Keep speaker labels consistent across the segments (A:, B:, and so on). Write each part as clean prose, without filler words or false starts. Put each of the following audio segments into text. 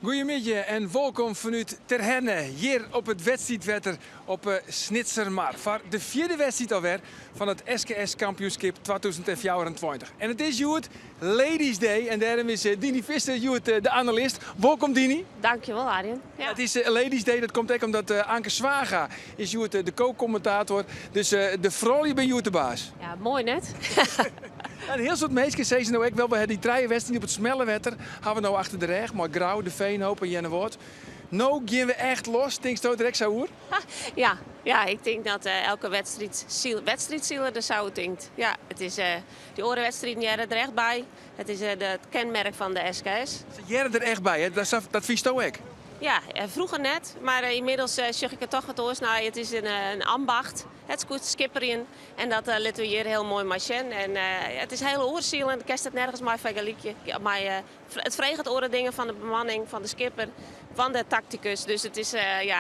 A: Goedemiddag en welkom vanuit Ter Henne, hier op het wedstrijdwetter op Snitsermar. Voor de vierde wedstrijd alweer van het SKS Kampioenschap 2024. En het is Joet Ladies Day en daarom is Dini Visser Joet de analist. Welkom Dini.
B: Dankjewel Arjen. Ja.
A: Het is Ladies Day, dat komt ook omdat Anke Zwaga is Joet de co-commentator. Dus de vrouw, je bent Joet de baas.
B: Ja, mooi net.
A: En heel soort mensen zeggen nou ook wel, we hebben die drie wedstrijden op het smelle wetter. Gaan we nou achter de reg, maar Grauw, de Veenhoop en Jennewoord. Nou gaan we echt los, denk je direct zo hoor?
B: Ja, ik denk dat elke wedstrijdzieler er zo denkt. Ja, het is die orenwedstrijden jaren er echt bij. Het is het kenmerk van de SKS.
A: Ze jaren er echt bij, hè? Dat vies ook.
B: Ja, vroeger net, maar inmiddels zeg ik het toch wat oors. Nou, het is een ambacht, het is goed skipperen en dat laten we hier heel mooi marchen. En het is heel oorziel en ik kan het nergens maar vergelijken. Maar het vreegt het oren dingen van de bemanning, van de skipper, van de tacticus. Dus het is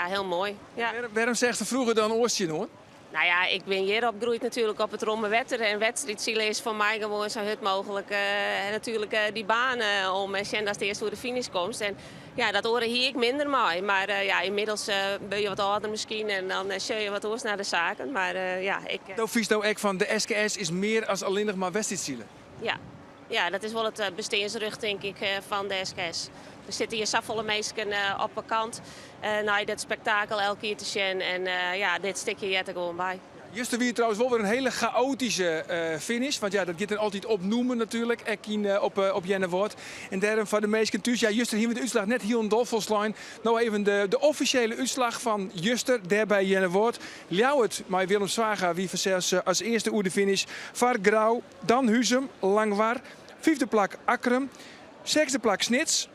B: heel mooi. Ja.
A: Waarom zegt ze vroeger dan oortje hoor?
B: Nou ja, ik ben hier opgegroeid natuurlijk op het romme wetter. En wedstrijdzielen is voor mij gewoon zo hard mogelijk natuurlijk die baan om. En als de eerste door de finish komt. En ja, dat horen hier ik minder mooi. Maar inmiddels ben je wat ouder misschien en dan zie je wat oors naar de zaken. Maar ik...
A: Nou vies nou ook van de SKS is meer als alleen nog maar wedstrijdzielen.
B: Ja, dat is wel het bestaansrug denk ik van de SKS. Er zitten hier zoveel mensen op een kant naar dat spektakel elke keer te zien. En dit stukje je er gewoon bij.
A: Juist weer trouwens wel weer een hele chaotische finish. Want ja, dat gaat er altijd opnoemen natuurlijk. Op Jennewoord. En daarom van de meesten thuis. Ja, Juster hier met de uitslag net hier in Dolpholslijn. Nou even de officiële uitslag van Juster. Daar bij Jennewoord. Ljouwert, maar Willem Zwaga wie zelfs als eerste oer de finish. Var Grauw, dan Huzum, Langwar. Vijfde plak Akrum. Zesde plak Snits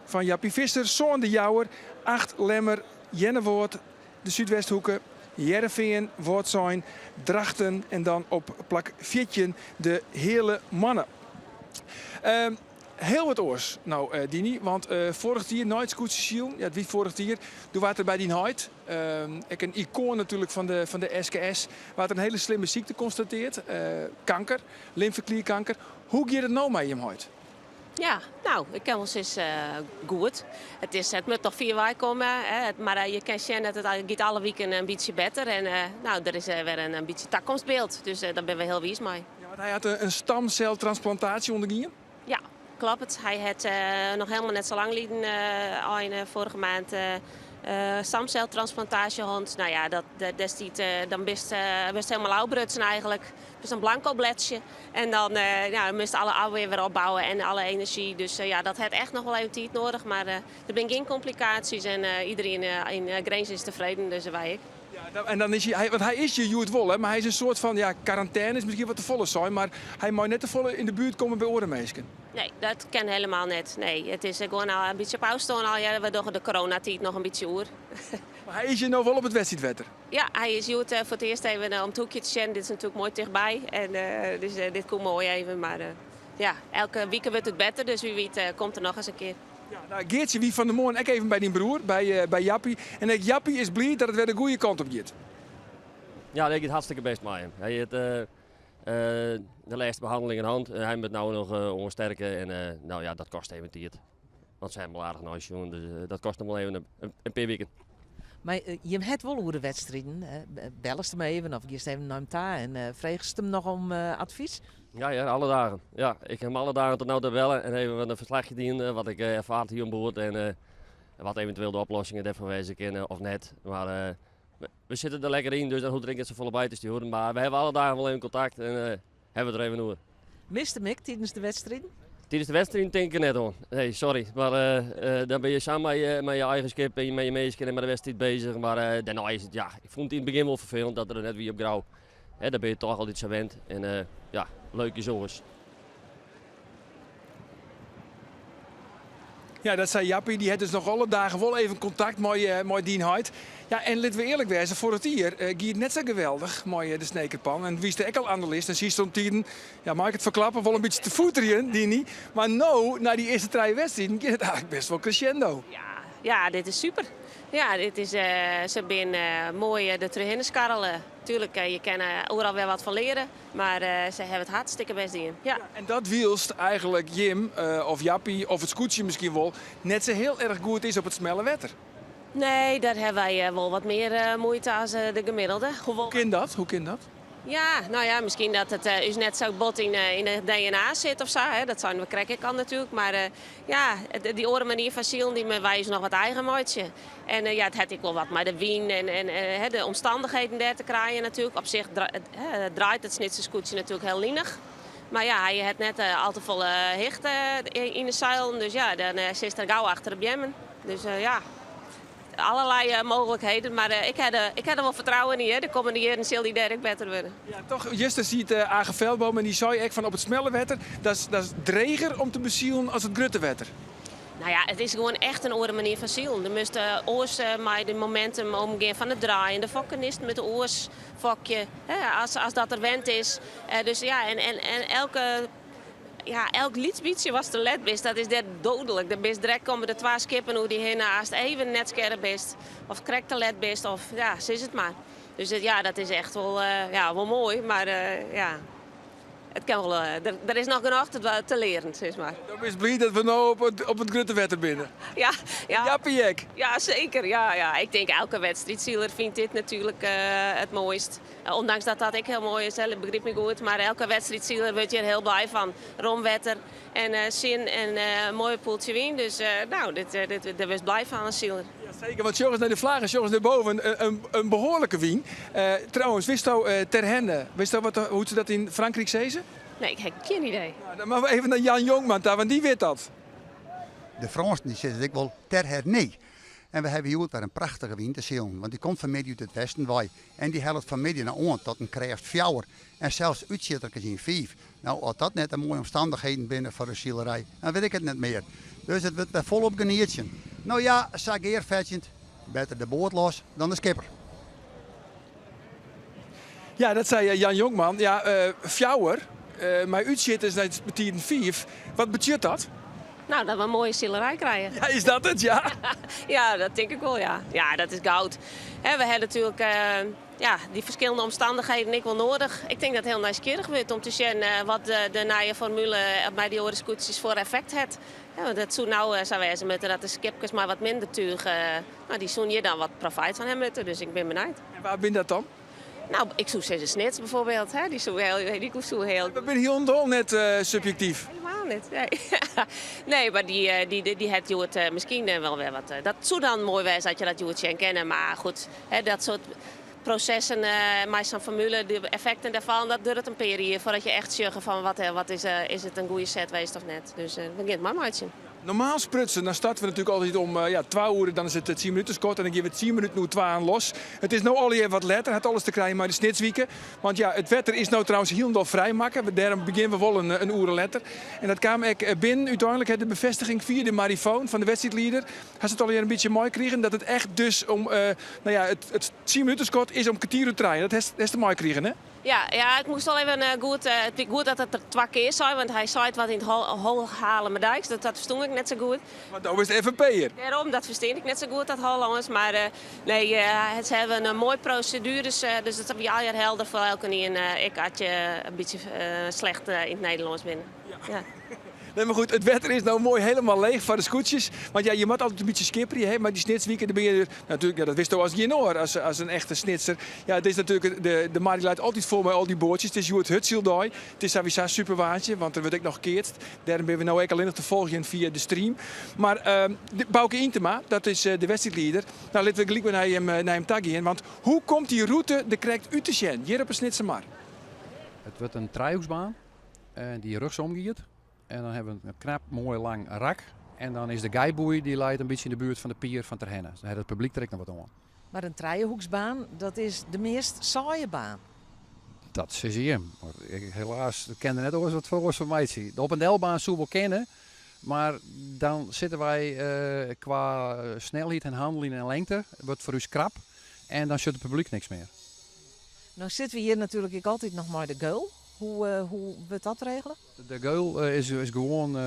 A: van Jappie Visser. Zoon de Jouwer. 8 Lemmer, Jennewoord, de Zuidwesthoeken. Jereveen, Woordzijn, Drachten en dan op plak 14 de hele mannen. Heel wat oors, nou Dini, want vorig jaar nooit Scootsie ja, wie vorig jaar, toen was er bij die nooit. Ik een icoon natuurlijk van de SKS, waar een hele slimme ziekte constateerd, kanker, lymfeklierkanker. Hoe gaat het nou met hem ooit?
B: Ja, nou, ik ken wel eens goed. Het moet nog 4 weken komen, maar je kan zien dat het gaat alle weken een beetje beter. En er is weer een beetje toekomstbeeld, dus daar ben we heel wies mee.
A: Ja, want hij had een stamceltransplantatie ondergaan?
B: Ja, klopt. Hij had nog helemaal net zo lang geleden, vorige maand, stamceltransplantatie gehad. Nou ja, dan best helemaal oudbrutsen eigenlijk. Dus een blanco bletje. En dan moest alle oude weer opbouwen en alle energie. Dus dat heeft echt nog wel even tijd nodig. Maar er zijn geen complicaties en iedereen in Grijns is tevreden, dus wij ik.
A: Ja, en dan is hij, want hij is je Joet Wolle, maar hij is een soort van quarantaine, is misschien wat te volle zijn, maar hij mag net te volle in de buurt komen bij orenmeesken.
B: Nee, dat kan helemaal net. Nee, het is gewoon al een beetje pauze al. Ja, we doen de coronatijd nog een beetje oer.
A: Maar hij is je nou wel op het wedstrijdwetter?
B: Ja, hij is Joet voor het eerst even om het hoekje te zien. Dit is natuurlijk mooi dichtbij. En, dus dit komt mooi even. Maar elke week wordt het beter, dus wie weet komt er nog eens een keer.
A: Ja, nou, Geertje wie van de morgen ook even bij die broer, bij Jappie. En Jappie is blij dat het weer de goede kant op gaat.
C: Ja, ik het hartstikke best met hem. Hij heeft de laatste behandeling in hand. Hij moet nou nog ondersterken en dat kost even tijd. Want ze hebben wel aardig nice jongen, dus dat kost nog wel even een paar weken.
D: Maar je hebt wel hoe de wedstrijden. Bellen ze hem even of je even naar hem daar en vragen ze hem nog om advies?
C: Ja, alle dagen. Ja, ik heb hem alle dagen tot nu te bellen en even een verslagje dienen wat ik ervaart hier aan boord en wat eventueel de oplossingen daarvan wezen kunnen of net. Maar we zitten er lekker in, dus dan hoeft er niet zo volle bij te sturen. Maar we hebben alle dagen wel even contact en hebben we er even over.
D: Miste Mick tijdens de wedstrijden?
C: Tijdens de wedstrijd denk ik net aan. Nee, sorry. Maar dan ben je samen met je eigen skip en met je meesken en met de wedstrijd bezig. Maar daarna is het, ja, ik vond het in het begin wel vervelend dat er net wie op Grauw. Daar ben je toch al iets gewend. En leuke jongens.
A: Ja, dat zei Jappie. Die had dus nog alle dagen wel even contact met Dien Huid. Ja, en laten we eerlijk wezen, voor het hier gaat net zo geweldig met de snekerpan. En wie is de ook al analist en zie stond tien, ja, mag ik het verklappen, wel een beetje te voeteren, Dini. Maar nou, na die eerste 3 wedstrijden, gaat het eigenlijk best wel crescendo.
B: Ja, dit is super. Ja, dit is, ze zijn mooi de terugin skarrelen. Tuurlijk, je kan overal weer wat van leren, maar ze hebben het hartstikke best in. Ja.
A: En dat wielst eigenlijk Jim of Jappie of het scootje misschien wel net zo heel erg goed is op het smelle wetter.
B: Nee, daar hebben wij wel wat meer moeite als de gemiddelde.
A: Hoe kan dat? Hoe kan dat?
B: Ja, nou ja, misschien dat het is net zo bot in het DNA zit of zo. Hè. Dat zijn we krijgen kan natuurlijk. Maar ja, die andere manier van zielen die me wijzen nog wat eigen maatje. En ja, het had ik wel wat met de wien en de omstandigheden daar te krijgen natuurlijk. Op zich draait het snitserscootje natuurlijk heel linig. Maar ja, je hebt net al te volle hicht in de zeilen. Dus ja, dan zit er gauw achter de bjemmen. Dus ja, allerlei mogelijkheden. Maar ik heb er wel vertrouwen in. Hè. De komende jaren zal die derde beter worden.
A: Ja, toch, Juster ziet Age Veldboom en die zei echt van op het smelle wetter, dat is dreger om te bezielen als het grutte wetter.
B: Nou ja, het is gewoon echt een andere manier van zielen. Je moet oors met de momentum omgaan van het draaien. De fokkenist met de oorsfokje, als dat er wend is. Dus ja, en elk lietsbietje was te let best. Dat is net dodelijk. De best direct komen de twee skippen hoe die heen als het even net scherp is. Of correct te let best. Of ja, zo is het maar. Dus ja, dat is echt wel mooi. Maar ja, het kan wel, er is nog genoeg te leren, zeg maar.
A: Dan is blij dat we nu op het grutte wetter binnen.
B: Ja.
A: Jappiek.
B: Ja, zeker. Ja. Ik denk elke wedstrijdzieler vindt dit natuurlijk het mooist. Ondanks dat ik heel mooi is, hè, begrijp me goed. Maar elke wedstrijdzieler wordt je er heel blij van. Romwetter en zin en een mooie poeltje wien. Dus nou, daar was blij van als zieler.
A: Ja, zeker, want jongens naar de vlaggen, jongens naar boven, een behoorlijke wien. Trouwens, wist u ter henne, wist u hoe ze dat in Frankrijk zezen?
B: Nee, ik heb geen idee.
A: Nou, dan maar we even naar Jan Jongman daar, want die weet dat.
E: De Fransen die zitten ik wel ter herne. En we hebben hier weer een prachtige wien te zien, want die komt vanmiddag uit het westen wij. En die helpt vanmiddag naar on tot een krijgt 4. En zelfs uitzittertjes in 5. Nou, als dat net een mooie omstandigheden binnen voor de zielerij, dan weet ik het niet meer. Dus het wordt volop geniertje. Nou ja, sageer vetjend, beter de boot los dan de skipper.
A: Ja, dat zei Jan Jongman. Ja, fjouwer, maar uitzitten is net betien 5. Wat betekent dat?
B: Nou, dat we een mooie zielerij krijgen.
A: Ja, is dat het, ja?
B: Ja, dat denk ik wel, ja. Ja, dat is goud. We hebben natuurlijk die verschillende omstandigheden niet wel nodig. Ik denk dat het heel nieuwsgierig wordt om te zien wat de nieuwe formule bij die oorenscootjes voor effect heeft. Ja, want dat zou nou zou wezen met dat de skipjes maar wat minder tuig. Die zullen je dan wat profijt van hebben. Dus ik ben benieuwd.
A: En waar ben dat dan?
B: Nou, ik zou zeggen snits bijvoorbeeld. Hè. Die zou heel...
A: Ik ben heel dol net subjectief.
B: Helemaal niet. Nee, nee maar die het Joert misschien wel weer wat. Dat zou dan mooi zijn dat je dat Joertje kennen. Maar goed, dat soort processen met zo'n formule, de effecten daarvan, dat duurt een periode voordat je echt zegt van wat is het een goede set geweest of net. Dus we gaan maar uitzien.
A: Normaal sprutsen, dan starten we natuurlijk altijd om 2 uur, dan is het 10 minuten kort en dan geven we 10 minuten nu 2 aan los. Het is nu al even wat later, het alles te krijgen maar de snitswieken. Want ja, het wetter is nou trouwens heel vrij maken. Daarom beginnen we wel een uur later. En dat kwam ik binnen uiteindelijk de bevestiging via de marifoon van de wedstrijdleider. Hij het alweer een beetje mooi kregen dat het echt dus om het 10 minuten kort is om kwartier te trainen. Dat is te mooi kregen, hè?
B: Ja, ik moest wel even goed dat het er 2 keer zei, want hij zei het wat in het hol halen met dijks. Dat verstond ik net zo goed.
A: Want dat is de FNP'er.
B: Daarom, dat versteed ik net zo goed, dat Hollanders. Maar nee, ze hebben een mooie procedures, dus dat heb je al jaar helder voor elke niet. En ik had je een beetje slecht in het Nederlands binnen. Ja.
A: Nee, maar goed, het wetter is nou mooi helemaal leeg van de scootjes. Want ja, je moet altijd een beetje skipperen, hè? Maar die snitswieken, dan ben je natuurlijk, ja, dat wist je als Jenoor, als een echte snitser. Ja, het is natuurlijk, de Mari leidt altijd vol met al die boordjes. Het is Joert Hutsildooi. Het is sowieso super waantje, want er wordt ook nog gekeerd. Daarom ben we nou ook alleen nog te volgen via de stream. Maar Bouke Intema, dat is de wedstrijdleider. Nou, laten we gelijk weer naar hem taggen. Want hoe komt die route de correct uit te zien, hier op een Snitsermar?
F: Het wordt een driehoeksbaan die rugs omgeeft. En dan hebben we een knap, mooi lang rak. En dan is de geiboei die leidt een beetje in de buurt van de pier van Ter Henne. Dus dan heeft het publiek trekt nog wat om.
D: Maar een driehoeksbaan, dat is de meest saaie baan.
F: Dat is je. Helaas, ik ken er net ook eens wat voor van mij zien. De op-en-delbaan zullen we wel kennen. Maar dan zitten wij qua snelheid en handeling en lengte. Wordt voor u krap. En dan zit het publiek niks meer.
D: Nou zitten we hier natuurlijk altijd nog maar de goal. Hoe wordt dat regelen?
F: De geul is gewoon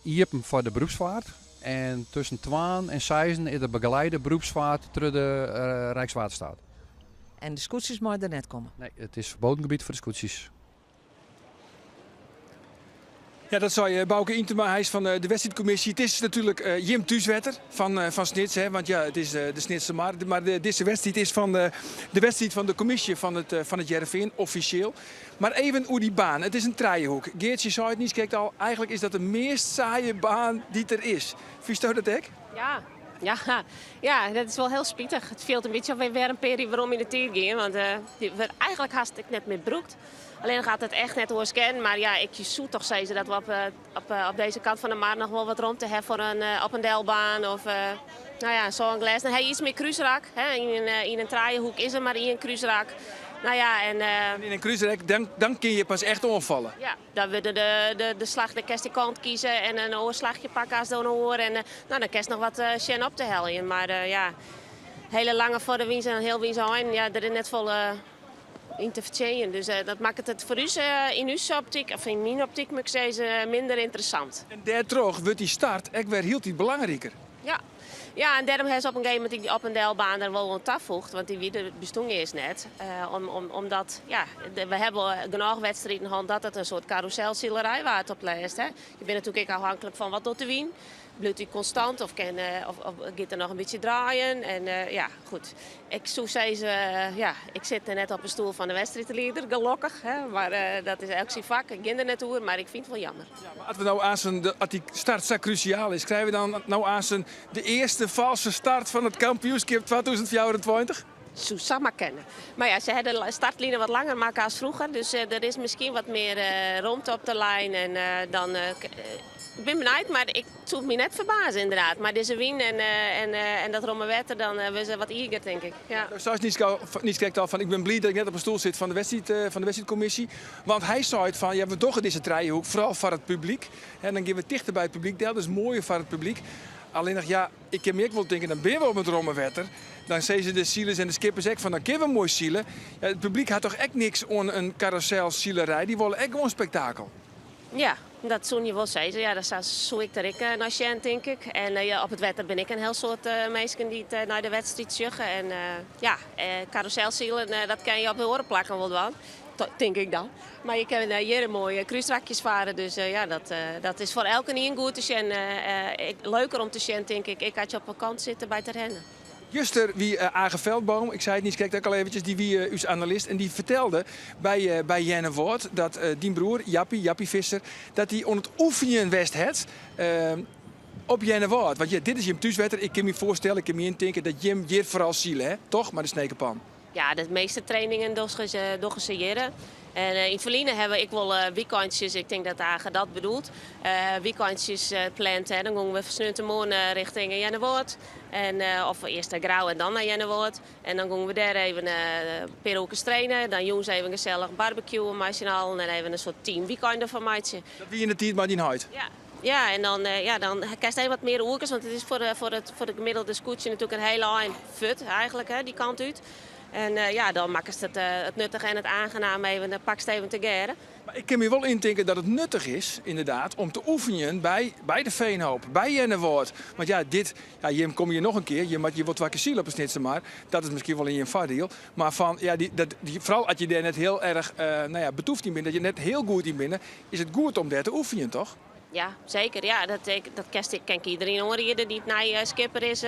F: iepen voor de beroepsvaart. En tussen 12 en 6 is de begeleide beroepsvaart door de Rijkswaterstaat.
D: En de scootjes mogen er net komen.
F: Nee, het is verboden gebied voor de scootjes.
A: Ja, dat zei Bouke Intema, hij is van de wedstrijdcommissie. Het is natuurlijk Jim Thuiswetter van Snits, hè, want ja, het is de Snitse maar deze wedstrijd is van de wedstrijd van de commissie van het Jereveen, officieel. Maar even hoe die baan, het is een draaihoek. Geertje zei het niet, kijkt al, eigenlijk is dat de meest saaie baan die er is. Vies je dat ook?
B: Ja, dat is wel heel spietig. Het viel een beetje of we weer een periode waarom in de tijd gaan. Want die werd eigenlijk hartstikke net met broekt. Alleen gaat het echt net door scan. Maar ja, ik zoek toch zeggen dat we op deze kant van de maat nog wel wat rond te hebben voor op een delbaan. Of nou ja, zo'n glas. Dan heb je iets meer kruisraak. In een draaihoek is er maar één kruisraak. Nou ja, en
A: In een cruiserrek, dan kun je pas echt onvallen.
B: ja, dan willen de slag, de kerst die kant kiezen en een oorslagje pakken als dan oor. En nou, dan kerst nog wat sjen op te heljen. Maar ja, hele lange voor de wiens en heel wiens aan. Ja, er is net vol in te vertellen. Dus dat maakt het voor u in uw optiek, of in mijn optiek moet ik zeggen, minder interessant.
A: En daardoor wordt die start echt weer heel iets belangrijker.
B: Ja, en daarom hebben ze op een gegeven moment die op een delbaan er wel wat afvoegt. Want die bestond eerst net. Omdat, ja, we hebben genoeg wedstrijden gehad dat het een soort carouselzielerij waard op lijst. Je bent natuurlijk ook afhankelijk van wat doet de wien. Blijft hij constant of gaat er nog een beetje draaien? En ja, goed. Ik zou zeggen, ja, ik zit er net op een stoel van de wedstrijdleider, gelukkig. Maar dat is elk zijn vak. Ik ging er net over, maar ik vind het wel jammer.
A: Ja, maar als we nou als die start zo cruciaal is, krijgen we dan nou aan de eerste valse start van het kampioenschap 2024?
B: Susama kennen. Maar ja, ze hebben de startlijnen wat langer maken als vroeger. Dus er is misschien wat meer ruimte op de lijn. En dan... Ik ben benieuwd, maar ik zoek me net verbazen inderdaad. Maar deze win en dat romme wetter, dan we ze wat eager, denk ik. Ja.
A: Zoals niet kijkt al van, ik ben blij dat ik net op een stoel zit van de wedstrijdcommissie. Want hij zei het van, ja, we doggen deze draaihoek, vooral voor het publiek. En dan gaan we dichter bij het publiek. Dat is mooier voor het publiek. Alleen nog, ja, ik heb me ook wel denken, dan ben we op het romme wetter. Dan zeggen ze de zielers en de skippers ook van, dan kunnen we mooi zielen. Ja, het publiek had toch echt niks aan een carouselzielerij. Die willen echt gewoon spektakel.
B: Ja, dat zou je wel zeggen. Ja, dat zou ik er naar Sjen, denk ik. En ja, op het wetter ben ik een heel soort mensen die naar de wedstrijd zuggen. En ja, carouselzielen, dat kan je op de oren plakken wel dan. Denk ik dan. Maar je kan hier mooie cruiserakjes varen. Dus ja, dat is voor elke een goed te zien. Leuker om te zien, denk ik. Ik had je op vakantie zitten bij te rennen.
A: Juster wie Age Veldboom, ik zei het niet, kijk ook al eventjes, die wie uw analist. En die vertelde bij Jenne Woord dat die broer, Jappie Visser, dat hij on het oefenen west had op Jenne Woord. Want ja, dit is Jim Thuiswetter. Ik kan me voorstellen, ik kan me intinken dat Jim hier vooral zielen, hè? Toch? Maar de snekenpan.
B: Ja, de meeste trainingen doen ze hier. En in het verleden hebben we wel weekendjes, ik denk dat Age dat bedoelt, weekendjes gepland. Dan gaan we versneunt de morgen richting Jennewoord. Of eerst naar Grauw en dan naar Jennewoord. En dan gaan we daar even peroekes trainen. Dan jongens even gezellig barbecuen, machinaal. En even een soort team weekend van maatje.
A: Dat wie in de tijd maar die huid.
B: Ja, en dan krijg je wat meer oerkes, want het is voor de gemiddelde scootje natuurlijk een hele eind fut eigenlijk, hè, die kant uit. En ja, dan maken ze het nuttig en het aangenaam even, dan pak je het even te geren.
A: Maar ik kan me wel intinken dat het nuttig is, inderdaad, om te oefenen bij de Veenhoop, bij Jennewoord. Want ja, Jim, kom je nog een keer, je wordt wakker ziel op een snitsen maar. Dat is misschien wel in je voordeel. Maar van, ja, vooral als je daar net heel erg betoefd in bent, dat je net heel goed in bent, is het goed om daar te oefenen, toch?
B: Ja, zeker. Ja, dat ken iedereen horen hier die het skipper is.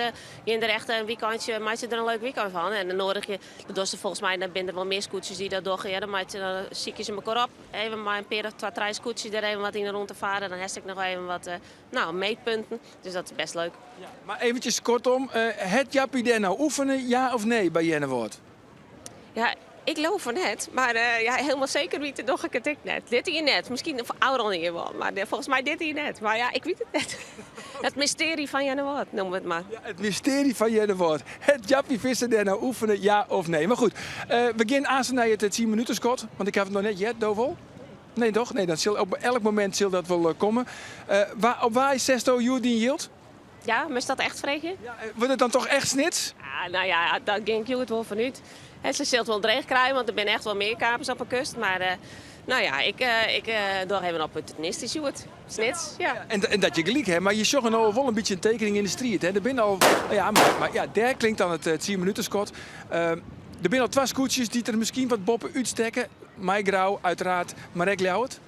B: Je er echt een weekendje, maak je er een leuk weekend van. En dan nodig je, dat doen ze volgens mij, dan binnen wel meer scootjes die dat doen. Ja, dan zie je ze elkaar op. Even maar een paar of 2 scootjes er even wat in de rond te varen. Dan heb ik nog even wat meetpunten. Dus dat is best leuk.
A: Ja, maar eventjes kortom, het Jappie daar nou oefenen, ja of nee bij Jennewoord?
B: Ja, ik geloof van net, maar ja, helemaal zeker weet het nog ik het net. Dit hier net, misschien ouder dan hier wel, maar volgens mij dit hier net. Maar ja, ik weet het net. Het mysterie van Jennewoord, noemen we het maar.
A: Ja, het mysterie van Jennewoord. Het Jappie vissen daar nou oefenen, ja of nee? Maar goed, we beginnen aan naar het 10 minuten schot, want ik heb het nog net jet, Dovel. Nee toch? Nee, dat zal op elk moment zal dat wel komen. Op waar is Sesto Jurdien Yield?
B: Ja, moest dat echt vragen?
A: Ja, wordt het dan toch echt snits?
B: Nou ja, daar ging ik het wel vanuit. Ze zult wel dreig krijgen, want er zijn echt wel meer kapers op de kust. Maar Nou ja, ik doe even op het instituut. Snits, ja.
A: En dat je gelijk hebt, maar je zag er nou wel een beetje een tekening in de street. Hè? Er binnen al, ja, maar ja, daar klinkt dan het 10 minuten schot. Er zijn al 2 scootjes die er misschien wat boppen uitsteken. Mij grauw, uiteraard, Marek Ljouwert.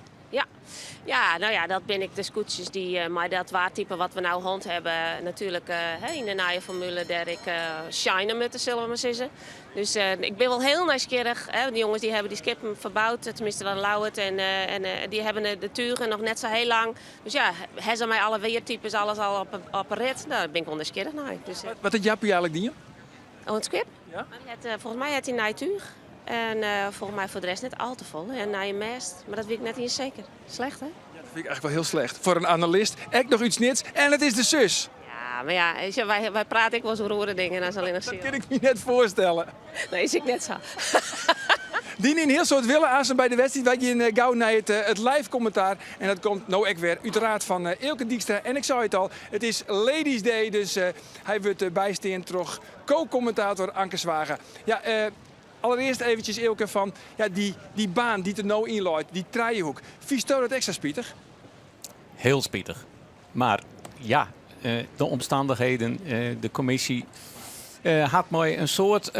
B: Ja, nou ja, dat ben ik de scootjes die, maar dat waartype wat we nou hond hebben, natuurlijk in de naaie formule der ik shinen moeten, zullen we maar zeggen. Dus ik ben wel heel nieuwsgierig. Die jongens die hebben die skippen verbouwd, tenminste dan Lauwert, en die hebben de turen nog net zo heel lang. Dus ja, hebben ze mij alle weertypes, alles al op een rit. Nou, daar ben ik wel nieuwsgierig naar. Dus,
A: Wat het Jappie eigenlijk dien?
B: oh, een skip?
A: Ja.
B: Volgens mij had hij nijtuig. En volgens mij voor de rest net al te vol. En naar je mest, maar dat weet ik net niet zeker. Slecht, hè?
A: Ja, dat vind ik eigenlijk wel heel slecht. Voor een analist, echt nog iets nits. En het is de zus.
B: Ja, maar ja, weet je, wij praten ik wel zo roere dingen. Dat is alleen nog
A: Dat
B: ziel.
A: kan ik me net voorstellen.
B: Nee, is ik net zo.
A: Die in heel soort willen aan bij de wedstrijd. Wij gaan gauw naar het live commentaar. En dat komt nou ook weer uiteraard van Eelke Dijkstra. En ik zei het al, het is Ladies Day. Dus hij wordt bijstaan terug co-commentator Anke Zwager. Ja, allereerst eventjes Eelke van ja, die baan die er nou in loopt. Die Trijehoek. Vies dat extra spietig?
G: Heel spietig. Maar ja, de omstandigheden, de commissie had mij een soort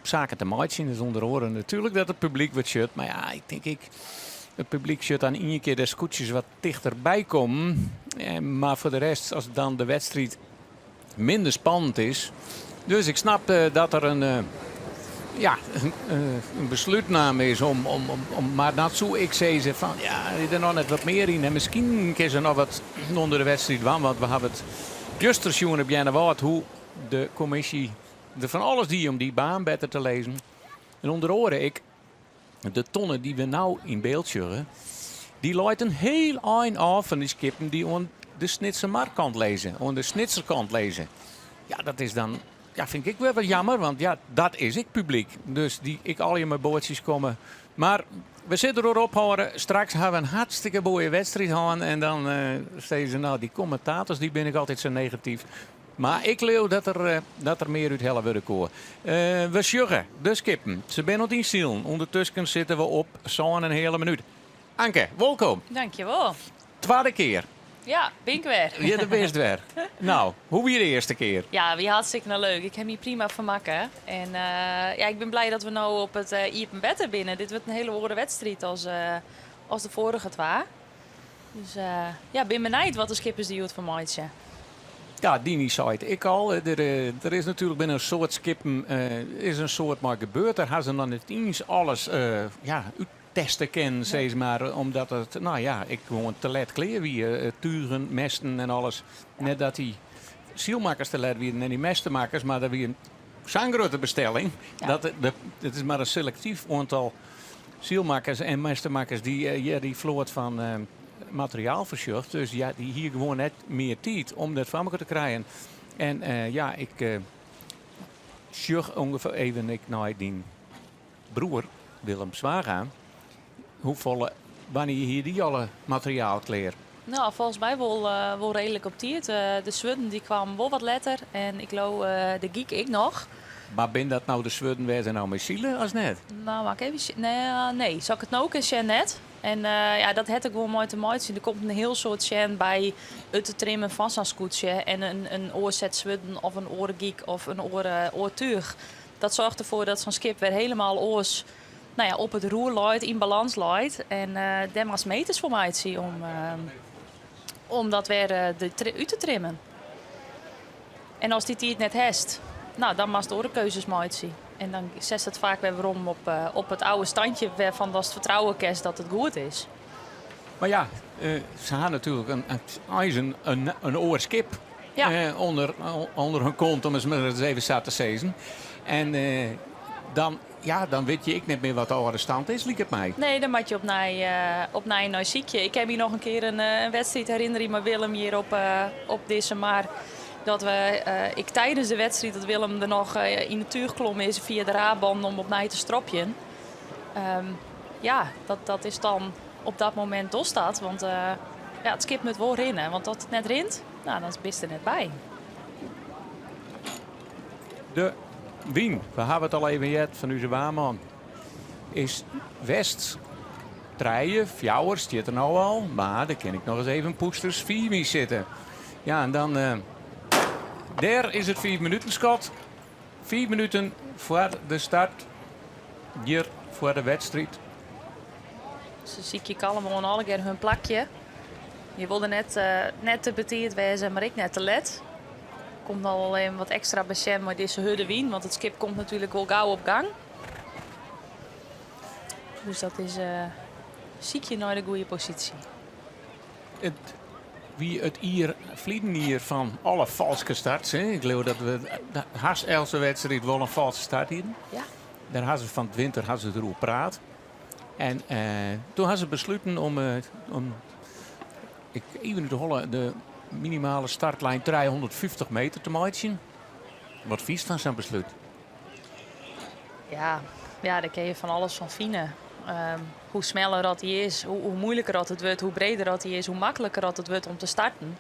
G: zaken te maken. Dus onder oren natuurlijk dat het publiek wat shut. Maar ja, ik denk het publiek shut aan één keer de scootjes wat dichterbij komen. Maar voor de rest, als dan de wedstrijd minder spannend is. Dus ik snap dat er een besluitname is om maar naartoe ik zei ze van ja, er nog net wat meer in en misschien is er nog wat onder de wedstrijd van, want we hebben het juist gezien op Jennewaard hoe de commissie er van alles die om die baan beter te lezen. En onder oren ik de tonnen die we nou in beeld zien, die luiden heel eind af van die skippen die aan de Snitsermarktkant lezen, aan de Snitserkant lezen. Ja, dat is dan. Ja, vind ik wel wat jammer, want ja, dat is ik publiek. Dus ik al je mijn boordjes komen. Maar we zitten erop houden. Straks hebben we een hartstikke mooie wedstrijd gehad. En dan zeggen ze, nou, die commentators, die ben ik altijd zo negatief. Maar ik leeuw dat er meer uit helle willen komen. We sjuggen de skippen. Ze zijn nog in stiel. Ondertussen zitten we op zo'n een hele minuut. Anke, welkom.
H: Dankjewel.
G: Tweede keer.
H: Ja, ben ik weer.
G: Je bent weer. Nou, hoe was je de eerste keer?
H: Ja, wie hartstikke leuk. Ik heb me prima vermakken. En ja, ik ben blij dat we nou op het Iepen Better binnen. Dit wordt een hele hoge wedstrijd als de vorige twee. Dus ja, ben benieuwd wat de skippers die het van maatje.
G: Ja, Dini zei het ik al. Er is natuurlijk binnen een soort skippen is een soort maar gebeurd. Daar hebben ze dan niet eens alles testen kennen, zeg maar. Omdat het, nou ja, ik gewoon te let kleer wie turen, mesten en alles. Net dat die zielmakers te let wie en die mestenmakers, maar dat wie een zo'n grote bestelling. Ja. Het is maar een selectief aantal zielmakers en mestenmakers die vloot van materiaal verzorgt. Dus ja, die hier gewoon net meer tijd om dat van elkaar te krijgen. En ja, ik zorg ongeveer even ik naar die broer Willem Zwager. Wanneer je hier die alle materiaal kleert?
H: Nou, volgens mij wel redelijk op tijd. De Zweden die kwamen wel wat later en ik geloof de Geek ik nog.
G: Maar ben dat nou de Zweden waar ze nou met zielen als net?
H: Nou, maar ik even nee, zal ik het nou ook eens net? En ja, dat had ik wel mooi te maken. Er komt een heel soort sjen bij het te trimmen van zo'n scootje en een oorzet Zweden of een oorgeek of een oortuig. Dat zorgt ervoor dat zo'n skip weer helemaal oors. Nou ja, op het roer loopt, in balans loopt. En daar was meters voor mij zien om dat weer uit te trimmen. En als die het net heeft, nou, dan mag de keuzes maken zien. En dan zet het vaak weer om op het oude standje waarvan dat het vertrouwen kerst dat het goed is.
G: Maar ja, ze hadden natuurlijk een oorskip onder hun kont, om eens even zo te zeggen. En dan weet je ik niet meer wat de oude stand is, liek het mij.
H: Nee, dan moet je op een ziekje. Ik heb hier nog een keer een wedstrijd herinnering met Willem hier op deze maar. Dat ik tijdens de wedstrijd dat Willem er nog in de tuur klom is via de raadband om op mij te stropjen. Ja, dat is dan op dat moment doorstaat. Want ja, het skip moet wel rennen. Want als het net rint, nou, dan is het er net bij.
G: De wien, we hebben het al even gehad van onze waarman. is West. 3, 4 zit er nou al. Maar dan kan ik nog eens even poesters 4 mee zitten. Ja, en dan... daar is het 4 minuten schot. 4 minuten voor de start. Hier voor de wedstrijd.
H: Ze zie ik allemaal alle keer hun plakje. Je wilde net te betierd wezen, maar ik net te let. Komt al alleen wat extra beschermd met deze hudde wien, want het skip komt natuurlijk wel gauw op gang. Dus dat is ziek je naar de goede positie.
G: Wie het hier vliegen hier van alle valse starts. Hè? Ik geloof dat we de haast elke wedstrijd wel een valse start hier.
H: Ja.
G: Daar hadden ze van het winter erover praat. En toen hadden ze besloten om even te hollen de minimale startlijn 350 meter te maken. Wat vies van zo'n besluit?
H: Ja, daar kun je van alles van vinden. Hoe sneller dat hij is, hoe moeilijker dat het wordt, hoe breder dat hij is, hoe makkelijker dat het wordt om te starten.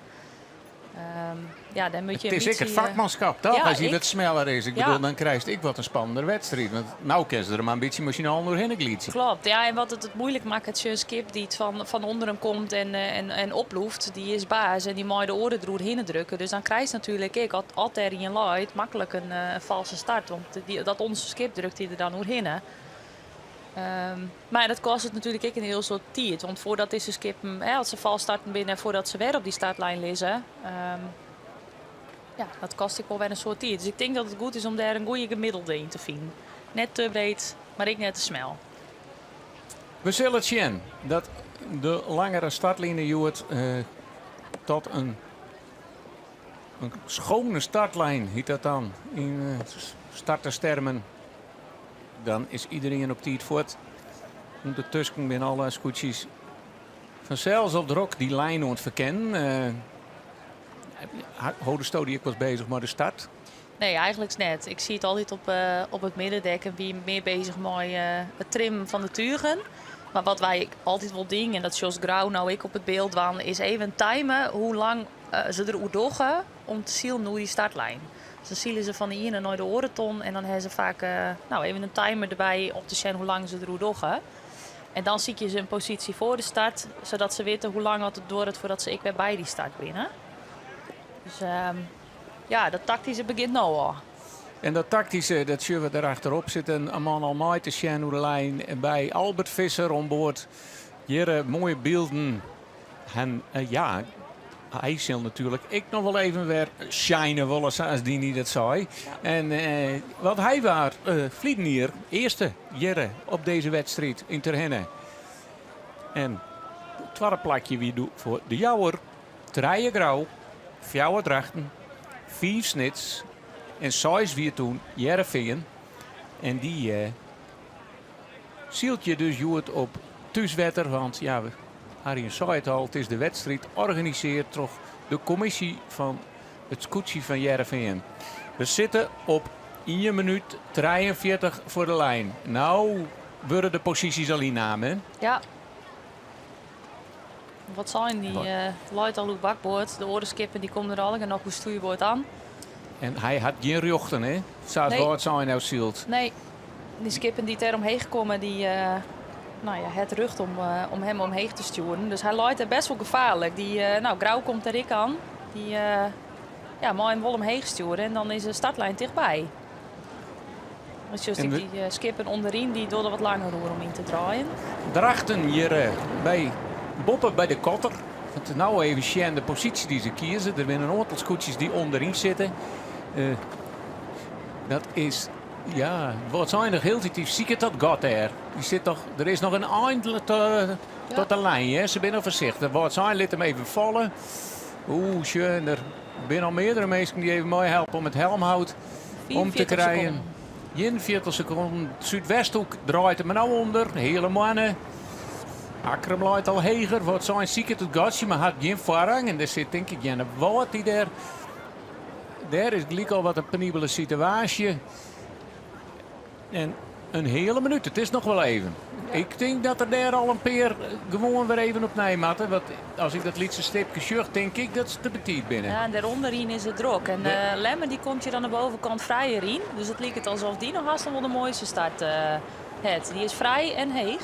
H: Dan moet je
G: het is zeker vakmanschap, toch?
H: Ja,
G: als hij wat sneller is. Ik
H: Ja.
G: bedoel, dan krijg ik wat een spannender wedstrijd. Want nou kan ze er maar een beetje machinaal doorheen glieden.
H: Klopt, ja, en wat het moeilijk maakt, het is een skip die het van onder hem komt en oploeft, die is baas en die mag de oren erheen drukken. Dus dan krijg je natuurlijk, altijd in light makkelijk een valse start. Want dat onze skip drukt hij er dan doorheen. Maar dat kost het natuurlijk ook een heel soort tijd. Want voordat deze skippen, als ze vals starten binnen, voordat ze weer op die startlijn liggen, dat kost ik wel weer een soort tijd. Dus ik denk dat het goed is om daar een goede gemiddelde in te vinden. Net te breed, maar ik net te snel.
G: We zullen het zien dat de langere startlijnen Joert tot een schone startlijn heet dat dan in starterstermen. Dan is iedereen op tijd voort. Ondertussen ben alle scootjes vanzelfs op de rok die lijn aan het verkennen. Houden die ik was bezig met de start?
H: Nee, eigenlijk net. Ik zie het altijd op het middendek en wie meer bezig met het trimmen van de tuigen. Maar wat wij altijd wel dingen, en dat Jos Grauw nou ik op het beeld waan, is even timen hoe lang ze er doggen om te zien hoe die startlijn. Dus dan zielen ze van de ene naar de horizon en dan hebben ze vaak even een timer erbij om te zien hoe lang ze er doggen. En dan zie je ze in positie voor de start, zodat ze weten hoe lang het duurt voordat ze weer bij die start binnen. Dus dat tactische begint nou al.
G: En dat tactische, dat zullen we erachterop zitten. Een man al mooi te zien hoe de lijn bij Albert Visser onboord. Hier mooie beelden. En hij zal natuurlijk ik nog wel even weer shinen willen, zoals die niet het zei. Ja. En wat hij was, vliegen hier, eerste jaren op deze wedstrijd in Terhenne. En het tweede plakje wie doet voor de Jouwer. 3 grauw, 4 drachten, 5 snits en 6 weer toen Jereveen. En die zielt je dus Joert op thuiswetter, want ja, Harry zei het al, het is de wedstrijd georganiseerd door de commissie van het scootsie van Jereveen. We zitten op 1 minuut 43 voor de lijn. Nou worden de posities al innamen.
H: Ja. Wat zijn die? Luid al op bakboord. De orenskippen die komen er al en nog hoe stuurboord aan.
G: En hij had geen rjochten, hè? Zoals
H: Nee.
G: wat zijn nou zielt.
H: Nee, die skippen die er omheen komen, die het rucht om hem omheen te sturen. Dus hij luidt er best wel gevaarlijk. Grauw komt er ik aan. Die mag hem wel omheen sturen en dan is de startlijn dichtbij. Dus just die skippen onderin, die doen er wat langer door om in te draaien.
G: Drachten hier bij Boppen bij de kotter. Het is nou even zien de positie die ze kiezen. Er zijn een aantal scootjes die onderin zitten. Dat is, wat zijn er heel relatief ziek dat gaat er. Die zit toch, er is nog een eind tot de lijn. Hè? Ze zijn nog voorzichtig. Wat zijn, liet hem even vallen. Oeh, schön. Er zijn al meerdere mensen die even mooi helpen om het helmhout om te krijgen. 41 seconden. Zuidwesthoek draait hem nou onder. Hele mannen. Akram luidt al heger. Wat zijn ziek het gastje, maar had geen voorrang. En er zit denk ik geen woord die daar. Daar is gelijk al wat een penibele situatie. En een hele minuut. Het is nog wel even. Ja. Ik denk dat er daar al een peer gewoon weer even op nijmatten. Want als ik dat liedje stipje sjucht, denk ik dat ze te betiet binnen.
H: Ja, en daaronderin is het druk. En Lemmer die komt je dan aan de bovenkant vrijer in. Dus het lijkt het alsof die nog haast wel de mooiste start het. Die is vrij en heeg.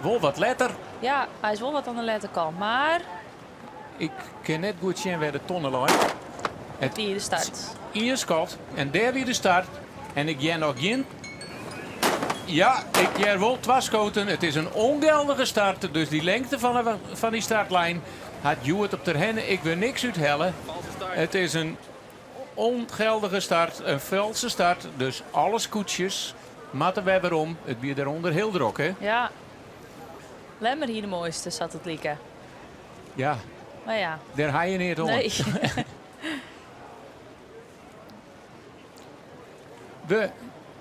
G: Wel wat letter.
H: Ja, hij is wel wat aan de letterkant. Maar
G: Ik kan net goed zien waar de tonnen ligt.
H: het hier de start.
G: Ian Scott. En daar weer de start. En ik jij nog in. Ja, ik jij wel 2 schoten. Het is een ongeldige start. Dus die lengte van die startlijn had Hewitt op de hennen. Ik wil niks uithellen. Het is een ongeldige start. Een valse start. Dus alle scootjes. Matten we weer om. Het bier daaronder heel druk, hè?
H: Ja. Lemmer hier de mooiste, zat het lieken.
G: Ja,
H: Maar ja,
G: daar ga je niet om.
H: nee.
G: We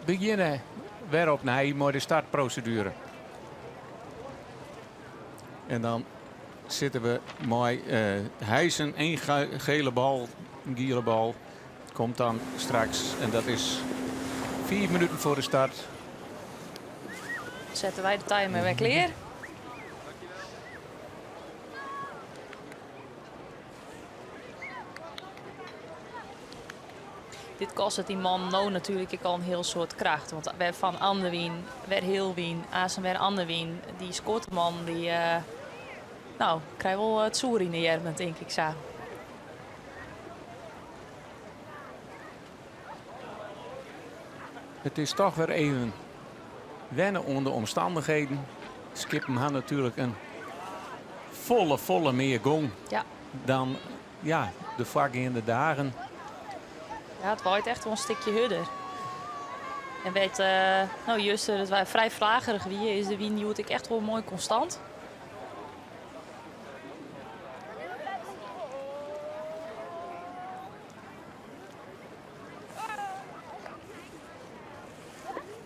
G: beginnen weer opnieuw met de startprocedure. En dan zitten we met hijsen, 1 gele bal, een gele bal. Komt dan straks. En dat is 4 minuten voor de start.
H: Zetten wij de timer weer klaar. Dit kost het die man nou natuurlijk al een heel soort kracht. Want weer van Anderwien, weer heel Wien, Azen weer Anderwien. Die scoortman die krijgt wel het zoer in de jermen, denk ik zo.
G: Het is toch weer even wennen onder omstandigheden. Skippen had natuurlijk een volle meer gong
H: Ja.
G: dan de voorgaande dagen.
H: Ja, het waait echt wel een stukje hudder. En weet, juist dat wij vrij vlagerig wie is de wien die ik echt wel mooi constant.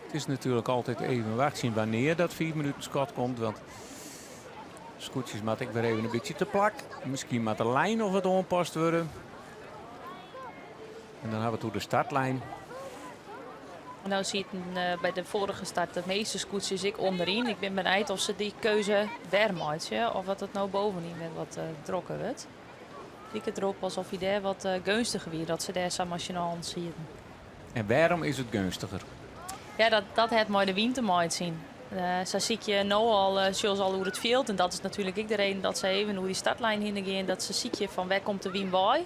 G: Het is natuurlijk altijd even wachten wanneer dat 4 minuten Scott komt. Want scootjes moet ik weer even een beetje te plak. Misschien moet de lijn nog wat aanpast worden. En dan hebben we toen de startlijn.
H: En nou zie je het bij de vorige start de meeste scootjes ik onderin. Ik ben benieuwd of ze die keuze weer maken. Of dat het nou bovenin met wat drokker wordt. Ik het erop alsof je daar wat gunstiger weer dat ze daar zo machinaal zien.
G: En waarom is het gunstiger?
H: Ja, dat het mooi de wien te mooi zien. Zo zie je nou al, zoals al hoe het veelt. En dat is natuurlijk ook de reden dat ze even hoe die startlijn heen gaan. Dat ze ziet je van waar komt de wien bij.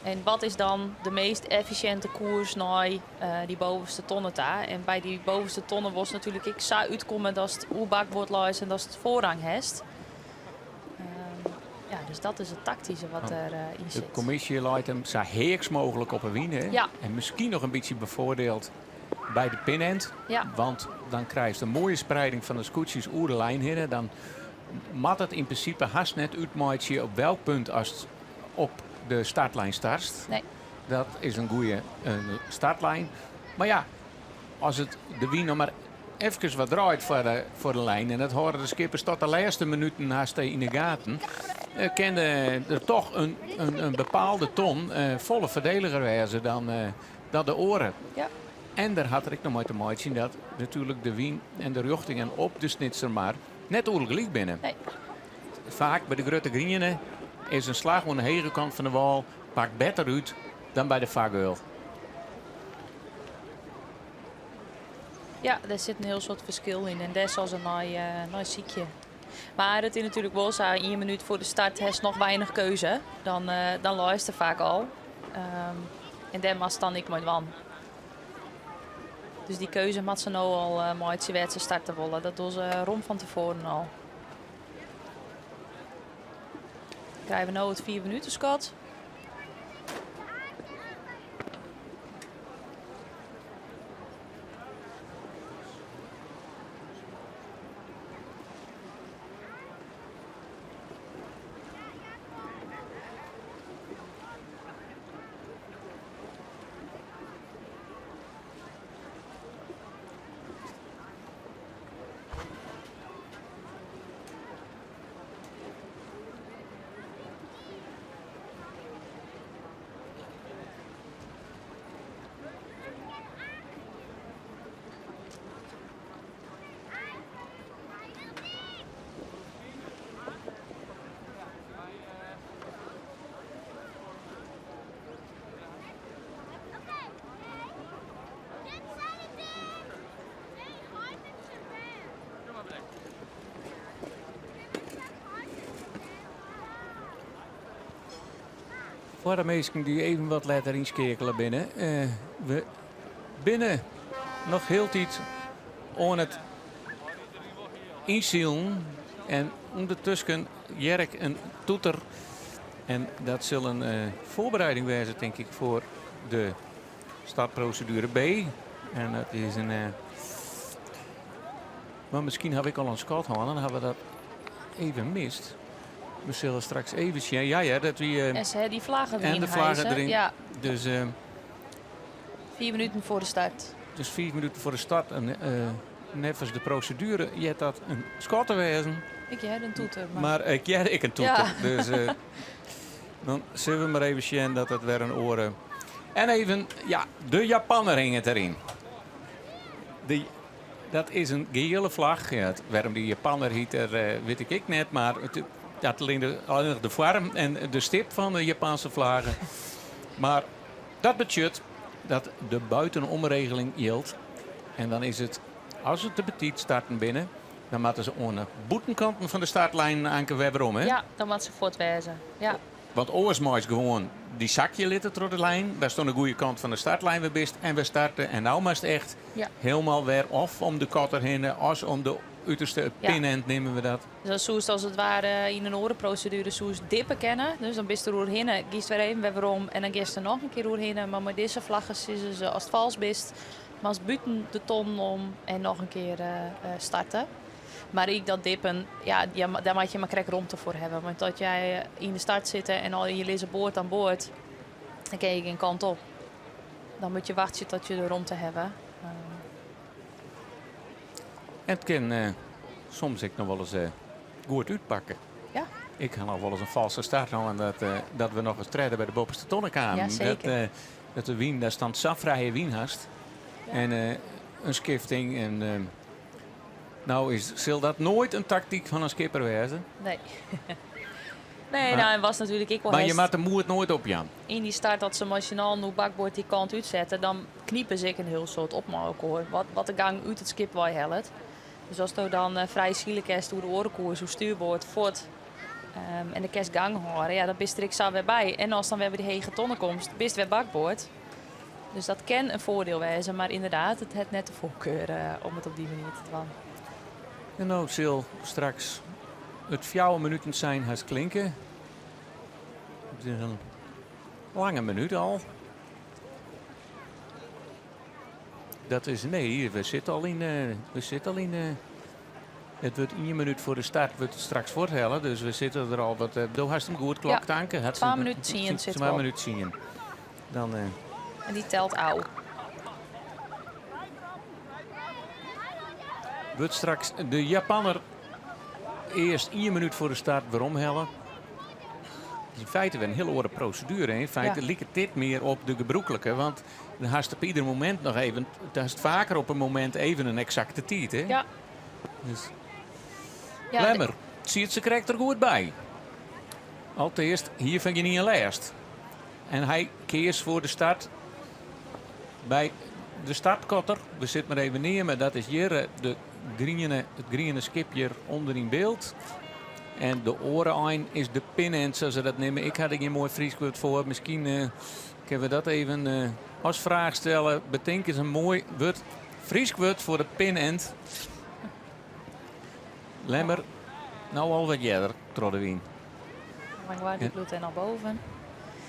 H: En wat is dan de meest efficiënte koers naar die bovenste tonnen daar? En bij die bovenste tonnen was natuurlijk ik zou uitkomen dat het oerbak wordt luisteren en dat het voorrang heeft. Dus dat is het tactische wat erin zit.
G: De commissie laat hem zo heeks mogelijk op een wien. Hè?
H: Ja.
G: En misschien nog een beetje bevoordeeld bij de pinend.
H: Ja.
G: Want dan krijg je een mooie spreiding van de scootjes over de lijn heen. Dan mat het in principe haast net uitmaatje op welk punt als het op de startlijn start.
H: Nee.
G: Dat is een goede startlijn. Maar ja, als het de wien nog maar even wat draait voor de lijn. En dat horen de skippers tot de laatste minuten haast in de gaten. Kende er toch een bepaalde ton volle verdediger wezen dan de oren.
H: Ja.
G: En daar had ik nog maar te maken zien dat natuurlijk de wien en de richtingen op de snitser maar net oorgelijk binnen.
H: Nee.
G: Vaak bij de grote grienen is een slag aan de hege kant van de wal pakt beter uit dan bij de vageul.
H: Ja, daar zit een heel soort verschil in. En dat is als een naai ziekje. Maar het is natuurlijk wel zo, 1 minuut voor de start heeft nog weinig keuze. Dan luister vaak al. En daar mag dan ik maar van. Dus die keuze moet ze nou al met zijn wedstrijd starten willen. Dat doen ze rond van tevoren al. Krijgen we nou het 4 minuten Scott.
G: Voor de mensen die even wat later inschakelen binnen. We binnen nog heel tijd aan het inzielen. En ondertussen Jerk een toeter. En dat zal een voorbereiding wezen, denk ik, voor de startprocedure B. En dat is een... maar misschien heb ik al een schat gehad, dan hebben we dat even mist. We zullen straks even zien. Ja, dat we...
H: En ze hebben die vlaggen erin.
G: en de vlaggen erin.
H: Ja,
G: Dus,
H: 4 minuten voor de start.
G: dus 4 minuten voor de start. En nevens de procedure, je hebt dat een schat te wezen.
H: Ik jij een toeter.
G: Maar ik een toeter.
H: Ja.
G: Dus dan zullen we maar even zien dat het weer een oren. En even, ja, de Japaner hing het erin. Dat is een gele vlag. Ja, waarom die Japaner heet, weet ik net. Maar het alleen de vorm en de stip van de Japanse vlaggen. Maar dat betekent dat de buitenomregeling geldt. En dan is het, als het de petit starten binnen, dan moeten ze aan de boetenkanten van de startlijn aanken weer om. Hè?
H: Ja, dan moet ze voortwijzen. Ja.
G: Want oors is gewoon die zakje litten door de lijn. Daar stond de goede kant van de startlijn weer best. En we starten. En nou moest echt helemaal weer of om de kotter heen als om de uiterste pinend nemen we dat.
H: Dus zoals als het ware in een orenprocedure zoals dippen kennen. Dus dan bist er doorheen, kiest weer even weer om en dan kiest er nog een keer doorheen. Maar met deze vlaggen is ze als het vals bist, maar als buiten de ton om en nog een keer starten. Maar ik dat dippen, ja, daar moet je maar krek romte voor hebben. Want dat jij in de start zit en al je lezen boord aan boord, dan kun je geen kant op. Dan moet je wachten tot je de romte hebben.
G: En het kan soms ik nog wel eens goed uitpakken.
H: Ja.
G: Ik ga nog wel eens een valse start nou en dat we nog eens treden bij de bovenste tonnenkamer.
H: Ja, zeker.
G: Dat de wien, daar staat safvrije wienhast. Ja. En een skifting en... nou zal dat nooit een tactiek van een skipper wezen.
H: Nee. Nee, nou, en was natuurlijk ik wel.
G: Maar je maakt de moed nooit op, Jan.
H: In die start dat ze machinaal nu bakboord die kant uitzetten, dan kniepen ze een heel soort opmaken hoor. Wat de gang uit het skip wel helpt. Dus als je dan vrij schielijk is door de orenkoers, hoe stuurboord, voort en de kerst gang horen, ja, dan bist er ik zo weer bij. En als dan weer bij die hege tonnenkomst, bist weer bakboord. Dus dat kan een voordeel wezen, maar inderdaad, het heeft net de voorkeur om het op die manier te doen.
G: En nou zal straks het 4 minuten zijn het klinken. Het is een lange minuut al. Dat is, nee, we zitten al in... het wordt 1 minuut voor de start, wordt het straks voorthellen. Dus we zitten er al wat... Doe hast hem goed klok tanken.
H: 2 minuten 10 zit
G: 2 minuten 10. Dan...
H: en die telt ouw.
G: Wordt straks de Japaner eerst 1 minuut voor de start weer omhellen. In feite weer een heel andere procedure. In feite lijkt dit meer op de gebroekelijke. Want dan haast op ieder moment nog even... Dan is het vaker op een moment even een exacte tijd. Hè?
H: Ja.
G: Dus,
H: Ja,
G: Lemmer, ziet ze krijgt er goed bij. Allereerst, hier vind je niet een lijst. En hij kiest voor de start bij de startkotter. We zitten maar even neer, maar dat is hier het groene skipje onder in beeld. En de oreneind is de pinend, zoals ze dat nemen. Ik had er geen mooi Fries woord voor. Misschien kunnen we dat even als vraag stellen. Bedenk eens een mooi woord, Fries woord voor de pinend. Lemmer, nou al wat jeder, Troddewien.
H: Maar waar die bloed er naar boven.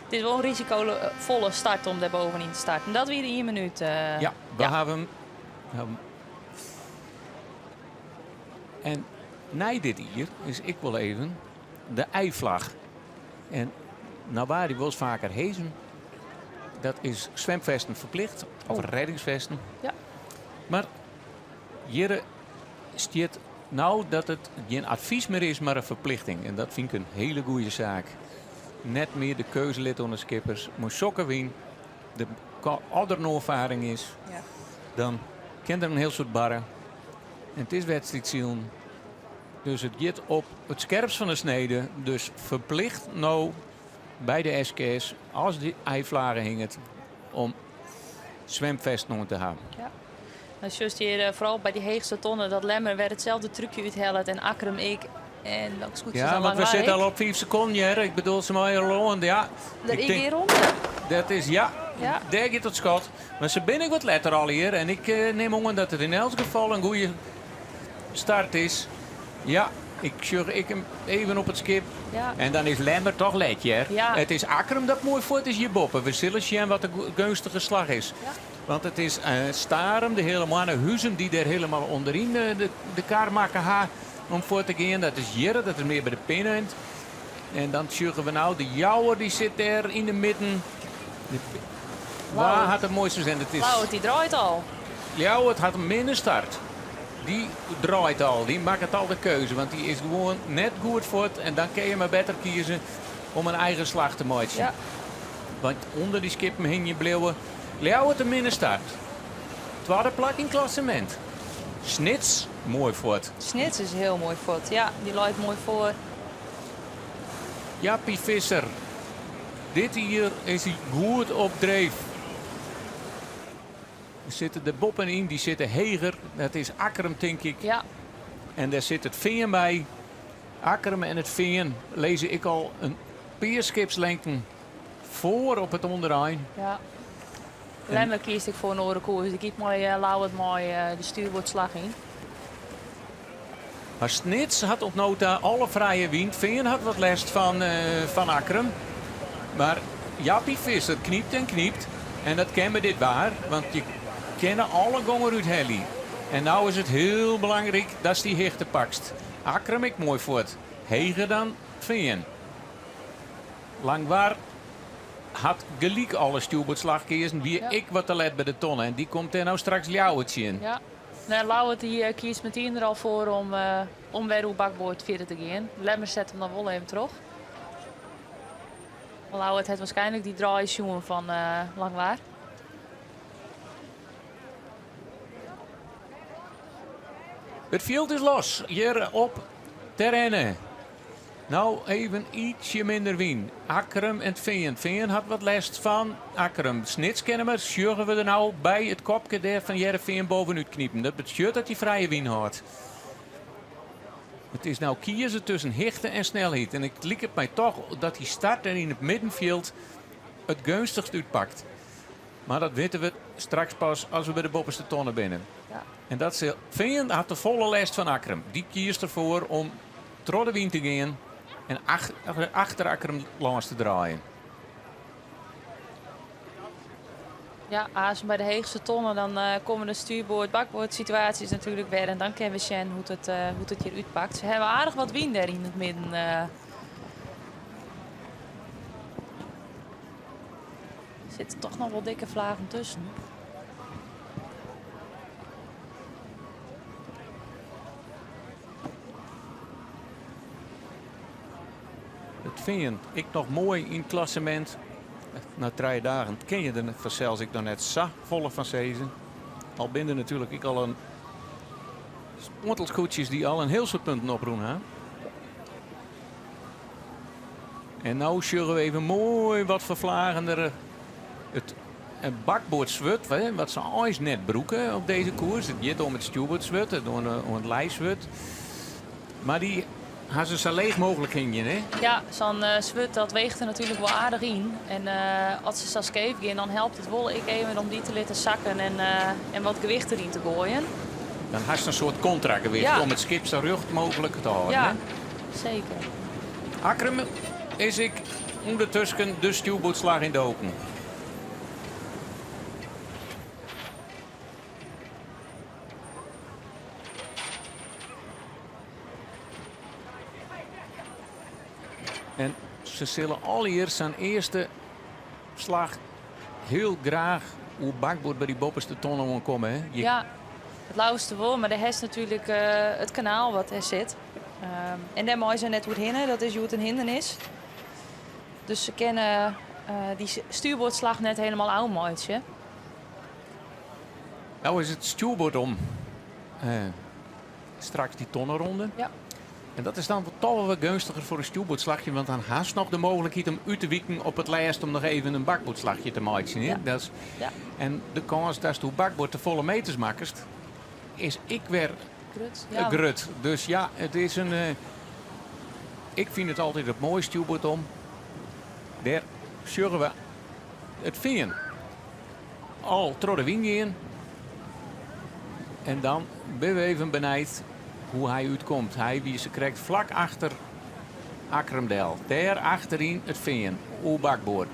H: Het is wel een risicovolle start om daar bovenin te starten. Dat weer 1 minuut.
G: Ja, we hebben hem. En na dit hier is ik wel even de eivlag. En nou waar die wel eens vaker hezen. Dat is zwemvesten verplicht. Of reddingsvesten.
H: Ja.
G: Maar hier staat nou dat het geen advies meer is, maar een verplichting. En dat vind ik een hele goede zaak. Net meer de keuzelid onder skippers. Moet sokken wien. De ouder ervaring is.
H: Ja.
G: Dan kent er een heel soort barren. En het is wedstrijdzielen. Dus het gaat op het scherpst van de snede. Dus verplicht nou bij de SK's, als die eivlagen hingen, om zwemvest nog te hebben.
H: Ja. Dus juist hier, vooral bij die heegste tonnen, dat Lemmer werd hetzelfde trucje uithellen en Akram ik En welke scootjes
G: Ja,
H: dan
G: want we
H: lang
G: zitten
H: waar
G: al op 5 seconden hier. Ik bedoel, ze maar al. Ja,
H: ik?
G: ik
H: Ik
G: denk-
H: hier rond.
G: dat is ja.
H: Ja.
G: Daar gaat het schot. Maar ze ben ik wat letter al hier. En ik neem aan dat het in elk geval een goede start is. Ja, ik hem even op het skip.
H: Ja.
G: En dan is Lemmer toch letje. Hè?
H: Ja.
G: Het is Akkerum dat mooi voor het is je boppen. We zullen zien wat de gunstige slag is.
H: Ja.
G: Want het is Starum, de hele mannen Huzem die er helemaal onderin de kaart maken om voor te gaan. Dat is Jere, dat is meer bij de pinnend. En dan zorgen we nou, de Jouwer die zit er in de midden. Waar had het mooiste zijn? Het is
H: Lauwert, die draait al.
G: Jouwer had een minder start. Die draait al, die maakt het al de keuze. Want die is gewoon net goed voor het. En dan kun je maar beter kiezen om een eigen slag te maken.
H: Ja.
G: Want onder die skippen hing je bleeuwen. Jouwer de minder start. Tweede plak in klassement. Snits, mooi voor het.
H: Snits is heel mooi voor het. Ja, die loopt mooi voor.
G: Jappie Visser. Dit hier is hij goed op dreef. Er zitten de boppen in, die zitten heger. Dat is Akkerum, denk ik.
H: Ja,
G: En daar zit het veen bij. Akkerum en het veen lees ik al een peerskipslengte voor op het ondereind.
H: ja. Lemmer kiest ik voor een orenkoers. Ik heb mooi Lauwert mooi de stuurboordslag in.
G: Maar Snits had op nota alle vrije wind. Veen had wat last van Akkerum. Maar Jappie Visser kniept en kniept. En dat kennen we dit waar. Want je kennen alle gongen uit Helly. En nou is het heel belangrijk dat ze die hechte pakst. Akkerum ik mooi voort. Heger dan Veen. Langwaar had gelijk alle stuurboordslag kiezen. Wie
H: Ja.
G: ik wat te let bij de tonnen. En die komt er nou straks Ljouwertje in.
H: Ja. Nee, Lauwert die kiest meteen er al voor om weer op bakboord verder te gaan. Lemmer zet hem dan wel even terug. Lauwert heeft waarschijnlijk die draaisjoen van Langwaar.
G: Het veld is los. Hier op terreinen. Nou even ietsje minder wien. Akkerum en Veen. Veen had wat last van Akkerum. Snits kennen we. Zorgen we er nou bij het kopje daar van Jereveen bovenuit kniepen. Dat betekent dat hij vrije wien had. Het is nou kiezen tussen hichte en snelheid. En ik lijkt het mij toch dat die start er in het middenveld het gunstigst uitpakt. Maar dat weten we straks pas als we bij de bovenste tonnen binnen.
H: Ja.
G: En dat ze Veen had de volle last van Akkerum. Die kiest ervoor om trotde wien te gaan en achter Akkerum langs te draaien.
H: Ja, als we bij de heegste tonnen dan komen de stuurboord-bakboord situaties natuurlijk weer. En dan kennen we zien hoe het hier uitpakt. Ze hebben aardig wat wind daar in het midden. Er zitten toch nog wel dikke vlagen tussen.
G: Het vind ik nog mooi in het klassement. Na 3 dagen ken je er vanzelfs ik dan net sa volle van sezen. Al binnen natuurlijk ik al een spontelgoedjes die al een heel soort punten oproen. Hè? En nou zullen we even mooi wat vervlagender het bakboordzwut, wat ze ooit net broeken op deze koers. Het gaat om het stuurboordzwut, om het lijfzwut. Maar die gaan ze zo leeg mogelijk in je, hè?
H: Ja, zo'n zwut dat weegt er natuurlijk wel aardig in. En als ze zo scheef gaan, dan helpt het wel ik even om die te laten zakken en wat gewicht erin te gooien.
G: Dan had je een soort contragewicht
H: Ja.
G: om het schip zo rug mogelijk te houden.
H: Ja,
G: Hè?
H: zeker.
G: Akkerum is ik ondertussen de stuurboordslag in de open. En ze zullen al hier zijn eerste slag heel graag hoe bakboord bij die bopperste tonnen komen. Hè?
H: Ja, het lauwste wel, maar er is natuurlijk het kanaal wat er zit. En daar mooi zijn net hoe het hinnen, dat is hoe het een hindernis. Dus ze kennen die stuurboordslag net helemaal aanmaaien.
G: Nou is het stuurboord om. Straks die tonnenronde.
H: Ja.
G: En dat is dan toch wel wat gunstiger voor een stuurboordslagje. Want dan haast nog de mogelijkheid om uit te wieken op het lijst om nog even een bakboordslagje te maken.
H: Ja.
G: Dat is,
H: Ja.
G: En de kans dat je bakboord de volle meters maakt, is ik weer
H: Grut. Ja.
G: grut. Dus ja, het is een ik vind het altijd het mooiste Hubert om. Daar zorgen we het veen al door de wind in. En dan ben we even benijd hoe hij uitkomt. Hij wie ze krijgt vlak achter Akremdel. Daar achterin het veen, op bakboord.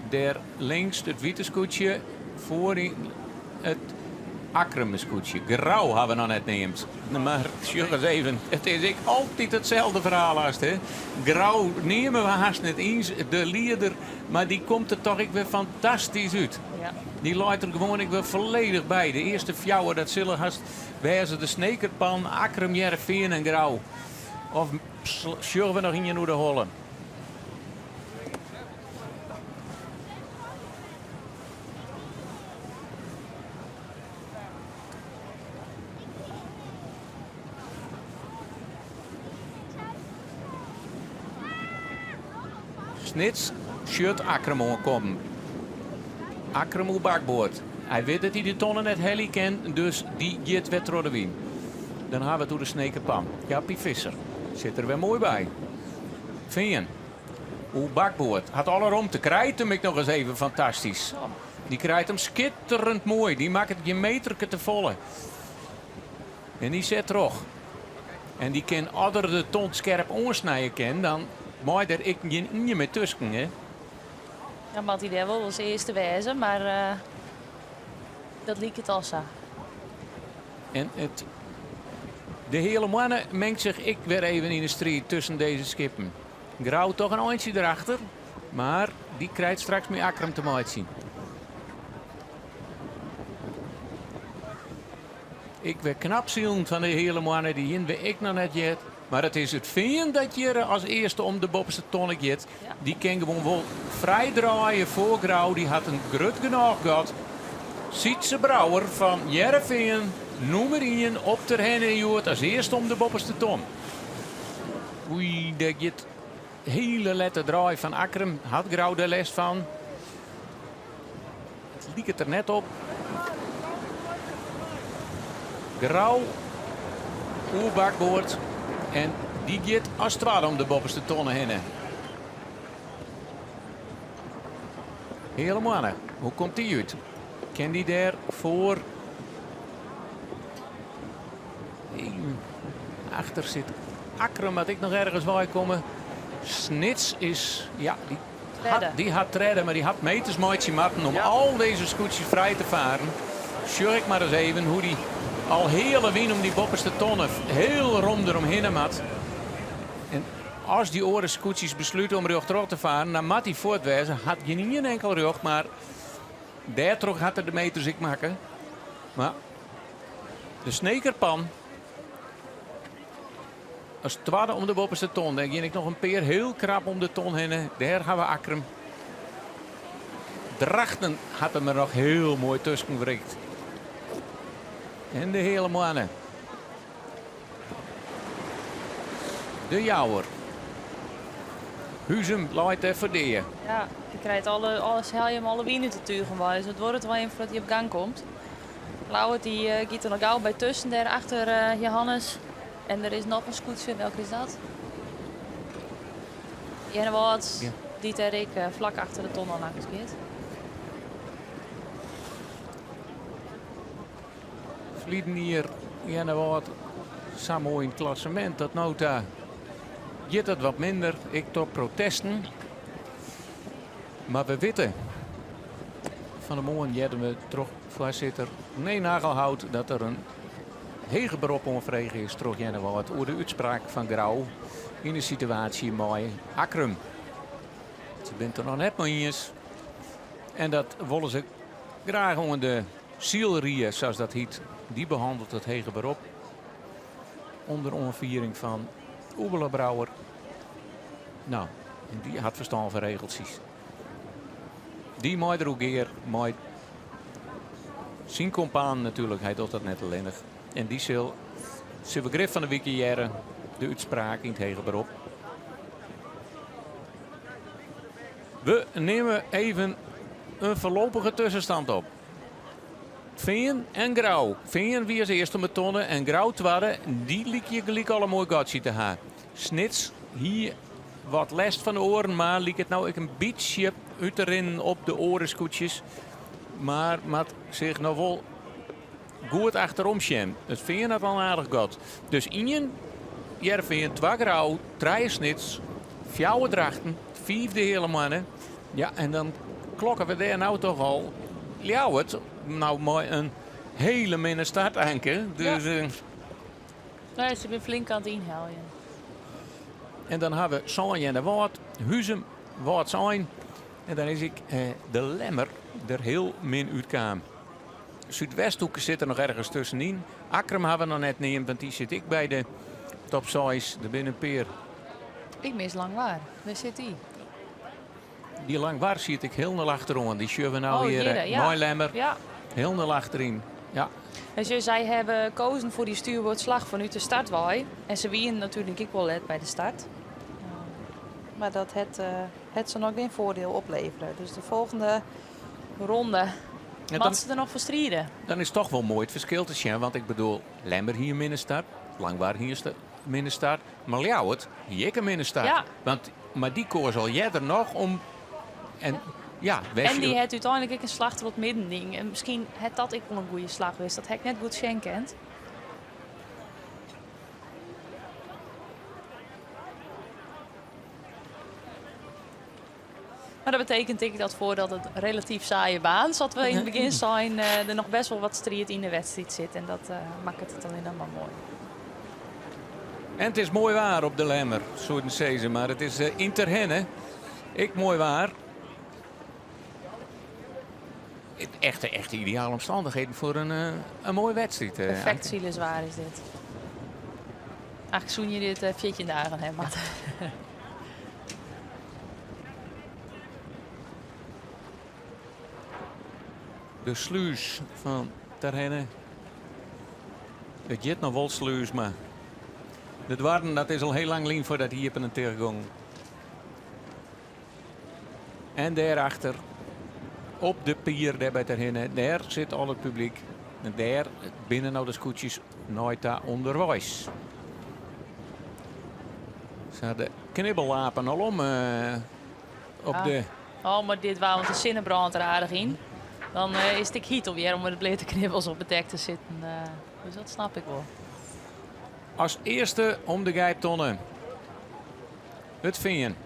G: Daar links het witte scootje, voorin het Akrem-scootje. Grauw hebben we nog net neemt. Maar zeg eens even, het is ik altijd hetzelfde verhaal als hè. Grauw nemen we haast net eens, de lieder, maar die komt er toch ik weer fantastisch uit.
H: Ja.
G: Die laat er gewoon ik weer volledig bij. De eerste fjouwer, dat zullen haast wijzen de snekerpan, Akrem, Jereveen en Grauw. Of zullen we nog in je naar de hollen? Snits, shirt Akrem komen. Akrem op bakboord. Hij weet dat hij de tonnen net heli kent, dus die gaat weer door de wien. Dan gaan we door de snekerpan. Jappie Visser zit er weer mooi bij. Veen. Op bakboord. Had alle romte. Krijgt hem ik nog eens even fantastisch. Die krijgt hem schitterend mooi. Die maakt het je meterke te volle. En die zet terug. En die kan adder de ton scherp oorsnijden ken, dan mooi dat ik je met tussen. Hè?
H: Ja, maar die wel als eerste wijzen, maar dat liep het al zo.
G: En de hele mannen mengt zich ik weer even in de strijd tussen deze skippen. Grauw toch een eindje erachter, maar die krijgt straks meer Akrem te maken zien. Ik weer knap zien van de hele mannen, die hier weer ik nog net jet. Maar het is het veen dat je als eerste om de bovenste tonnen jet.
H: Ja.
G: Die kan gewoon wel vrij draaien voor Grauw. Die had een grut genoeg gehad. Sietse Brouwer van Jereveen, nummer 1 op ter henne als eerste om de bovenste ton. Oei, dat jet hele lette draai van Akrem. Had Grauw de les van. Het liep het er net op. Grauw, oerbakboord. En die gaat als het ware om de bovenste tonnen heen. Helemaal. Hoe komt die uit? Kan die daar voor? Achter zit Akrem, had ik nog ergens bij komen. Snits is, ja, die had treden, maar die had meters mooi matten om al deze scootjes vrij te varen. Sjurk maar eens even hoe die al hele wien om die bovenste tonnen heel rond eromheen had. En als die oren scootjes besluiten om rug terug te varen, dan moet hij voortwijzen. Had je niet een enkel rug, maar daar terug had er de meters ik maken. Maar de snekerpan, als tweede om de bovenste ton, dan ging ik nog een peer heel krap om de ton heen. Daar gaan we Akrem. Drachten had hem er nog heel mooi tussen gewrikt. En de hele mannen. De jouwer. Huzem laat even de.
H: Ja, je krijgt alles haal je hem alle wienen te tuigen bij. Dus het wordt het wel even voordat hij op gang komt. Lauwert die giet er nog gauw bij tussen, daar achter Johannes. En er is nog een scootje, welke is dat? Jennewoord, ja. Die ter ik vlak achter de ton al langs gaat.
G: Vlieden hier Jennewoord samen in het klassement. Dat nota gaat het wat minder. Ik toch protesten. Maar we weten van de morgen hadden we terug voorzitter nee nagelhoudt dat er een hege beroep onvregen is terug Jennewoord over de uitspraak van Grauw in de situatie mooi Akrem. Ze bent er nog net mee eens. En dat willen ze graag onder de zielrieën, zoals dat heet. Die behandelt het hege beroep onder onviering van Oebele Brouwer. Nou, en die had verstand van regeltjes. Die mooi drogeer, mooi zijn compaan natuurlijk, hij doet dat net alleenig. En die zal zijn begrip van de wikiëren, de uitspraak in het hege beroep. We nemen even een voorlopige tussenstand op. Veen en Grauw. Veen wie als eerste met tonnen en Grauw tweede. Die liek je gelijk alle mooi gatje te gaan. Snits hier wat last van de oren, maar liep het nou ik een beetje uit erin op de orenscootjes. Maar zich nog wel goed achterom sjem. Het vind het al aardig goed. Dus Ingen, Jervin, 2 grauw, 3 snits, 4 drachten, 5 hele mannen. Ja, en dan klokken we daar nou toch al. Ljouwert, nou mooi een hele minne startanker. Dus,
H: Nee, ze zijn flink aan het inhalen.
G: en dan hebben we Sanje en de Waard, Huizen, Waard zijn. En dan is ik de Lemmer er heel min uitkwam. Zuidwesthoek zit er nog ergens tussenin. Akrum hebben we nog net niet, want die zit ik bij de top 6, de binnenpeer.
H: Ik mis Langwaar. Waar zit die?
G: Die Langwaar zit ik heel naar achterom. Die schuiven we nou weer
H: jere, ja.
G: mooi Lemmer.
H: Ja.
G: Heel naar achterin. Ja.
H: Dus zij hebben gekozen voor die stuurwoordslag vanuit de startwaai. En ze wieren natuurlijk ook wel let bij de start. Maar dat het ze nog geen voordeel opleveren. Dus de volgende ronde
G: En
H: moet ze er nog voor strijden.
G: dan is het toch wel mooi het verschil te zien. Want ik bedoel, Lemmer hier minder start. Langwaar hier minder start. Maar Ljouwert, hier een minder start.
H: Ja.
G: Maar die koers al jij er nog om. En ja,
H: En die heeft uiteindelijk ook een slag tot middending. En misschien had dat ik wel een goede slag geweest. Dat heb ik net goed schenken. Maar dat betekent ik dat voordat het relatief saaie baan, zoals we in het begin zijn, er nog best wel wat strijd in de wedstrijd zit. En dat maakt het alleen dan maar mooi.
G: En het is mooi waar op de Lemmer, zo'n Ceze. Maar het is Interhenne. Ik mooi waar. Echt ideale omstandigheden voor een mooie wedstrijd.
H: Perfect zielenzwaar is dit. Eigenlijk zoen je dit 14 dagen, hè, Matt?
G: De sluis van Terhenne. Het jit nog wel sluis, maar de dwarden, dat is al heel lang lien voordat hij op een tegengang. En daarachter, op de pier daar bij Terhenne, daar zit al het publiek. En daar binnen nou de scootjes nooit daar onderwijs. Ze hadden knibbellapen al om op
H: Ja.
G: de...
H: Oh, maar dit waren de zinnenbrand er aardig in. Dan is het heat alweer om met de blete knibbels op het dek te zitten. Dus dat snap ik wel.
G: Als eerste om de Gijptonnen. Het Vingen.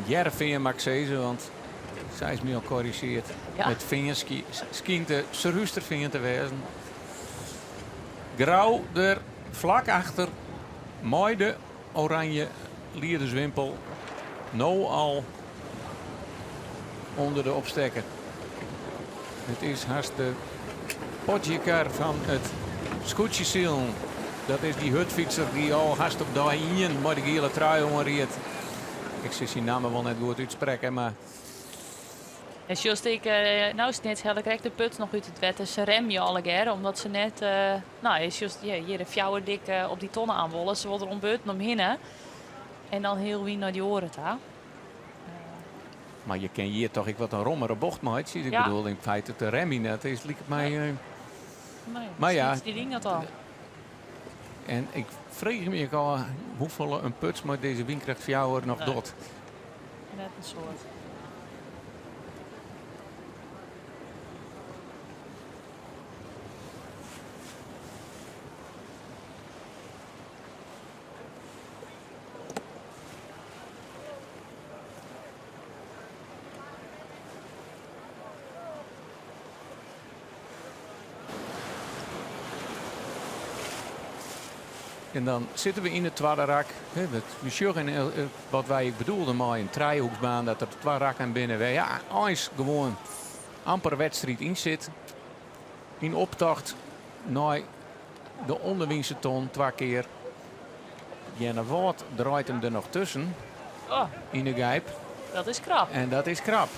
G: Jervin mag zeggen, want zij is me al corrigeerd.
H: Ja.
G: Met Vingen schijnt de serhuister Vingen te wezen. Grauw er vlak achter. Mooi de oranje lierswimpel. Nou al onder de opstekker. Het is haast de potjekar van het scootjesiel. Dat is die hutfietser die al haast op de ien maar de gele trui omreed. Ik zie zijn namen wel net goed uitspreken, maar...
H: En zoals ik, nou is het net heel krijgt de put nog uit het wetten. Ze rem je alle keer, omdat ze net, nou is juist hier de fjouwer dik op die tonnen aanwollen. Ze worden ombeurten omheen en dan heel wie naar die oren daar.
G: Maar je ken hier toch ik wat een rommere bocht, maat. Ik
H: Ja.
G: bedoel, in feite de remmen, dat is liek het mij...
H: Nee,
G: Maar ja.
H: die ding dat al.
G: En ik vreeg me al hoeveel een puts met deze windkracht fjouwer nog
H: Nee.
G: doet.
H: Net een soort.
G: En dan zitten we in het tweede rak. We zeggen wat wij bedoelden, maar een driehoeksbaan dat er 2 rakken binnen. Ja, eens gewoon amper wedstrijd in zit. In optocht naar de onderwinse ton 2 keer. Jenne Woord draait hem er nog tussen
H: Oh,
G: in de gijp.
H: dat is krap.
G: En dat is krap.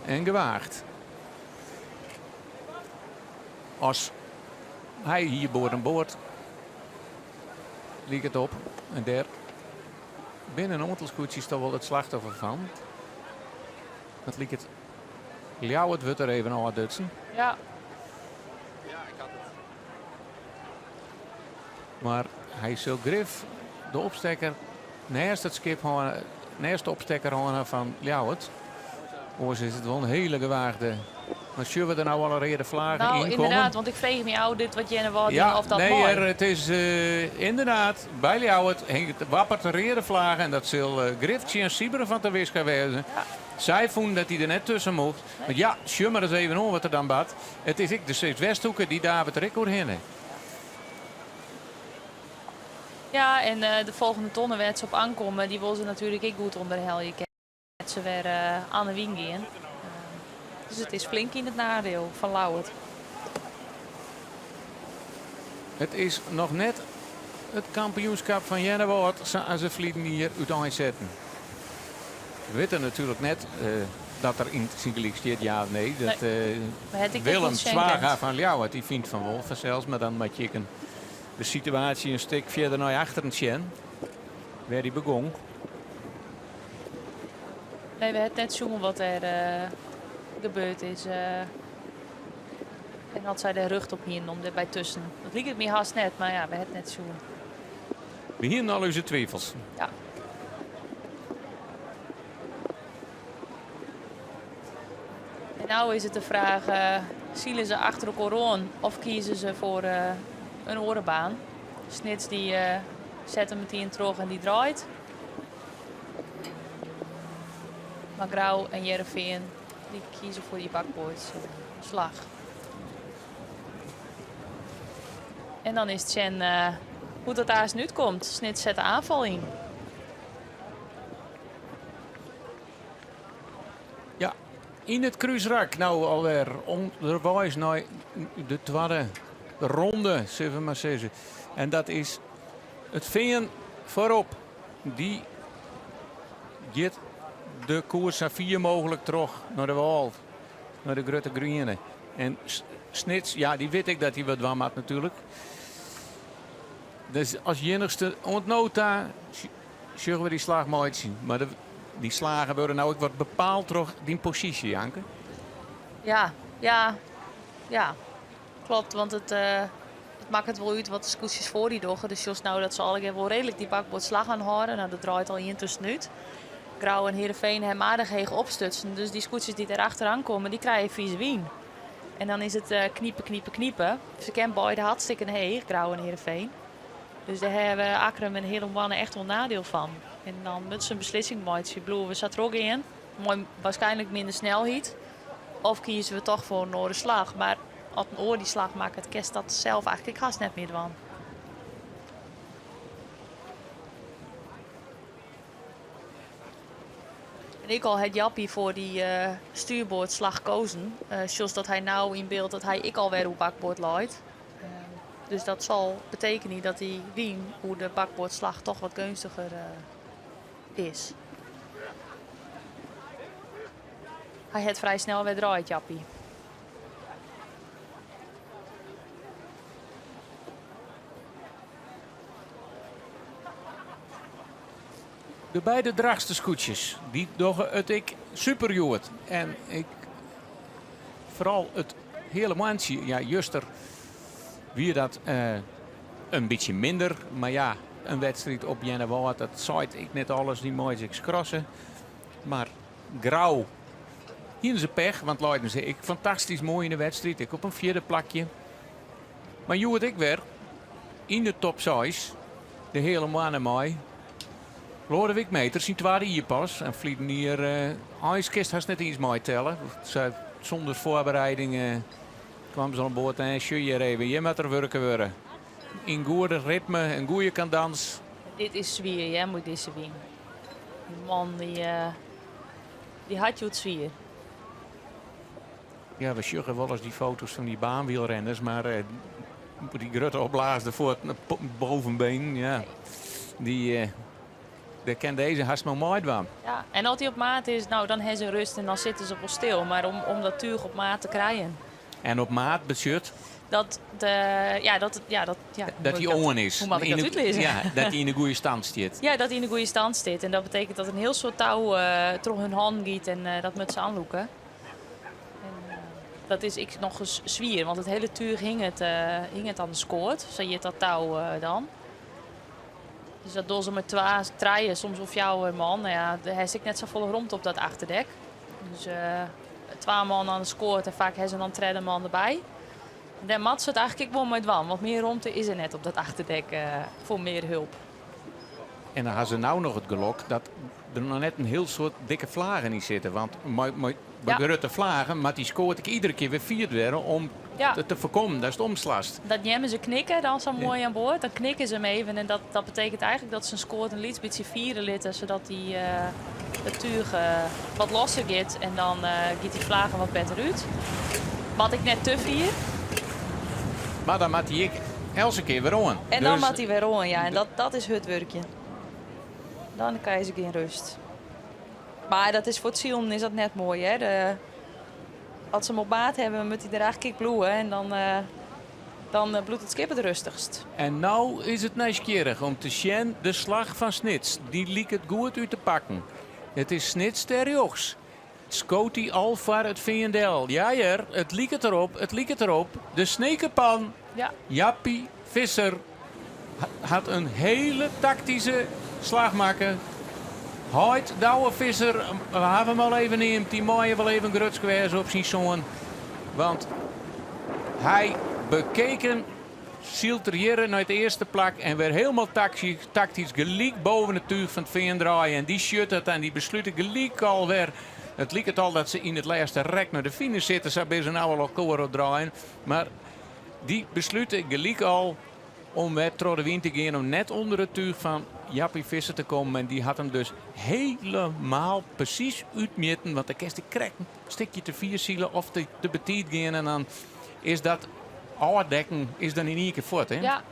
G: En gewaagd. Als hij hier boord liep het op. En daar binnen een aantal scootjes is toch wel het slachtoffer van. Dat liep het. Ljouwert wordt er even aan Dutsen.
H: Ja.
G: Maar hij zal grif de opstekker naast het schip hangen, naast de opstekker hangen van Ljouwert. Oors is het wel een hele gewaagde. Maar zullen we er nou al een reden vlagen
H: Nou,
G: in
H: inderdaad,
G: komen?
H: want ik vreeg me jou dit wat Jenna wou
G: Ja,
H: of dat
G: nee,
H: mooi.
G: het is inderdaad, bij Ljouwert wappert de reden vlagen. En dat zal Griftje en Sieberen van de Wis gaan wezen.
H: Ja.
G: Zij vonden dat hij er net tussen mocht.
H: Nee.
G: Maar ja, schummer eens even om wat er dan bad. Het is ik de steeds Westhoeken die David Rick heen.
H: Ja, en de volgende tonnen werd ze op aankomen. Die wil ze natuurlijk ook goed onder de helje kennen. Ze weer aan de wien gaan. Dus het is flink in het nadeel van Lauwert.
G: Het is nog net het kampioenschap van Jennewoord als ze vliegen hier uiteindelijk zetten. We weten natuurlijk net dat er in het Singeliek staat ja of nee. Dat Willem Zwaga van Ljouwert, die vindt van Wolfen zelfs. Maar dan moet je de situatie een stuk verder naar achteren zien. Waar die begon.
H: Nee, we hebben net zien wat er gebeurd is. En had zij de rug op hier om erbij tussen. Dat liep het me haast net, maar ja, we hebben het net zien.
G: We hier al onze twijfels.
H: Ja. En nou is het de vraag, zielen ze achter elkaar aan of kiezen ze voor een orenbaan? Snits die zet hem meteen terug en die draait. Maar Grauw en Jereveen die kiezen voor die bakboordsslag. En dan is het Chen hoe dat daar nu komt. Snits zet de aanval in.
G: Ja, in het kruisrak nou alweer onderwijs naar de tweede ronde, zullen we maar zeggen. En dat is het Veen voorop. Die gaat de koers aan 4 mogelijk terug naar de wal, naar de grote groene. En Snits, ja, die weet ik dat hij wat warm had natuurlijk. Dus als enigste ontnota zullen we die slag mooi zien. Maar die slagen worden nou ook wat bepaald door die positie, Janke.
H: Ja. Klopt, want het maakt het wel uit wat de scootjes voor die doggen. Dus just nou dat ze al wel redelijk die bakboord slag aan houden. Nou, dat draait al in tussenuit. Grauw en Heerenveen hem aardig heeg opstutsen. Dus die scootjes die er achteraan komen, die krijgen vieze wien. En dan is het kniepen. Ze kennen beide hartstikke heeg, Grauw en Heerenveen. Dus daar hebben Akram en Heerenwannen echt wel nadeel van. En dan moet ze een beslissing maken. We zaten er ook in. Mooi, waarschijnlijk minder snelheid. Of kiezen we toch voor een orenslag. Maar als een oor die slag maakt, het kerst dat zelf eigenlijk haast net meer van. En ik al het Jappie voor die stuurboordslag gekozen. Zoals dat hij nou in beeld dat hij ik alweer op bakboord leidt. Dus dat zal betekenen dat die wien hoe de bakboordslag toch wat gunstiger is. Hij het vrij snel weer draait, Jappie.
G: De beide dragste scootjes, die doggen het ik super. En ik vooral het hele maandje, ja, juster wie dat een beetje minder. Maar ja, een wedstrijd op Jennewoord, dat zaait ik net alles, die mooie ik crossen. Maar Grauw, hier is ze pech, want Leiden ze ik fantastisch mooi in de wedstrijd. Ik op een 4e plakje. Maar joh het ik weer in de top 6, de hele maanden mooi. Lodewijk Meters, zien tweede hier pas. En vliegen hier ijskist haast net iets mooi tellen. Zonder voorbereiding kwam ze aan boord en je even. Je moet er werken worden. In goede ritme, een goede cadans.
H: Dit is zwier, jij moet deze wien. Die man die had je het zwier.
G: Ja, we sjuggen wel eens die foto's van die baanwielrenners. Maar die grote opblaasde voor het bovenbeen. Ja, daar kan deze haast maar mooi van.
H: Ja, en als hij op maat is, nou dan hebben ze rust en dan zitten ze wel stil. Maar om dat tuig op maat te krijgen.
G: En op maat bezut
H: Dat
G: hij on is.
H: Hoe mag ik dat uitlezen?
G: Ja, dat hij in een goede stand staat.
H: Ja, dat hij in een goede stand zit. En dat betekent dat een heel soort touw door hun hand giet en dat met ze aanloeken. dat is ik nog eens zwier, want het hele tuig hing het aan de skoort. Zo je het dat touw dan. Dus dat doen ze met treien, soms of jou man. Nou ja, hij zit net zo vol rond op dat achterdek. Dus 2 man aan de skoort en vaak hebben ze dan 3 man erbij. En dan mat ze het eigenlijk wel met wan, want meer ruimte is er net op dat achterdek voor meer hulp.
G: En dan hebben ze nou nog het geluk dat er nog net een heel soort dikke vlagen in zitten. Want bij grote vlagen, maar die scoort ik iedere keer weer 4 werden om te voorkomen. Dat is het omslast.
H: Dat nemen ze knikken dan zo mooi aan boord. Dan knikken ze hem even en dat betekent eigenlijk dat ze een scoort een beetje vieren litten, zodat die het tuig wat losser gaat en dan gaat die vlagen wat beter uit. Wat ik net te vier.
G: Maar dan moet ik elke keer weer on.
H: En dan moet hij weer on, ja. En dat is het werkje. Dan krijg je geen rust. Maar dat is voor het zielen is dat net mooi, hè. Als ze hem op maat hebben, moet hij er eigenlijk bloeien. En dan bloedt het skip het rustigst.
G: En nou is het nieuwsgierig om te zien de slag van Snits. Die liek het goed uit te pakken. Het is Snits ter jochs. Scoti al voor het VNL. Ja, het liek het erop. De snekerpan.
H: Ja.
G: Jappie Visser had een hele tactische slag maken. Hoort Douwe Visser, we hebben hem al even neemt. Die mooie wel even gruts geweest op zijn zoon. Want hij bekeken Silteriëren naar het eerste plak en weer helemaal tactisch gelijk boven het tuig van het veen draaien. En die schuttert en die besluiten gelijk alweer. Het liep het al dat ze in het laatste rek naar de finish zitten. Ze hebben ze nou al koren draaien. Maar die besluiten gelijk al om weer door de wind te gaan. Om net onder het tuig van Jappie Visser te komen. En die had hem dus helemaal precies uitmeten. Want dan kerst ik krijgt een stukje te 4 zielen of te betiet gaan. En dan is dat afdekken is dan in één keer voort. Hè?
H: Ja.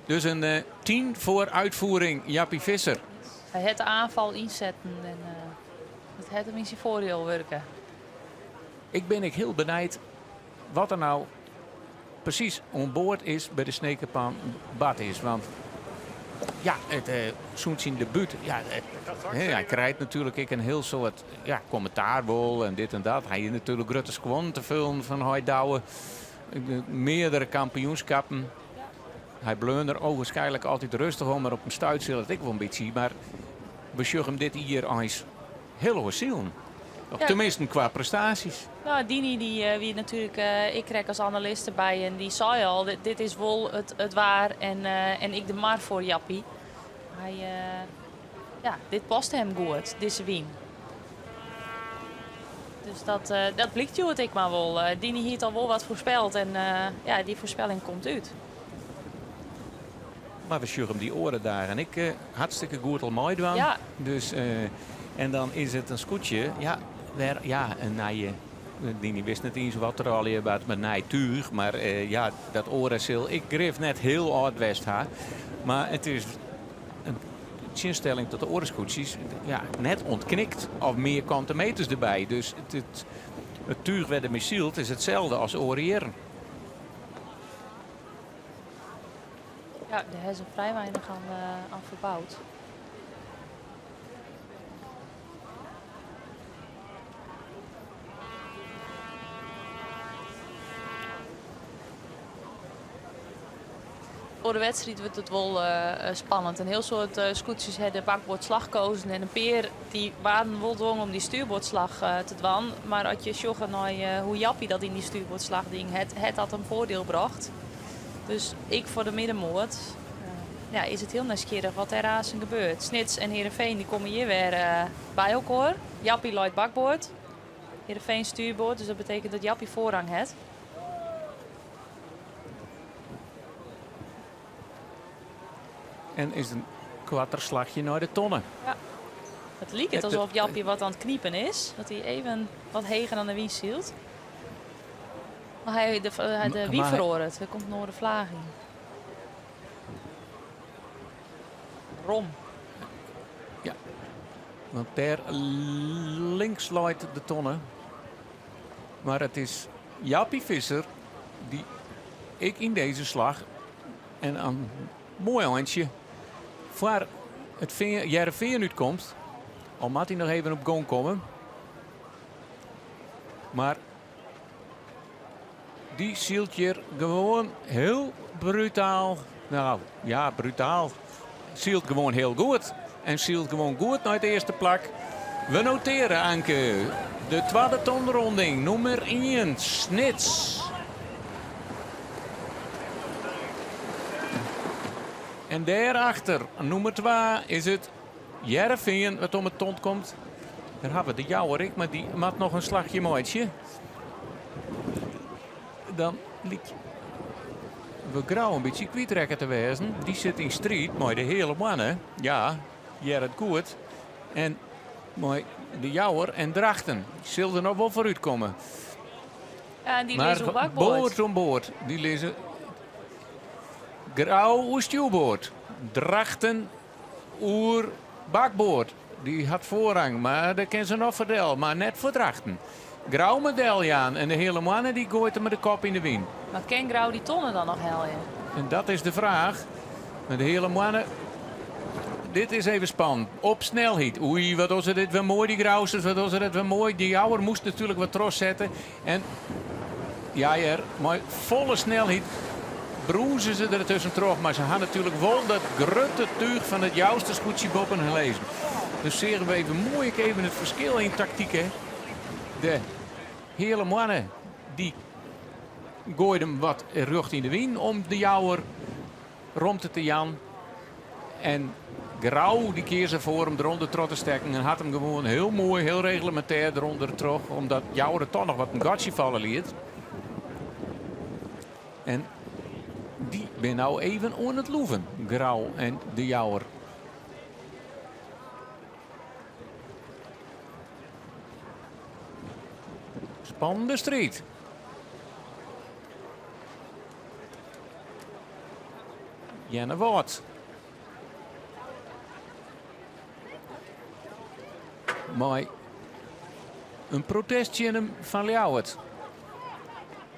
G: Dus een 10 voor uitvoering Jappie Visser.
H: Hij had de aanval inzetten en het had hem in zijn voordeel werken.
G: Ik ben heel benieuwd wat er nou precies onboord is bij de snekerpan Bad is. Want ja, het zoent zijn debuut. Ja, hij krijgt natuurlijk een heel soort commentaar wel en dit en dat. Hij is natuurlijk Rutte gewoon te vullen van Hoydouwen. Meerdere kampioenschappen. Hij bleunder waarschijnlijk altijd rustig om, maar op een stuit zal het ik wel een beetje. Maar we zullen hem dit hier als heel hoog zien. Of tenminste qua prestaties.
H: Nou, Dini wie natuurlijk, ik krijg als analist erbij en die zei al, dit is wel het waar en ik de maar voor Jappie. Hij, dit past hem goed, deze wien. Dus dat blikt je het ik maar wel. Dini heeft al wel wat voorspeld en die voorspelling komt uit.
G: Maar we zullen hem die oren daar en ik hartstikke goed al mooi doen.
H: Ja.
G: Dus, en dan is het een scootje. En Dini wist niet eens wat er al hier met tuig. Maar dat orensil. Ik greef net heel oud west haar. Maar het is een zinstelling tot de orenscootjes. Ja, net ontknikt. Of meer kantenmeters erbij. Dus het tuig werd ermee zielt is hetzelfde als oriëren.
H: Ja, daar hebben ze vrij weinig aan verbouwd. Voor de wedstrijd wordt het wel spannend. Een heel soort scootjes hebben bakboordslag gekozen. En een peer die waren wel dwongen om die stuurboordslag te doen. Maar als je zag naar hoe Jappie dat in die stuurboordslag ding, het had een voordeel gebracht. Dus ik voor de middenmoot is het heel nieuwsgierig wat er aan gebeurt. Snits en Heerenveen die komen hier weer bij elkaar. Jappie leidt bakboord. Heerenveen stuurboord. Dus dat betekent dat Jappie voorrang heeft.
G: En is een kwarterslagje naar de tonnen.
H: Ja. Het lijkt het alsof Jappie wat aan het kniepen is. Dat hij even wat heger aan de wies hield. Maar hij de wie verloren. Er komt nog de vlaging. Rom.
G: Ja. Want daar links leidt de tonnen. Maar het is Jappie Visser die ik in deze slag en een mooi handje voor het Heerenveen uitkomt. Al moet hij nog even op gang komen. Maar die zielt hier gewoon heel brutaal. Nou ja, brutaal. Zielt gewoon heel goed. En zielt gewoon goed naar de eerste plak. We noteren, Anke, de tweede tonronding, nummer 1, Snits. En daarachter, nummer 2, is het Jereveen wat om het ton komt. Daar hebben we de Jouwerik, maar die maakt nog een slagje mooitje. Dan liet we Grauw een beetje kwijtrekken te wezen. Die zit in strijd met de hele mannen. Ja, Gerrit goed. En met de Jouwer en Drachten. Die zullen er nog wel vooruit komen.
H: Ja, en die
G: Maar
H: lezen op bakboord.
G: boord om boord. Die lezen Grauw oer stuurboord. Drachten oer bakboord. Die had voorrang, maar dat kan ze nog verdelen. Maar net voor Drachten. Grauw met Deljaan en de hele mannen die gooit hem met de kop in de wind.
H: Maar kan Grauw die tonnen dan nog helpen?
G: En dat is de vraag. Met de hele mannen. Dit is even spannend. Op snelheid. Oei, wat was dit weer mooi, die Grausers. Wat was dit weer mooi. Die Jouwer moest natuurlijk wat tros zetten. En ja, maar volle snelheid broezen ze er tussen terug. Maar ze hadden natuurlijk wel dat grote tuig van het jouwste scootje boven gelezen. Dus zeggen we even mooi even het verschil in tactiek. Hè. De hele mannen die gooiden hem wat rug in de wind om de Jouwer rond te Jan. En Grauw die keer ze voor hem eronder trot te stekken en had hem gewoon heel mooi, heel reglementair eronder terug. Omdat Jouwer toch nog wat een gatje vallen liet. En die ben nou even aan het loeven. Grauw en de Jouwer. Spannende strijd. Jenne Wout. Maar een protestje in hem van Ljouwert.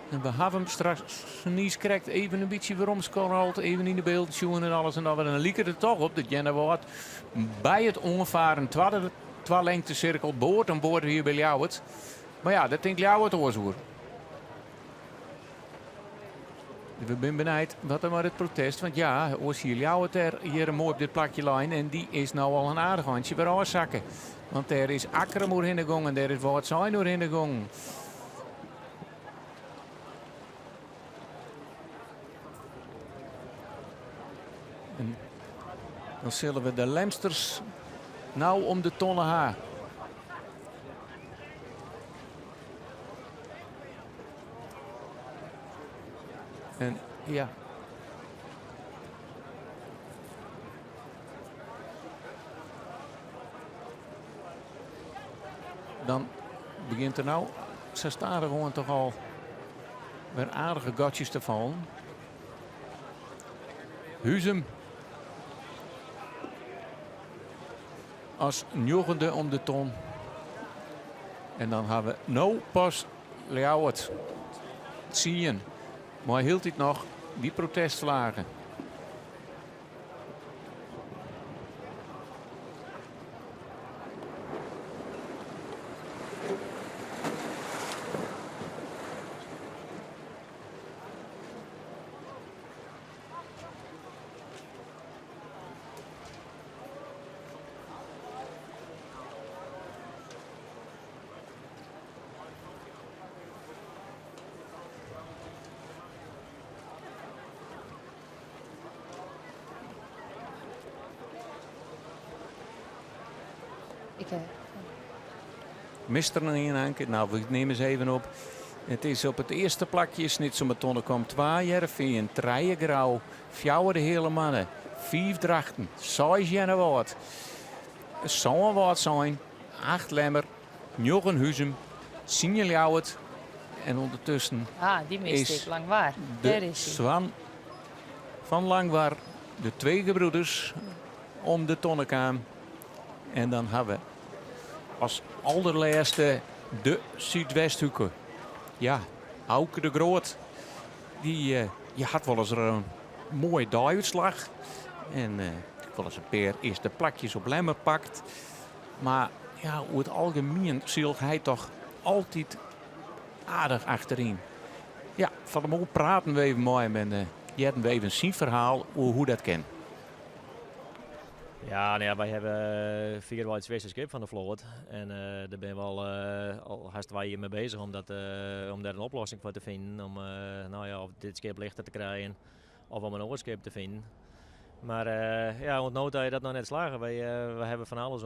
G: En we hebben hem straks niet correct even een beetje weer omscorreld. Even in de beeldtune en alles en dat. En dan liep het er toch op dat Jenne Wout bij het onvaren twee lengte cirkel boord aan boord hier bij Ljouwert. Maar ja, dat denkt Ljouwert oorzoer. We zijn benieuwd wat er maar het protest. Want ja, als hier Ljouwert er hier mooi op dit plakje lijn. En die is nou al een aardig handje weer aanzakken. Want er is Akkermoer in de gong en er is Wout Zijnoer in de gong. En dan zullen we de Lemsters nou om de tonnen haar. En ja. Dan begint er nou, ze staan er gewoon toch al weer aardige gatjes te vallen. Huzem als joggende om de ton. En dan hebben we nou pas Ljouwert zien. Maar hield hij nog die protestvlagen. Mist er nog een Anke? Nou, we nemen ze even op. Het is op het eerste plakje Snitselmetonnen komt 2 Jereveen, 3 Grauw, 4 de hele mannen, 5 Drachten, 6 Jenne Wout. Zo'n Wout zijn, 8 Lemmer, 9 Huzem, 10 Ljouwert. En ondertussen
H: Die mist ik, Langwaar. Daar
G: de
H: is hij.
G: Zwan van Langwaar, de 2 gebroeders om de tonnenkaam. En dan hebben we als allerlaatste de Zuidwesthoeken. Ja, Auke de Groot. Die had wel eens een mooie daguitslag. En wel eens een paar eerste plakjes op Lemmer pakt. Maar ja, over het algemeen zielt hij toch altijd aardig achterin. Ja, van hem ook praten we even mooi en je hebt even zien verhaal hoe dat kan.
I: Ja, nou ja, wij hebben 4 White Swiss skip van de vloot. En daar ben we al haast wij hier mee bezig om daar een oplossing voor te vinden. Om nou ja, of dit skip lichter te krijgen of om een ander skip te vinden. Maar ja, want nou dat je dat nog net slagen. We hebben van alles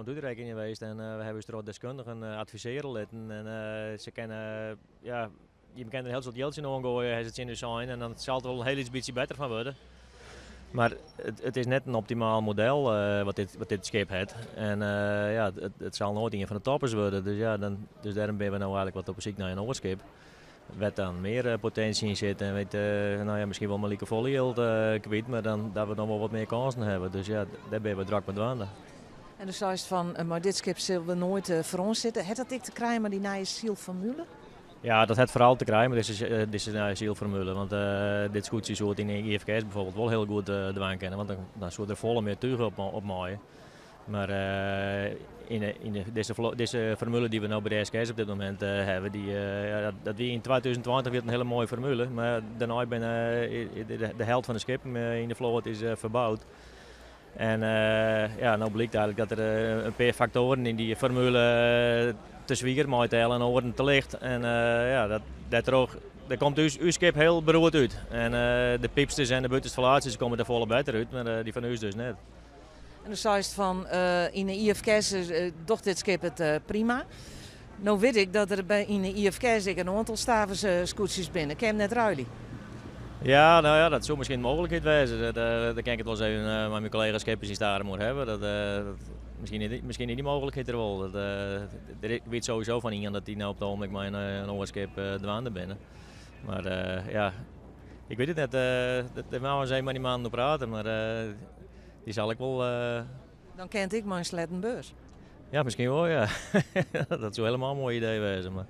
I: uitrekening geweest en we hebben dus deskundigen adviseren laten. En ze kennen, ja, je kan er een heel soort geldje in gooien, hij zit in de zijn en dan zal het wel heel iets beetje beter van worden. Maar het is net een optimaal model wat dit schip heeft. En ja, het zal nooit een van de toppers worden. Dus, ja, dus daarom ben we nou eigenlijk wat op zoek naar een oorschip. Waar dan meer potentie in zit. En weet, nou ja, misschien wel maar lieke volle kwijt, maar dan dat we dan wel wat meer kansen hebben. Dus ja, daar ben we druk met wandelen.
D: En dus zei je van, maar dit schip zullen we nooit voor ons zitten. Het dat ik te krijgen met die nieuwe zielformule?
I: Ja, dat het vooral te krijgen, maar dit is een zielformule. Want dit scootje zou in de IFK's bijvoorbeeld wel heel goed dwaan kennen. Want dan zou er volle meer tuigen op maaien. Maar deze formule die we nou bij de SK's op dit moment hebben, dat wie in 2020 weer een hele mooie formule. Maar daarna ben de helft van de schip in de vloot is verbouwd. En ja, nou blijkt eigenlijk dat er een paar factoren in die formule te zwieren mooi tellen en oren te licht. En ja, daar komt uw schip heel beroerd uit. En de piepsters en de buitenste komen er volle beter uit, maar die van u dus net.
D: En dus zei je van, in de IFK's docht dit schip het prima. Nou weet ik dat er in de IFK's een aantal stavenscootjes binnen. Ken je net ruilie?
I: Ja, nou ja, dat zou misschien een mogelijkheid wezen. Daar kan ik het wel eens even met mijn collega's scheppers in Staren moeten hebben. Misschien niet die mogelijkheid er wel. Ik weet sowieso van iemand dat die nou op het ogenblik maar een oorschip dwaande binnen. Maar ja, ik weet het net. Daar gaan we eens even met die man op praten, maar die zal ik wel...
D: Dan kent ik mijn slettenbeurs.
I: Ja, misschien wel, ja. Dat zou helemaal een mooi idee wezen. Maar...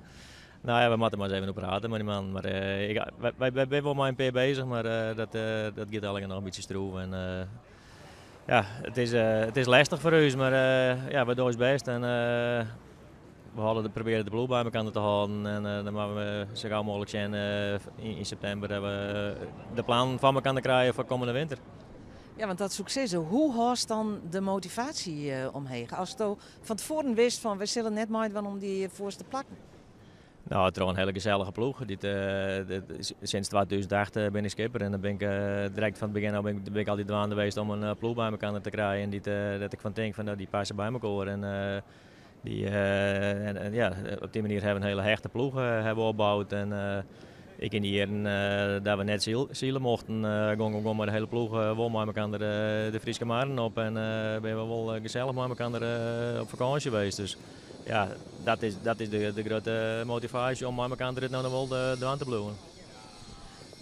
I: Nou ja, we moeten maar eens even op praten met die man. Maar, wij zijn wel maar een paar bezig, maar dat gaat allemaal nog een beetje stroef. En, ja, het is lastig voor ons, maar ja, we doen ons best. En, we proberen de ploeg bij elkaar te houden. En dan moeten we zo gauw mogelijk zijn in september dat we de plan van elkaar krijgen voor komende winter.
D: Ja, want dat succes, hoe hoort dan de motivatie omheen? Als je van tevoren wist van, we zullen net maar om die voorste plakken.
I: Nou, het is een hele gezellige ploeg. Sinds 2008 ben ik skipper en dan ben ik direct van het begin ben ik altijd dwaande geweest om een ploeg bij elkaar te krijgen. En dat ik van denk van nou, die passen bij elkaar. En ja, op die manier hebben we een hele hechte ploeg hebben opgebouwd. En ik in die jaren dat we net zielen mochten, gewoon maar de hele ploeg wel met elkaar de Friese Maren op. En ben we wel gezellig met elkaar op vakantie geweest. Dus, ja, dat is de grote motivatie om met elkaar dit nou nog wel aan te bloeien.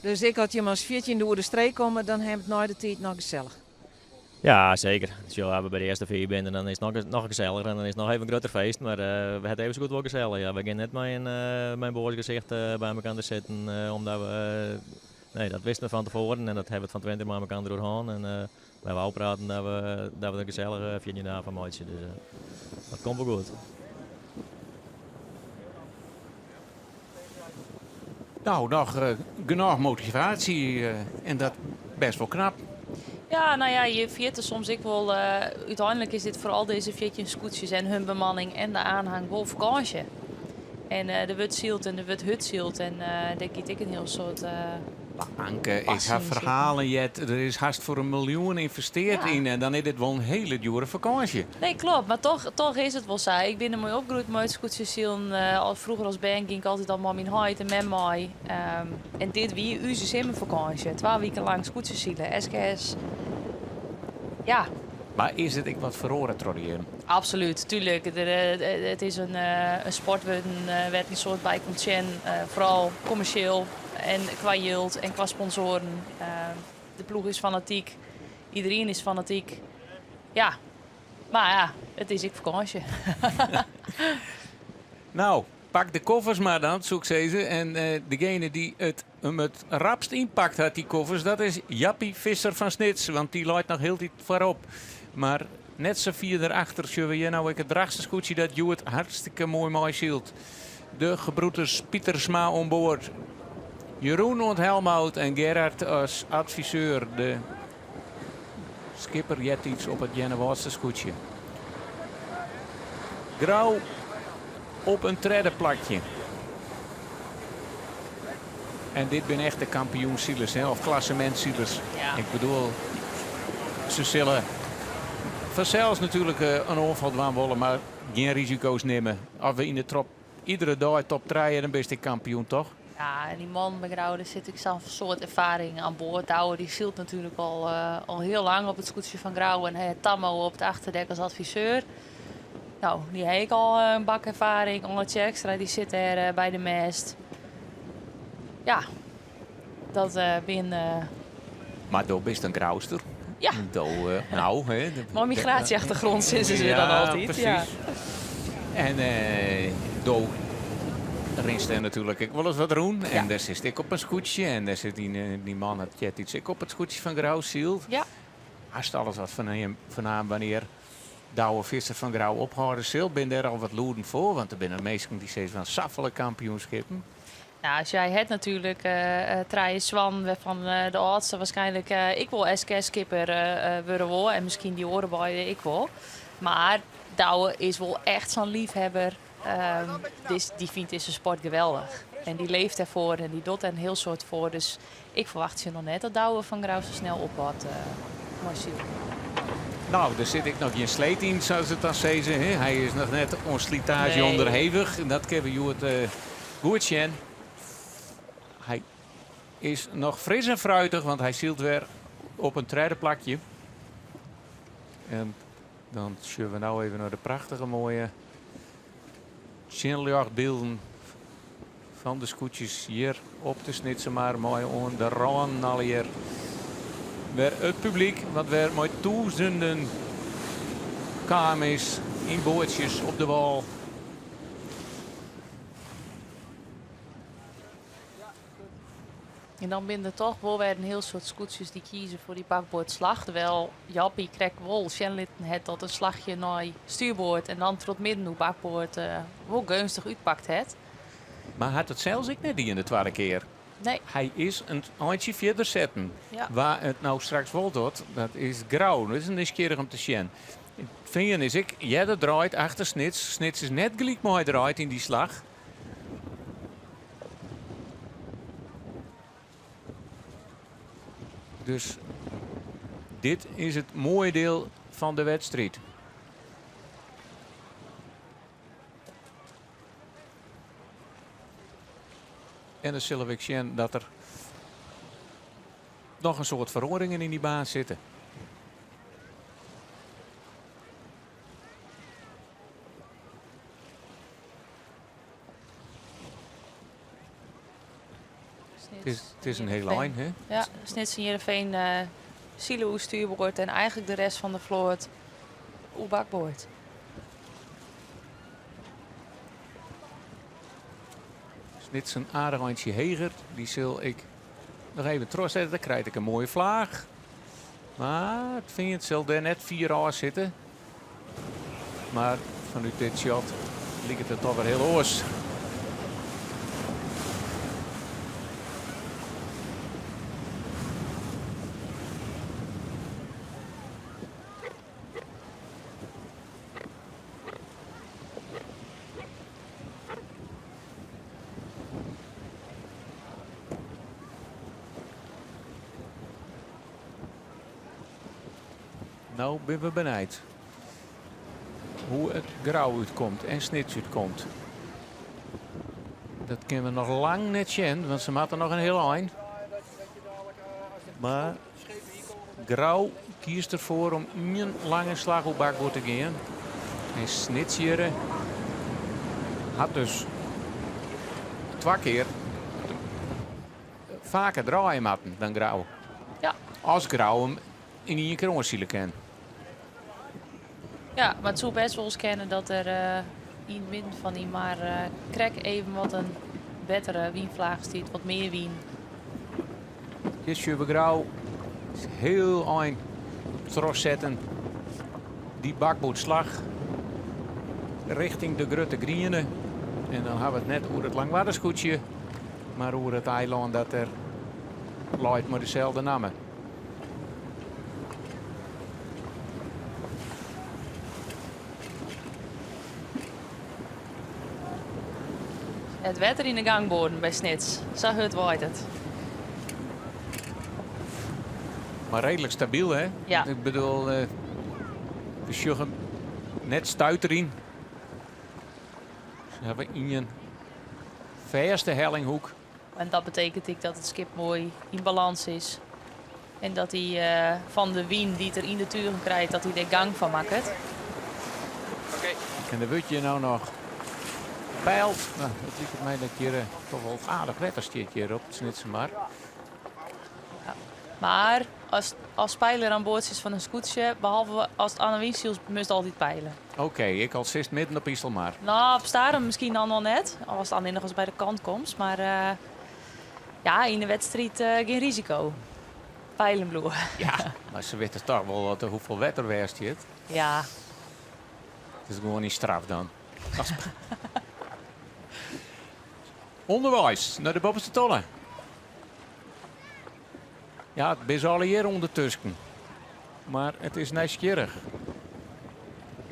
D: Dus ik had je maar als 14 door de streek komen, dan heb ik na de tijd nog gezellig.
I: Ja, zeker. Dus als we bij de eerste 4 binnen, dan is het nog gezelliger en dan is het nog even een groter feest. Maar we hebben even zo goed wel gezellig. Ja, we gaan net mijn boordgezicht bij elkaar te zitten, omdat we... nee, dat wisten we van tevoren en dat hebben we van 20 met elkaar doorgaan. En wij wou praten dat we een gezellige 14 dagen van maken. Dus dat komt wel goed.
G: Nou, nog genoeg motivatie en dat best wel knap.
H: Ja, nou ja, je viert er soms ik wel. Uiteindelijk is dit vooral deze 14 scootjes en hun bemanning en de aanhang wel vakantie. En de wordt zielt en de wordt hut zielt. En daar kiet ik een heel soort.
G: Anke, ik heb verhalen jet. Er is haast voor 1 miljoen investeerd in en dan is dit wel een hele dure vakantie.
H: Nee, klopt, maar toch is het wel zo. Ik ben er mooi opgegroeid met scootjes zielen. Al vroeger als band ging ik altijd al met mijn huid en met mij. En dit wie onze zomervakantie. 2 weken lang scootjes zielen, SKS. Ja.
G: Maar is het ik wat verloren tradiëren?
H: Absoluut, tuurlijk. Het is een sport waar een soort bij komt zien. Vooral commercieel en qua yield en qua sponsoren. De ploeg is fanatiek. Iedereen is fanatiek. Ja, maar ja, het is ik vakantie.
G: Nou, pak de koffers maar dan, zoek ze. En degene die het rapst inpakt had, die koffers, dat is Jappie Visser van Snits. Want die loopt nog heel tijd voorop. Maar net zo vier daarachter zullen we hier nou het draagste scootje dat Juwet hartstikke mooi zielt. De gebroeders Pietersma onboord. Jeroen Onthelmout en Gerard als adviseur. De skipper jet iets op het Jennewaardse scootje. Grauw op een treddenplakje. En dit ben echt de kampioensielers, hè, of klassementsielers.
H: Ja.
G: Ik bedoel, ze zullen vanzelfs natuurlijk een onval waan willen, maar geen risico's nemen. Als we in de top, iedere dag top 3, dan ben je kampioen, toch?
H: Ja, en die man bij Grauw, daar zit ik zelf een soort ervaring aan boord. Douwe die zielt natuurlijk al heel lang op het scootje van Grauw en hij heeft Tammo op het achterdek als adviseur. Nou, die heeft ik al een bak ervaring. Onletje Extra, die zit er bij de mast. Ja, dat ben...
G: Maar dat is een Grauwster.
H: Ja.
G: Nou, hè.
H: Maar migratieachtergrond sinds ze dan altijd.
G: Precies.
H: Ja.
G: En er is er natuurlijk ik wel eens wat doen.
H: Ja.
G: En daar zit ik op een scootje. En daar zit die man, het jet iets ik op het scootje van Grauw zielt.
H: Ja.
G: Als alles wat van wanneer Douwe Visser van Grauw ophouden zult, ben daar al wat loeden voor. Want er zijn meesten die zeggen van saffele kampioenschippen.
H: Nou, als jij het natuurlijk, Traje Swan van de oudste waarschijnlijk, ik wil SK-skipper worden wel. En misschien die orenboy ik wel. Maar Douwe is wel echt zo'n liefhebber. Die vindt deze sport geweldig. En die leeft ervoor en die doet er een heel soort voor. Dus ik verwacht je nog net dat Douwe van Grauw zo snel ophoudt, Marcel.
G: Nou, daar zit ik nog geen sleet in, zoals het dan zeggen. Hè. Hij is nog net onslitage onderhevig. Dat kunnen we goed zien. Hij is nog fris en fruitig, want hij zielt weer op een treddenplakje. En dan zullen we nou even naar de prachtige mooie beelden van de scootjes hier op de snitsen, maar mooi on de rand al hier. Weer het publiek, wat weer mooi duizenden kamers in bootjes op de wal.
H: En dan binnen toch wel weer een heel soort scootjes die kiezen voor die bakboordslag. Terwijl Jappie krijgt wel Shenlitten het dat een slagje naar stuurboord en dan tot midden hoe bakboord wel gunstig uitpakt het.
G: Maar had het zelfs ik net die in de tweede keer.
H: Nee.
G: Hij is een eindje verder zetten.
H: Ja.
G: Waar het nou straks wel doet, dat is Grauw. Dat is een nieuwsgierig om te zien. Vinden is ik, ja, dat draait achter Snits. Snits is net gelijk mooi draait in die slag. Dus dit is het mooie deel van de wedstrijd. En dan zullen we zien dat er nog een soort verhoringen in die baan zitten. Het is een hele lijn, hè?
H: Ja, Snits en Heerenveen zielen hoe stuurboord en eigenlijk de rest van de vloot hoe bakboord.
G: Snits een aardig handje heger. Die zal ik nog even terugzetten. Dan krijg ik een mooie vlaag. Maar het vind je het zal er net 4 jaar zitten. Maar vanuit dit shot ligt het toch weer heel oors. Nou ben we benieuwd hoe het Grauw uitkomt en Snits uitkomt. Dat kunnen we nog lang net zien, want ze maken nog een heel eind. Maar Grauw kiest ervoor om een lange slag op bakboord te gaan. En Snits hier had dus 2 keer vaker draaien moeten dan Grauw.
H: Ja.
G: Als Grauw hem in 1 keer onzielen kan.
H: Ja, maar het zou best wel eens kennen dat er in win van die maar krijg even wat een betere wienvlaag stiet, wat meer wien.
G: Dit Sjubbe Grauw is heel eind terugzetten. Die bakbootslag richting de Grutte Griene. En dan hebben we het net over het langwaarderscootje. maar over het eiland dat er loopt maar dezelfde namen.
H: Het wetter in de gangboorden bij Snits. Zo het waait het.
G: Maar redelijk stabiel, hè?
H: Ja.
G: Ik bedoel, we sjuggen net stuit erin. Ze hebben in een verste hellinghoek.
H: En dat betekent ook dat het schip mooi in balans is. En dat hij van de wind die het er in de turen krijgt, dat hij er gang van maakt.
G: En dan word je nou nog peilt. Nou, dat lijkt het mij dat je toch wel aardig wettersteert hier op het Snitse maar.
H: Maar als pijler aan boord is van een scootje, behalve als het aan de wind is, moet je altijd peilen.
G: Oké, ik al zist midden op Istelmar.
H: Nou, op staren misschien dan nog net. Al was het alleen nog eens bij de kant komt. Maar ja, in de wedstrijd geen risico. Pijlen bloeien.
G: Ja, maar ze weten toch wel wat, hoeveel wetter werst je het.
H: Ja.
G: Het is gewoon niet straf dan. Onderwijs naar de bovenste tonnen. Ja, het is al hier ondertussen. Maar het is nieuwsgierig.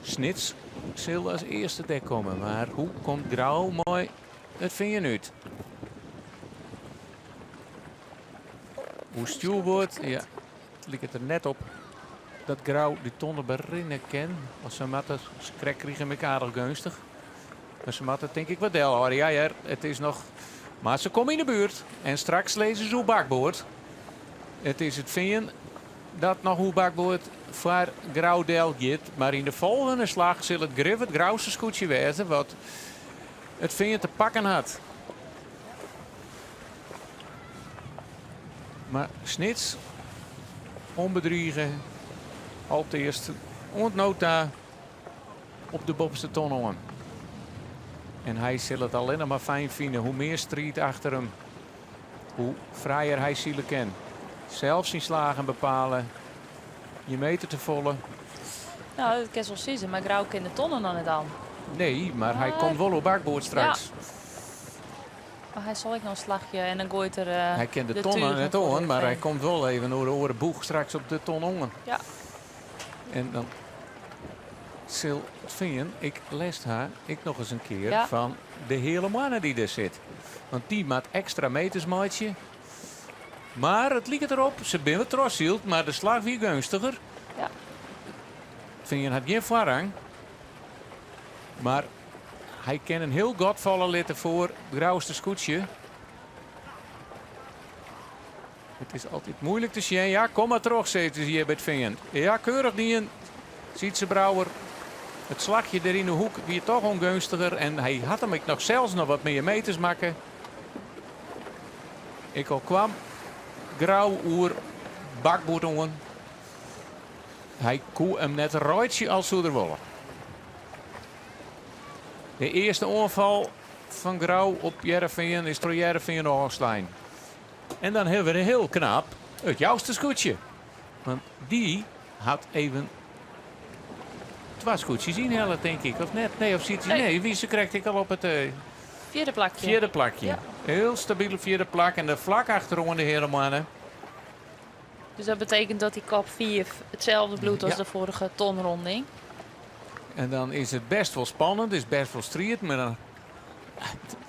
G: Snits zal als eerste dek komen. Maar hoe komt Grauw mooi? Dat vind je niet. Hoe stuur wordt, ja, het lijkt er net op dat Grauw die tonnen berinnen kan. Als ze matten, ze krijgen elkaar aardig gunstig. Maar ze matten denk ik wat del hoor. Ja, ja, het is nog. Maar ze komen in de buurt. En straks lezen ze hoe bakboord. Het is het vinden dat nog hoe bakboord voor Grauw del gaat. Maar in de volgende slag zal het Griff het Grauwse scootje wezen wat het vinden te pakken had. Maar Snits, onbedriegen, al het eerst ontnota op de bovenste ton. En hij zal het alleen nog maar fijn vinden. Hoe meer strijd achter hem, hoe vrijer hij zielen kan. Zelf zijn slagen bepalen, je meter te volle.
H: Nou, dat kan wel zien, maar Grauw kent de tonnen dan niet aan.
G: Nee, maar hij komt wel op bakboord straks.
H: Ja. Maar hij zal ik nog een slagje en dan gooit er.
G: Hij kent de tonnen net on, maar hij komt wel even door de orenboeg straks op de ton ongen.
H: Ja.
G: En dan zal het vinden, ik lees haar ik nog eens een keer
H: Ja.
G: van de hele mannen die er zit. Want die maakt extra meters maatje. Maar het lijkt erop, ze zijn wel trossield, maar de slag weer gunstiger.
H: Ja.
G: Vinden had geen voorrang. Maar hij kan een heel godvallen litten voor het Grauwste scootje. Het is altijd moeilijk te zien. Ja, kom maar terug, zitten ze hier bij het vingen. Ja, keurig die een. Ziet ze Brouwer. Het slagje er in de hoek weer toch ongunstiger. En hij had hem nog zelfs nog wat meer meters maken. Ik al kwam. Grauw oer bakboerdongen. Hij koe hem net roodje als zo er willen. De eerste aanval van Grauw op Jereveen is door Jereveen Hoogstein. En dan hebben we heel knap het jouwste scootje. Want die had even 2 scootjes inhellen, denk ik. Of net? Nee, of ziet hij? Nee, wie ze krijgt ik al op het
H: Vierde plakje.
G: vierde plakje.
H: Ja.
G: Heel stabiele vierde plak. En de vlak achterom de hele mannen.
H: Dus dat betekent dat die kop 4 hetzelfde bloed als
G: Ja.
H: de vorige tonronding.
G: En dan is het best wel spannend, is best wel strijd. Maar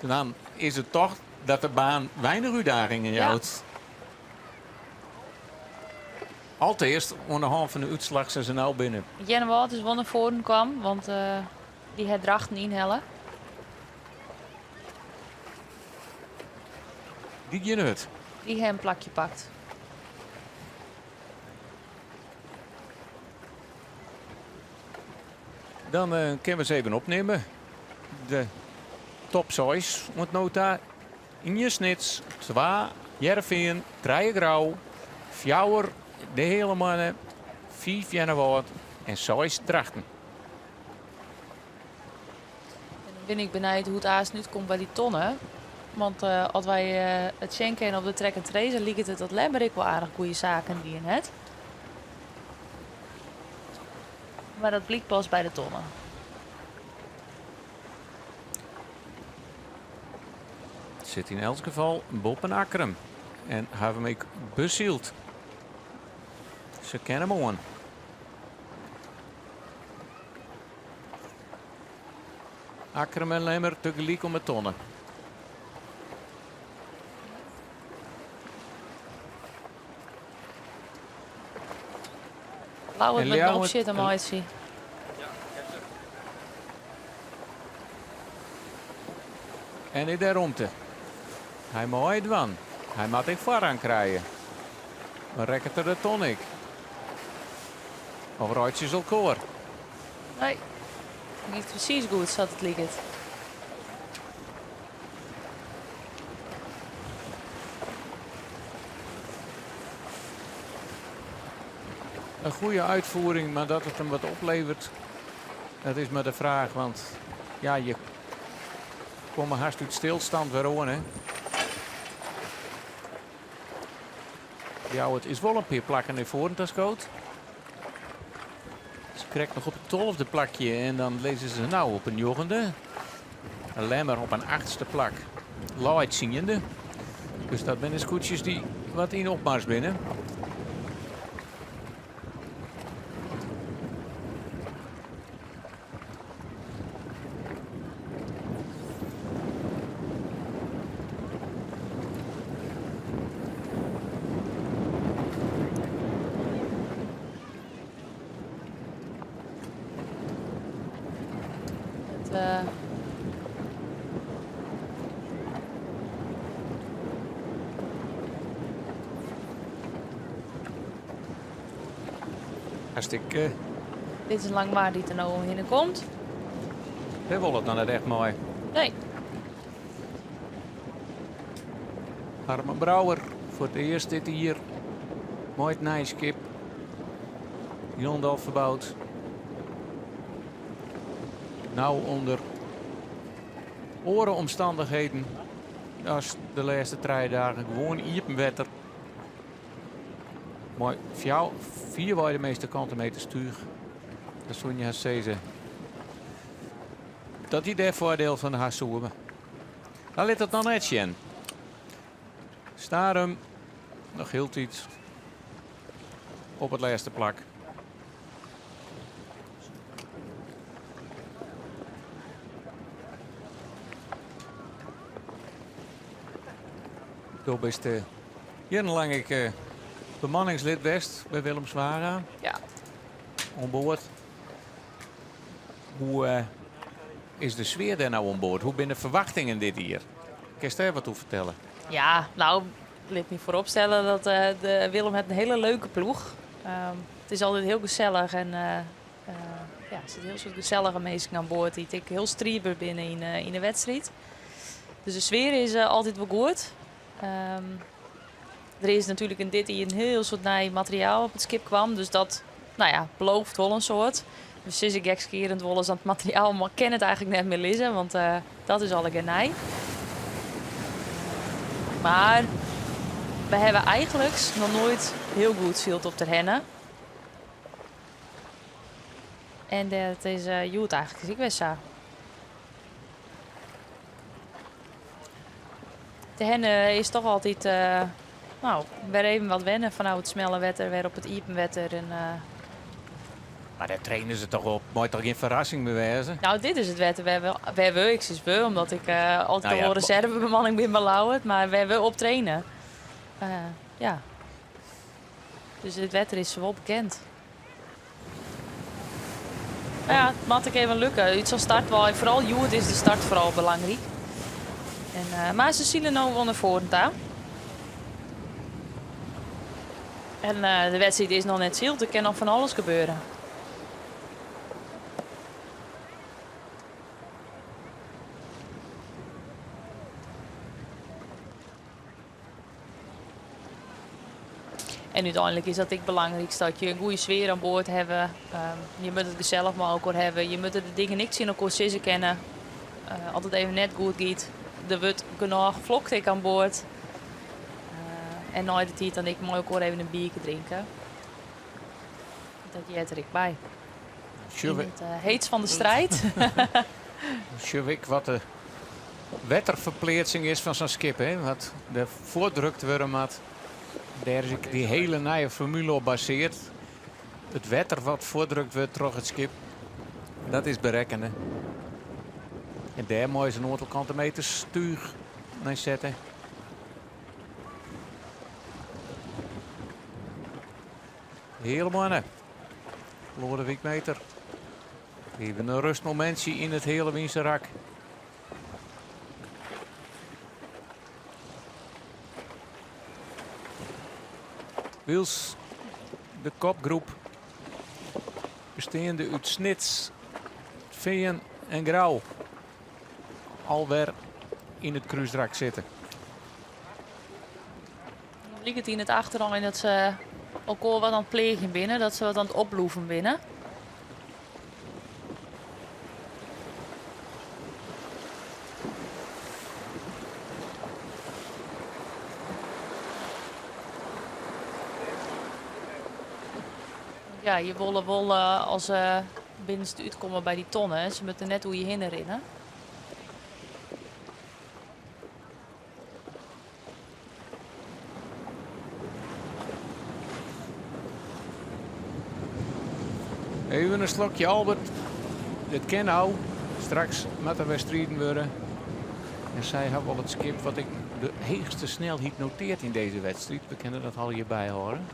G: dan is het toch dat de baan weinig uitdagingen
H: Ja.
G: houdt. Allereerst, onder de hand van de uitslag zijn ze nou binnen.
H: Jenne Wout is wel naar voren kwam, want die had drachten inhellen.
G: Die je het.
H: Die hem plakje pakt.
G: Dan kunnen we ze even opnemen. De top 6, want nota. Inje Snits, 2, Jereveen, 3 Grauw, 4 de hele mannen, 5 Jennewoord en 6 Drachten.
H: En dan ben ik benieuwd hoe het aas nu komt bij die tonnen. Want als wij het schenken op de track en trace, liep het dat Lemmerik wel aardig goede zaken die in het. Maar dat blijkt pas bij de tonnen.
G: zit in elk geval Bob en Akkerum. En hebben we ook bezield. Ze kennen hem aan. Akkerum en Lemmer tegelijk om het tonnen.
H: Lauw
G: En
H: het met
G: Leeuwen-
H: nog shit aan mij zien.
G: En in de ruimte. Hij moet het van. Hij moet ik vooraan krijgen. Maar rekken er de tonic. Of ruitjes elkaar.
H: Nee, niet precies goed zat het liggen.
G: Een goede uitvoering, maar dat het hem wat oplevert, dat is maar de vraag. Want ja, je komt haast uit stilstand weer aan, hè. Ja, het is wel een paar plakken in voren, dat is goed. Ze krijgt nog op het 12e plakje en dan lezen ze nou op een 9e. Een Lemmer op een 8e plak. Light ziende. Dus dat zijn scootjes die wat in opmars binnen. Hartstikke.
H: Dit is een langbaar die er nou in komt.
G: We willen het dan net echt mooi.
H: Nee,
G: Harmen Brouwer voor het eerst dit hier. Mooi het nijskip. Jondal verbouwd. Nou onder orenomstandigheden. Als de laatste 3 dagen gewoon iepenwetter. Mooi. 4 waar de meeste kanten mee te stuur. Dat zou je haar zeggen. Dat hij daar voordeel van de Hassoemen. Dan ligt het dan net in. Starum. Nog heel iets. Op het laatste plak. Zo is de jarenlang ik bemanningslid best bij Willemswara.
H: ja.
G: Onboord. Hoe is de sfeer daar nou onboord? Hoe zijn de verwachtingen dit hier? Kun je daar wat over vertellen?
H: Ja, nou, ik wil niet vooropstellen dat de Willem heeft een hele leuke ploeg. Het is altijd heel gezellig en ja, er zitten heel soort gezellige mensen aan boord die ik heel strieber binnen in de wedstrijd. Dus de sfeer is altijd wel goed. Er is natuurlijk in dit hier een heel soort nieuw materiaal op het schip kwam, dus dat, nou ja, belooft wel een soort. Dus sinds ik gekskerend wel eens aan het materiaal, maar ik ken het eigenlijk net meer lezen, want dat is al een genij. Maar we hebben eigenlijk nog nooit heel goed zield op de rennen. En dat is goed eigenlijk, dus ik wist zo. De hennen is toch altijd, nou, weer even wat wennen vanuit het snelle wetter, weer op het iepenwetter. En,
G: Maar daar trainen ze toch op. Moet toch geen verrassing bewijzen?
H: nou, dit is het wetter waar we, ik zie het omdat ik altijd
G: Nou ja,
H: al reservebemanning ben belauwd, maar waar we op trainen. Ja. Dus het wetter is wel bekend. Nou ja, het moet ik even lukken. Iets als start wel, vooral Joet is de start vooral belangrijk. En, maar ze zien er nou wel naar voren aan. En de wedstrijd is nog net zield, er kan nog van alles gebeuren. En uiteindelijk is dat het belangrijkste, dat je een goede sfeer aan boord hebt. Je moet het gezellig maar ook hebben. Je moet de dingen niks in elkaar zitten kennen. Altijd even net goed gaat. Er wordt genoeg vlogtek aan boord. En na de tijd dan ik mooi ook even een biertje drinken. Dat je er ik bij. In het heetst van de strijd.
G: Sjewik wat de wetterverplaatsing is van zo'n skip. Hè? Wat de voordrukt worden, maar daar is ik die hele nieuwe formule op baseerd. Het wetter wat voordrukt wordt door het skip, dat is berekenen. En daar moet je een aantal kanten meter stuur naar zetten. Heel mooi. Lodewijk Meter. Even een rustmomentje in het hele Winserak. Wils de kopgroep bestaande uit Snits, Veen en Grauw alweer in het kruisdrak zitten.
H: Dan ligt het in het achteraan dat ze ook al wat aan het plegen binnen, dat ze wat aan het oploeven binnen. Ja, je willen wel als ze binnenste uitkomen bij die tonnen. Ze moeten net hoe je heen rennen.
G: Even een slokje Albert. Dit ken nou. Straks met de wedstrijden worden. En zij hebben wel het skip wat ik de hoogste snelheid noteert in deze wedstrijd. We kunnen dat al hierbij horen.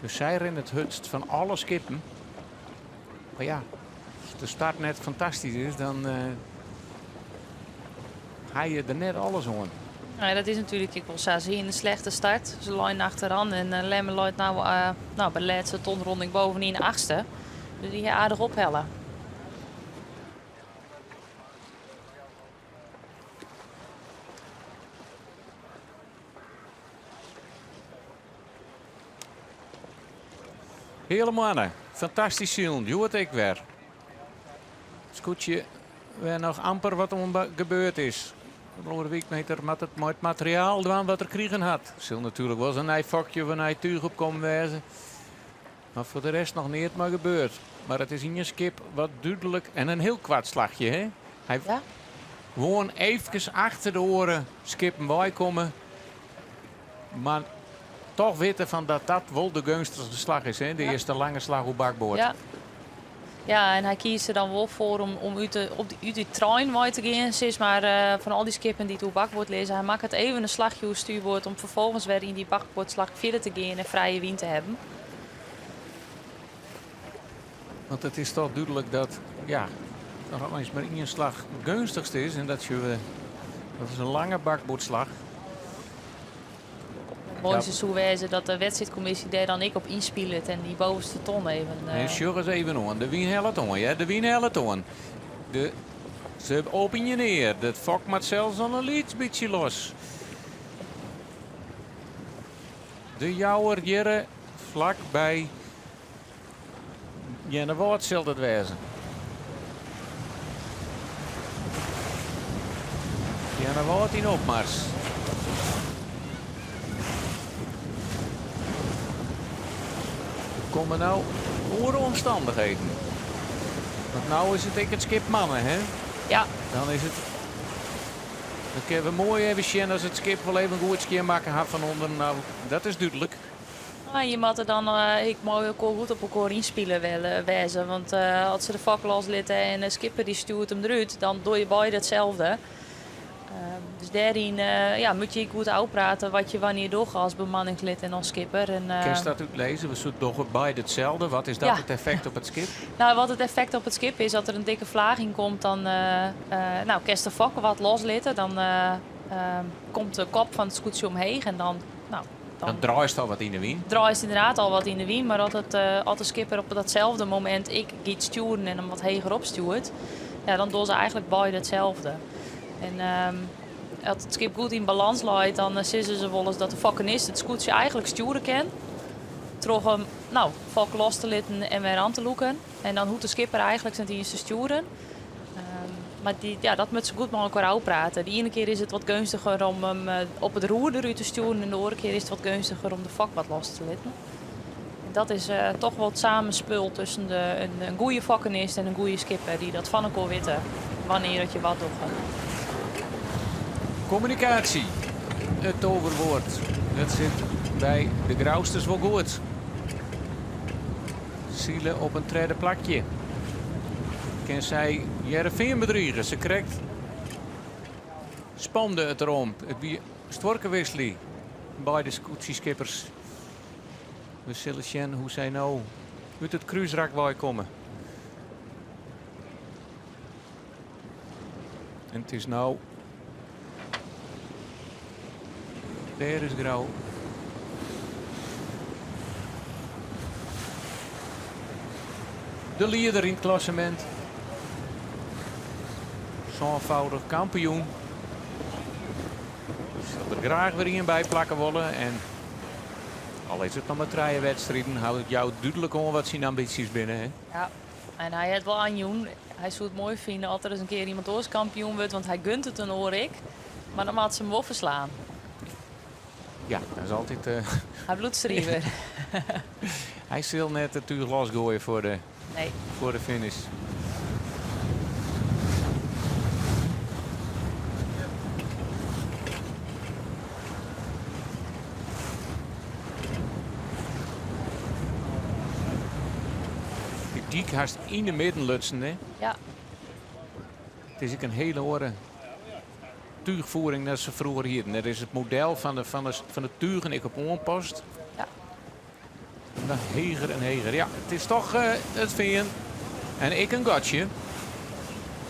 G: Dus zij rennen het hutst van alle skippen. Maar ja, als de start net fantastisch is, dan ga je er net alles aan.
H: Ja, dat is natuurlijk, ik wil zeggen, in een slechte start. Ze lijnen achteraan en Lemmer loopt nou, bij de laatste tonronding bovenin 8e. Dus die aardig ophellen.
G: Helemaal, fantastisch zien. Je hoort ik weer. Scootje, weer nog amper wat er gebeurd is. Lodewijk Meter met het materiaal doen wat er kregen had. Zal natuurlijk wel een vakje van een tuig op komen wijzen. Maar voor de rest nog niet maar gebeurd. Maar het is in je skip wat duidelijk en een heel kwaad slagje. Hè? Hij gewoon even achter de oren skippen bijkomen. Maar toch weten van dat dat wel de gunstigste slag is. Hè? De eerste lange slag op bakboord.
H: Ja. Ja, en hij kiest er dan wel voor om uit die trein mee te gaan. Sinds maar van al die skippen die op bakboord lezen. Hij maakt het even een slagje op stuurboord om vervolgens weer in die bakboordslag verder te gaan en vrije wind te hebben.
G: Want het is toch duidelijk dat ja, er alleen maar één slag het gunstigste is. En dat is een lange bakboordslag.
H: Mooi is zo wijzen dat de wedstrijdcommissie daar dan ik op inspeelt en die bovenste ton even.
G: Nee, sjug eens even aan. De wien helpt aan, ja, de wien helpt aan. Ze opinieer. Dat fok maakt zelfs al een liets beetje los. De jouwer Jerre vlak bij Jennewoord zal het wezen. Jennewoord in opmars. Komen nou oren omstandigheden. Want nou is het het skip mannen, hè?
H: Ja.
G: Dan is het. Dan kunnen we mooi even zien als het skip wel even een goed keer maken had van onder. Nou, dat is duidelijk.
H: Je moet er dan ik mooi ook goed op elkaar inspelen wijzen. Want als ze de vak loslitten en de skipper die stuurt hem eruit, dan doe je beide hetzelfde. Dus daarin moet je goed uitpraten wat je wanneer doet als bemanningslid en als skipper. En,
G: Kun je dat uitlezen? We zoeken toch beide hetzelfde. Wat is dat het effect op het skip?
H: Nou, wat het effect op het skip is, dat er een dikke vlaging komt, dan kun je de vakken wat loslitten. Dan komt de kop van het scootje omheen en dan
G: draait al wat in de wind.
H: Draait inderdaad al wat in de wind, maar als de skipper op datzelfde moment ik gaat sturen en hem wat hoger opstuurt, ja, dan doen ze eigenlijk beide hetzelfde. En als het skip goed in balans lijkt, dan zien ze wel eens dat de vakkenist het scootje eigenlijk sturen kan. Terug hem vak los te laten en weer aan te loeken. En dan hoeft de skipper eigenlijk zijn dienst te sturen. Maar dat moet ze goed met elkaar uitpraten. De ene keer is het wat gunstiger om hem op het roer eruit te sturen. En de andere keer is het wat gunstiger om de vak wat los te laten. En dat is toch wel het samenspul tussen een goede vakkenist en een goede skipper. Die dat van elkaar weten wanneer dat je wat doet.
G: Communicatie. Het toverwoord. Dat zit bij de Grauwsters wel goed. Zielen op een tweede plakje. Ken zij Heerenveen bedriegen. Ze krijgt spande het erom. Het wie storkenwisselie bij de scootieskippers. We zullen zien hoe zij nou uit het cruiserak bij komen. En het is nou. Daar is Grauw. De leider in het klassement. Zo'nvoudig kampioen. Zal er graag weer in bij plakken willen. En al is het nog maar 3 wedstrijden, houdt het jou duidelijk om wat zijn ambities binnen. Hè?
H: Ja, en hij heeft wel aanjoen. Hij zou het mooi vinden als er eens een keer iemand anders kampioen wordt, want hij gunt het een hoor ik. Maar dan moet ze hem wel verslaan.
G: Ja, dat is altijd.
H: Hij bloedstriever.
G: Hij zal net het uur losgooien voor de finish. De diek haast in de midden lutsen, hè?
H: Ja.
G: Het is ook een hele horen tuigvoering dat ze vroeger hier. Dat is het model van de tuigen ik op onpost.
H: Ja.
G: En dan heger en heger. Ja, het is toch het veen. En ik een gotje.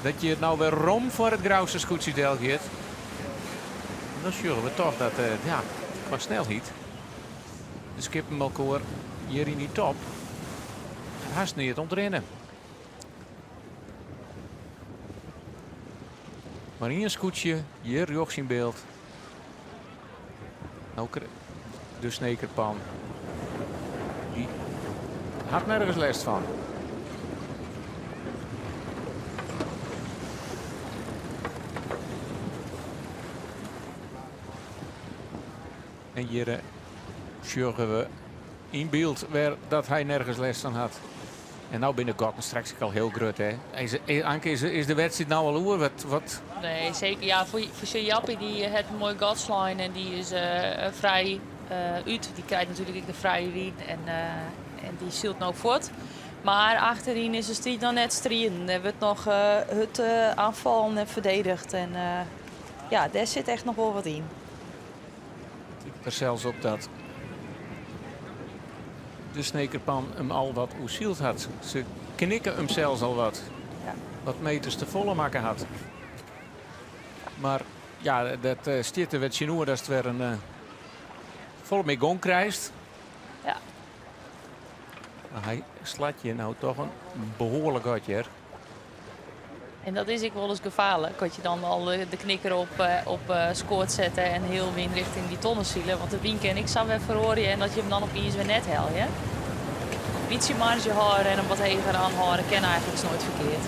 G: Dat je het nou weer rom voor het Grauwse scootsidel geeft. Dan zullen we toch dat, ja, qua snelheid. De skippenbalkoor hier in die top. Haast niet ontrennen. Maar in een scootje, hier jochs in beeld. Ook de snekerpan. Die had nergens last van. En hier zorgen we in beeld waar dat hij nergens last van had. En nou binnen Gotten straks al heel groot, hè. Anke, is de wedstrijd nou al oer? Wat?
H: Nee, zeker. Ja, voor Jappie die heeft een mooi godsline en die is vrij uit. Die krijgt natuurlijk de vrije wien en die zielt nou voort. Maar achterin is de strijd nog net strijden. Er wordt nog het aanvallen en verdedigd. En ja, daar zit echt nog wel wat in.
G: Er zelfs op dat de snekerpan hem al wat oesield had. Ze knikken hem zelfs al wat.
H: Ja.
G: Wat meters te volle maken had. Maar ja, dat stiert er wat Chinoer dat het weer een vol mee gong krijgt.
H: Ja.
G: Maar hij slaat je nou toch een behoorlijk uitje.
H: En dat is ik wel eens gevaarlijk. Dat je dan al de knikker op scoort zetten en heel win richting die tonnen zielen. Want de wien ken ik zou weer verhoren en dat je hem dan opeens weer net helpt. Een beetje marge houden en hem wat heger aanhouden ken eigenlijk nooit verkeerd.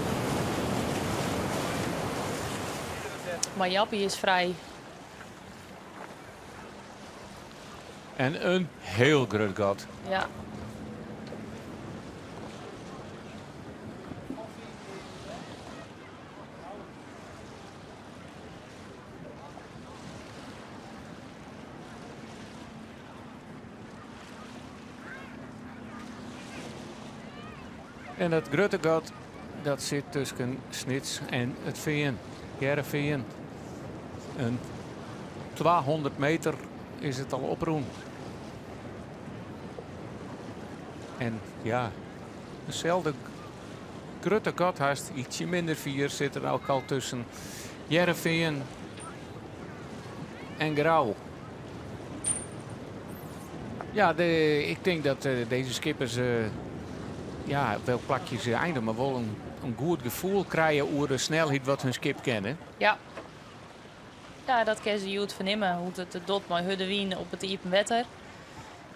H: Maar Jappie is vrij.
G: En een heel groot gat.
H: Ja.
G: En dat grote gat, dat zit tussen Snits en het Veen. Heerenveen. Een 200 meter is het al oproen. En ja, hetzelfde grote gat haast ietsje minder 4 zit er ook al tussen Heerenveen en Grauw. Ja, ik denk dat deze skippers ja, welk plakje ze eindigen, maar wel een goed gevoel krijgen over de snelheid wat hun skip kennen.
H: Ja. Ja, dat kan ze goed vernemen. Hoe het dot met Huddewien op het diepe wetter.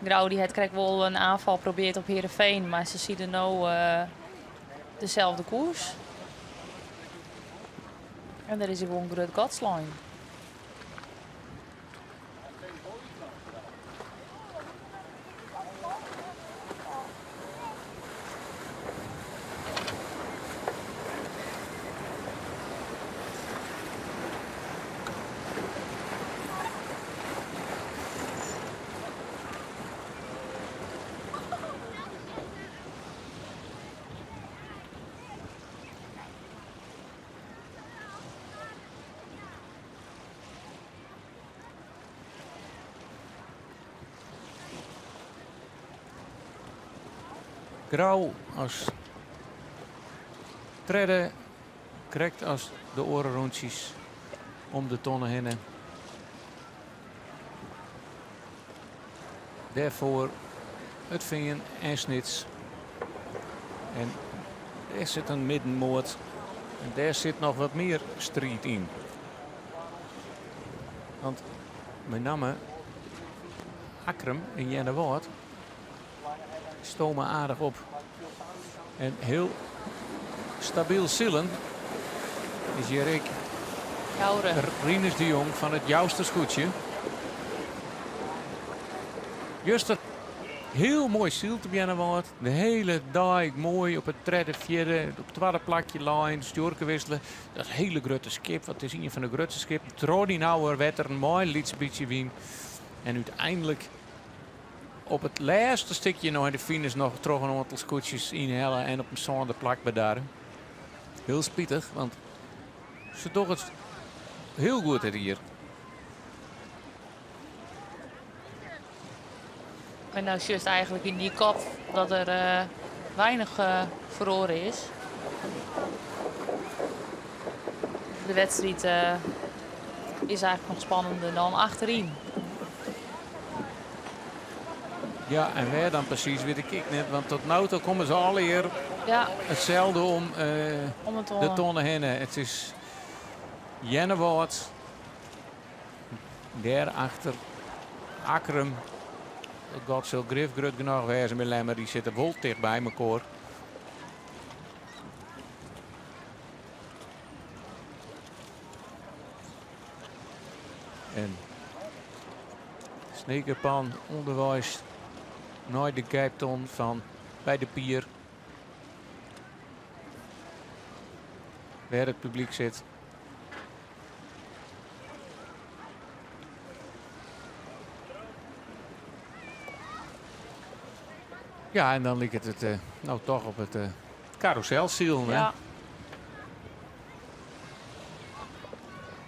H: Grauw die het krijgt wel een aanval probeert op Heerenveen, maar ze zien er nou dezelfde koers. En daar is hij gewoon een groot godsline.
G: grauw als tredden, correct als de orenrondjes om de tonnen heen. Daarvoor het vingen en snits. En daar zit een middenmoot. En daar zit nog wat meer strijd in. Want met name Akrum en Jennewoord stomen aardig op. En heel stabiel zillen is Jerik Rinus de Jong van het Jouster Scootje. Juist een heel mooi ziel te Jennewoord. De hele dag mooi op het tredde, vierde, op het tweede plakje lijn, stjorken wisselen. Dat is een hele grote skip. Wat is een van de grootste skip. Trodi nou wetter, een mooi lietsbietje wien. En uiteindelijk op het laatste stukje nog in de finish nog terug een aantal scootjes inhalen en op een zonde plak bedaren. Heel spietig, want ze toch het heel goed hier.
H: En nou is juist eigenlijk in die kop dat er weinig verloren is. De wedstrijd is eigenlijk nog spannender dan achterin.
G: Ja, en waar dan precies weet ik net. Want tot nu toe komen ze alle hier hetzelfde om de tonnen heen. Het is Jennewoord. Daarachter Akrum. Het gaat zo grif groot genoeg wezen met Lemmer. Die zitten wel dicht bij elkaar. En Snekerpan onderwijs naar de Kijpton van bij de pier. Waar het publiek zit. Ja, en dan ligt het nou toch op het carouselziel.
H: Ja.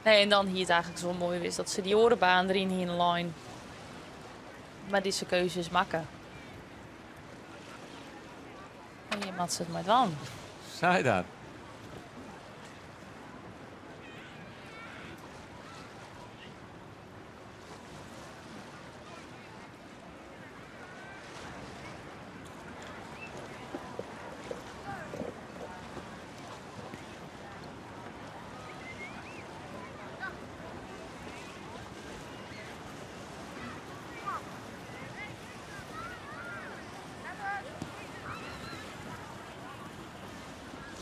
H: Nee, en dan hier het eigenlijk zo mooi is dat ze die orenbaan erin in de lijn. Maar deze keuzes maken. En je mat het maar dan.
G: Zei dat.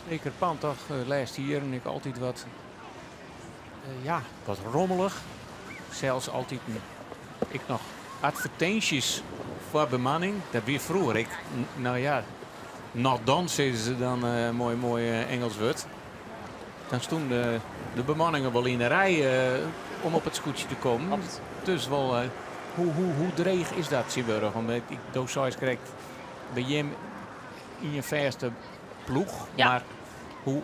G: Zeker Pan toch lijst hier en ik altijd wat, wat rommelig. Zelfs altijd ik nog advertenties voor bemanning. Dat weer vroeger. Nog dan zeiden ze dan mooi Engels woord. Dan stonden de bemanningen wel in de rij om op het scootje te komen. Dus wel, hoe dreig is dat, Sieburg? Omdat ik doodzijds krijg bij hem in je verste ploeg.
H: Ja.
G: Maar hoe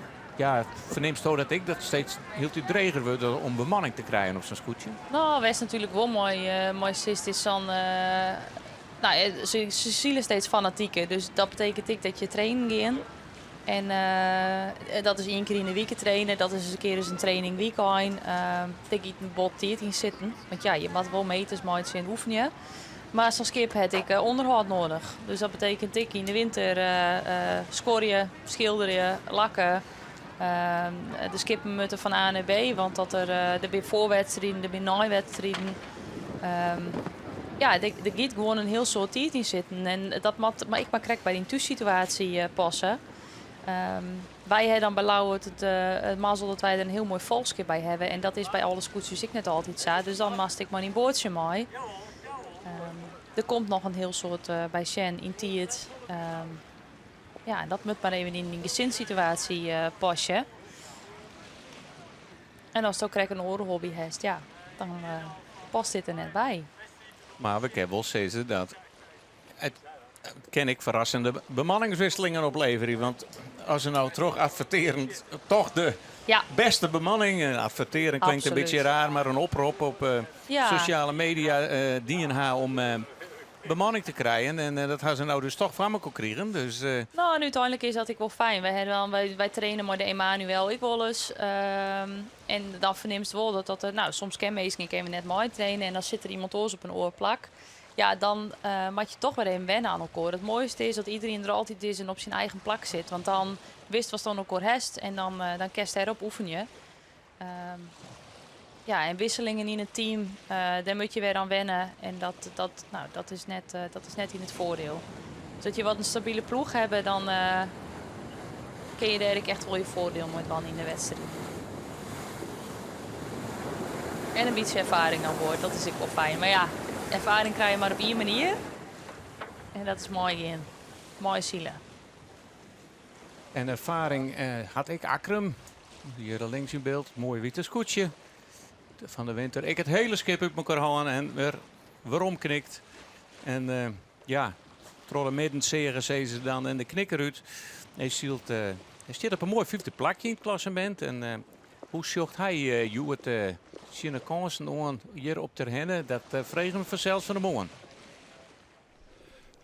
G: verneemt zo dat ik dat steeds heel te dreger wordt om bemanning te krijgen op zo'n scootje?
H: Nou, wij is natuurlijk wel mooi is dan. Ze zien steeds fanatieker. Dus dat betekent ik dat je trainen gaat. En dat is 1 keer in de week trainen. Dat is een keer eens een training weekend. Ik een bot in zitten. Want ja, je moet wel meters maken en oefenen. Maar zo'n skip heb ik onderhoud nodig. Dus dat betekent ik in de winter scoren, schilderen, lakken. De skippen moeten van A naar B. Want dat er bij voorwedstrijden, er bij na-wedstrijden. Er gaat gewoon een heel soort tijd in zitten. En dat moet, maar ik maar krijg bij die thuissituatie passen. Wij hebben dan bij Lauwert het mazzel dat wij er een heel mooi volskip bij hebben. En dat is bij alle scootjes ik net altijd zo. Dus dan mast ik maar een boordje mee. Er komt nog een heel soort bij Shen in Tiet. En dat moet maar even in een gezinssituatie passen. En als het ook krijg een orenhobby heeft, dan past dit er net bij.
G: Maar we kunnen wel zeggen dat het ken ik verrassende bemanningswisselingen opleveren. Want als ze nou terug adverterend toch de beste bemanning. Adverteren klinkt een beetje raar, maar een oproep op sociale media dienen haar om bemanning te krijgen. En dat gaan ze nou dus toch van elkaar krijgen. Dus,
H: Nou, en uiteindelijk is dat ik wel fijn. Wij trainen met de Emanuel ik wel eens. En dan verneemt het wel dat er, nou, soms kan meestal we net mooi trainen en dan zit er iemand oors op een oorplak. Ja, dan moet je toch weer even wennen aan elkaar. Het mooiste is dat iedereen er altijd is en op zijn eigen plak zit. Want dan wist wat dan elkaar hest en dan kerst erop oefen je. Ja, en wisselingen in het team, daar moet je weer aan wennen. En dat is net in het voordeel. Dus dat je wat een stabiele ploeg hebt, dan kun je daar echt wel je voordeel mee van in de wedstrijd. En een beetje ervaring aan boord, dat is ook wel fijn. Maar ja, ervaring krijg je maar op één manier. En dat is mooi in. Mooie zielen.
G: en ervaring had ik Akrum. Hier links in beeld, mooi witte scootje. Van de winter. Ik het hele schip op elkaar houden en weer waarom knikt. En ja, trolle midden zeggen ze dan en de knikker uit. Hij staat op een mooi 5e plakje in het klassement. En hoe zocht hij het zijn kansen aan hier op ter henne? Dat vregen we vanzelfs van de morgen.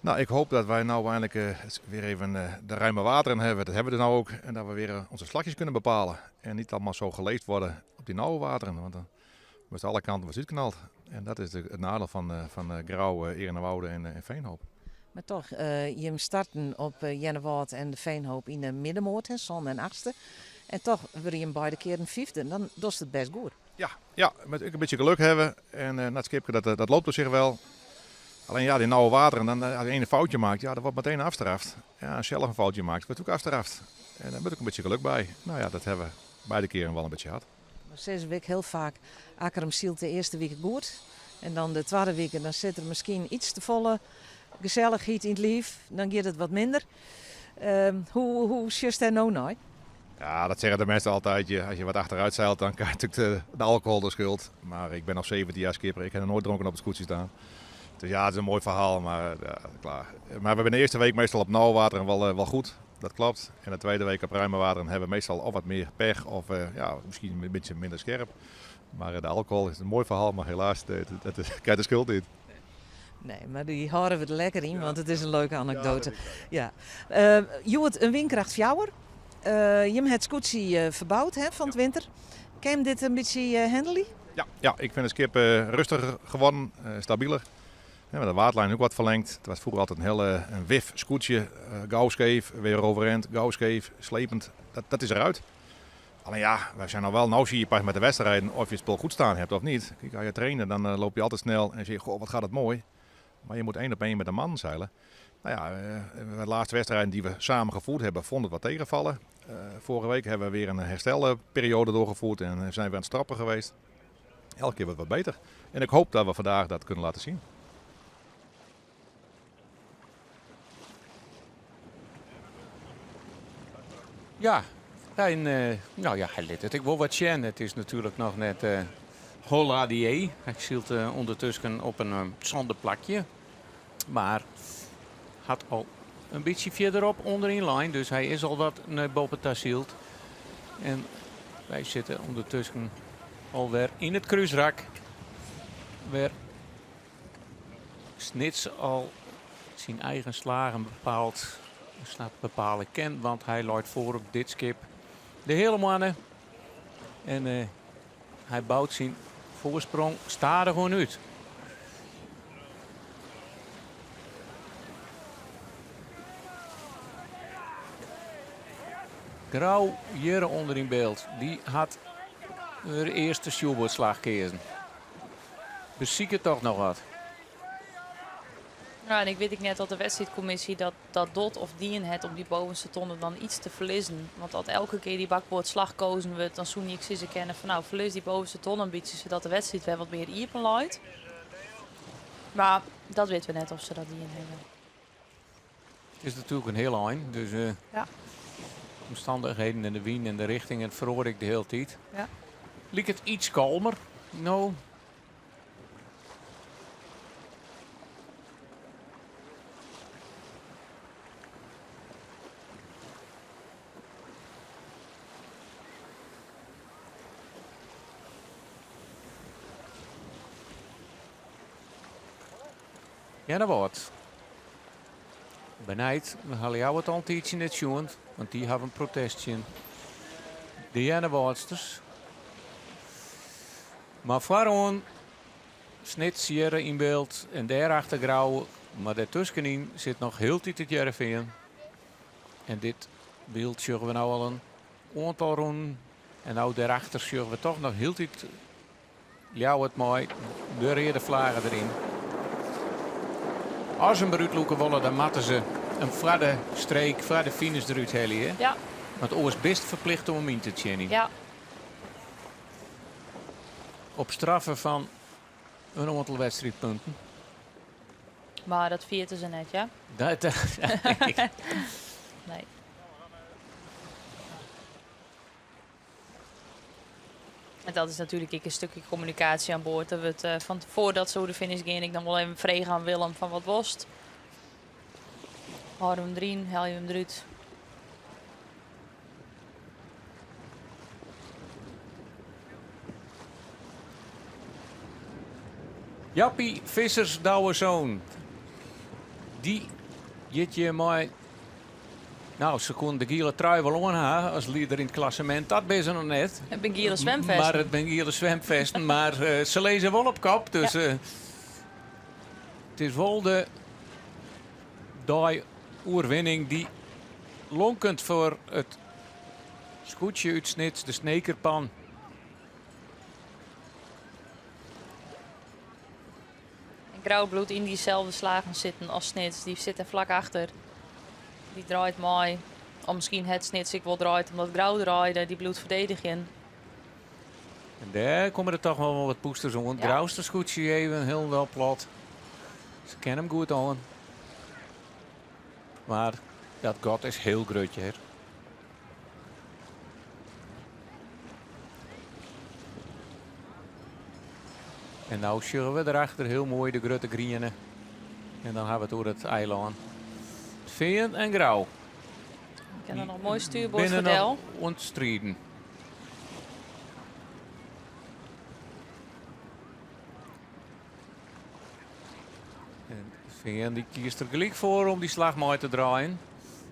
J: Nou, ik hoop dat wij nou eindelijk weer even de ruime wateren hebben. Dat hebben we er nou ook. En dat we weer onze slagjes kunnen bepalen. En niet allemaal zo geleefd worden op die nauwe wateren. Want dan wordt alle kanten wat uitknald. En dat is het nadeel van Grauw, Erenwoude en Veenhoop.
D: Maar toch, je starten op Jennewaard en de Veenhoop in de middenmoot, zon en achtste. En toch wil je hem beide keer een 5e. Dan doet het best goed.
J: Ja, met een beetje geluk hebben. En dat skipje, dat loopt op zich wel. Alleen ja, die nauwe wateren, dan als je een foutje maakt, ja, dat wordt meteen afstraft. Ja, als je zelf een foutje maakt, wordt het ook afstraft. En daar moet ook een beetje geluk bij. Nou ja, dat hebben we beide keren wel een beetje gehad.
D: Maar 6 weken heel vaak Akkerum zielt de eerste week goed. En dan de tweede week, dan zit er misschien iets te volle gezelligheid in het lief. Dan gaat het wat minder. Hoe just daar nou naar?
J: Ja, dat zeggen de mensen altijd. Als je wat achteruit zeilt, dan krijg je natuurlijk de alcohol de schuld. Maar ik ben nog 17 jaar skipper. Ik heb nog nooit dronken op het scootje staan. Dus ja, het is een mooi verhaal, maar ja, klaar. Maar we hebben de eerste week meestal op nauw water wel goed. Dat klopt. En de tweede week op ruime water hebben we meestal of wat meer pech of ja, misschien een beetje minder scherp. Maar de alcohol is een mooi verhaal, maar helaas, dat krijgt de schuld niet.
D: Nee, maar die houden we er lekker in, want het is een leuke anekdote. Ja. Je wordt een windkracht fjouwer. Je hebt het scootje verbouwd van het winter. Kan je dit een beetje handelen?
J: Ja, ik vind het skip rustiger geworden, stabieler. Ja, de waterlijn ook wat verlengd. Het was vroeger altijd een wif scootje, gauw scheef, weer overeind, gauw scheef, slepend. Dat is eruit. Alleen ja, wij zijn nou zie je pas met de wedstrijden of je het spul goed staan hebt of niet. Kijk, als je trainen, dan loop je altijd snel en zeg je, goh, wat gaat het mooi. Maar je moet 1 op 1 met een man zeilen. Nou ja, de laatste wedstrijden die we samen gevoerd hebben, vonden wat tegenvallen. Vorige week hebben we weer een herstelperiode doorgevoerd en zijn we aan het strappen geweest. Elke keer wordt wat beter. En ik hoop dat we vandaag dat kunnen laten zien.
G: Ja, en, nou ja, hij liet het. Ik wil wat zien. Het is natuurlijk nog net Holla die. Hij ziet ondertussen op een zondeplakje. Maar had al een beetje verderop onderin lijn. Dus hij is al wat naar boven tassield. En wij zitten ondertussen alweer in het kruisrak. Weer Snits al zijn eigen slagen bepaald. Bepalen kent, want hij loopt voor op dit skip de hele mannen. En hij bouwt zijn voorsprong stadig gewoon uit. Grauw hier onder in beeld. Die had de eerste sjoerboordslag kiezen. Beziek het toch nog wat.
H: Ja, en ik weet net dat de wedstrijdcommissie dat dot of dien het om die bovenste tonnen dan iets te verliezen. Want als elke keer die bakboordslag kozen wordt, dan zoen ik ze kennen van nou, verlies die bovenste tonnen een beetje, zodat de wedstrijd weer wat meer iepen loopt. Maar dat weten we net of ze dat dien hebben.
G: Het is natuurlijk een heel eind, dus
H: Ja.
G: omstandigheden en de wind en de richting, het verhoor ik de hele tijd.
H: Ja.
G: Liek het iets kalmer? Nou. Ja, dat wordt. Benijd, we halen jou het al een tijdje net zien, want die hebben een protestje. De Jennewaardsters. Maar vooraan Snits hier in beeld en daarachter Grauw. Maar daartussenin zit nog heel tijd het Jereveen. En dit beeld zien we nou al een aantal ronden. En nou daarachter zien we toch nog heel tijd jou het mooi. De rede vlagen erin. Als een beruut loeken willen, dan matten ze een fladde streek, fladde finish eruit halen.
H: Ja.
G: Want het is best verplicht om hem in te tjennen.
H: Ja.
G: Op straffen van een aantal wedstrijdpunten.
H: Maar dat vieren ze net, ja?
G: Dat,
H: Nee. En dat is natuurlijk een stukje communicatie aan boord. Dat we het van voordat zo de finish ging, ik dan wel even vregen aan Willem van wat was het. Hou hem erin, haal je hem eruit.
G: Jappie Vissers Douwerzoon. Die je mooi. Nou, ze kon de gele trui wel aan als leider in het klassement. Dat ben ze nog net.
H: Het ben gele zwemvesten.
G: Maar het ben gele zwemvesten. Maar ze lezen wel op kop. Dus
H: Ja.
G: het is wel de oerwinning die lonkend voor het scootje uitsnit, de snekerpan.
H: Grauwbloed in diezelfde slagen zitten als Snits. Die zit er vlak achter. Die draait mooi. Of misschien het Snits ik wil draait omdat Grauw draaide. Die bloed verdedigen.
G: En daar komen er toch wel wat poesters om. Het
H: Ja.
G: Grauwste scootje even heel wel plat. Ze kennen hem goed aan. Maar dat gat is heel grootje. Hè. En nou zullen we erachter heel mooi de grote grienen. En dan hebben we het door het eiland. Veen en Grauw.
H: Ik heb er nog een mooi stuurboord
G: Binnen
H: voor
G: nog
H: Del.
G: ontstreden. En Veen die kiest er gelijk voor om die slag mooi te draaien.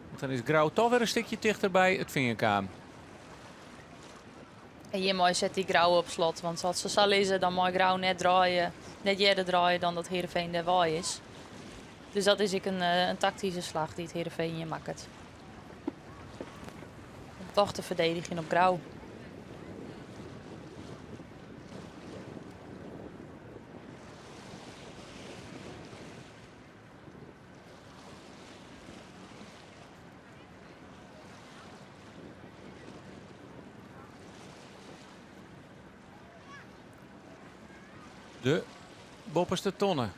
G: Want dan is Grauw toch weer een stukje dichterbij het vingerkaam.
H: En hier mooi zet die Grauw op slot. Want zoals ze zal lezen, dan mag Grauw net draaien. Net eerder draaien dan dat Heerenveen er waai is. Dus dat is een tactische slag die het Heerenveen hier maakt. Om toch te verdedigen op Grauw.
G: De bopperste tonnen.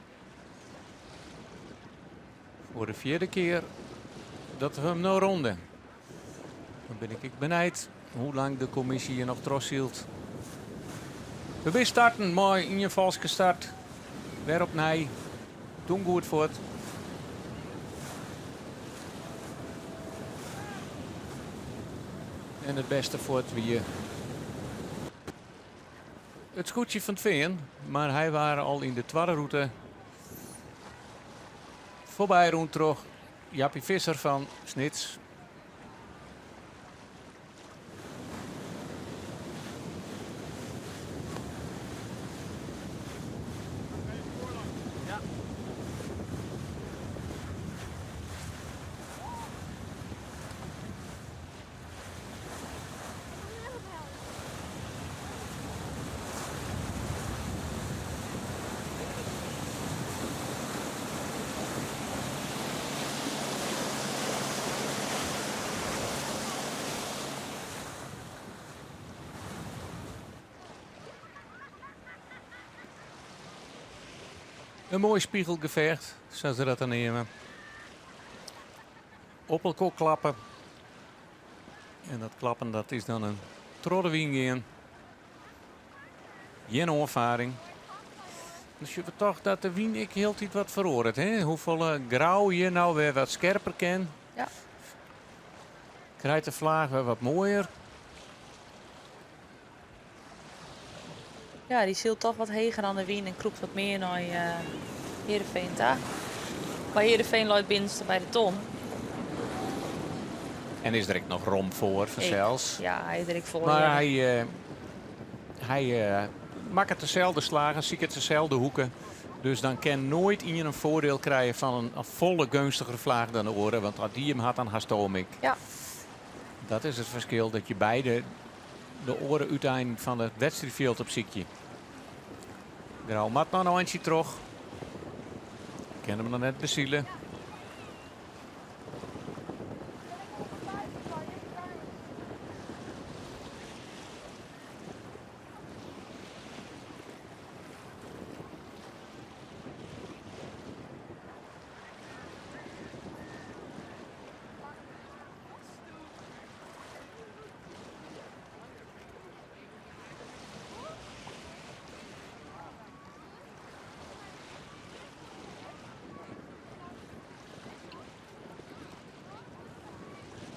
G: Voor de 4e keer dat we hem nou ronden. Dan ben ik benijd hoe lang de commissie hier nog trots hield. We weer starten, mooi in je valske start. Weer op nee. Doen goed voort. En het beste voort wie het scootje van het Veen, maar hij waren al in de tweede route. Voorbij rond terug. Jappie Visser van Snits. Een mooi spiegelgevecht, zoals ze dat dan nemen. Op elkaar klappen. En dat klappen dat is dan een troddewing in. Geen ervaring. Dus je weet toch dat de wien ik heel tijd wat verhoord. Hoeveel Grauw je nou weer wat scherper ken.
H: Ja.
G: Krijgt de vlaag weer wat mooier.
H: Ja, die zielt toch wat heger aan de wien en kroept wat meer naar Heerenveen. bij Heerenveen loopt binnenste bij de ton.
G: En is er ook nog rom voor vanzelfs.
H: Ja, hij is er ook voor.
G: Maar
H: ja.
G: hij maakt het dezelfde slagen, ziet het dezelfde hoeken. Dus dan kan nooit iemand een voordeel krijgen van een volle gunstigere vlaag dan de oren. Want als die hem had, dan haast ik.
H: Ja.
G: Dat is het verschil, dat je beide de oren uiteindelijk van het wedstrijdveld op ziekje. Grauw mat nog een handje terug. Kennen we nog net bezielen.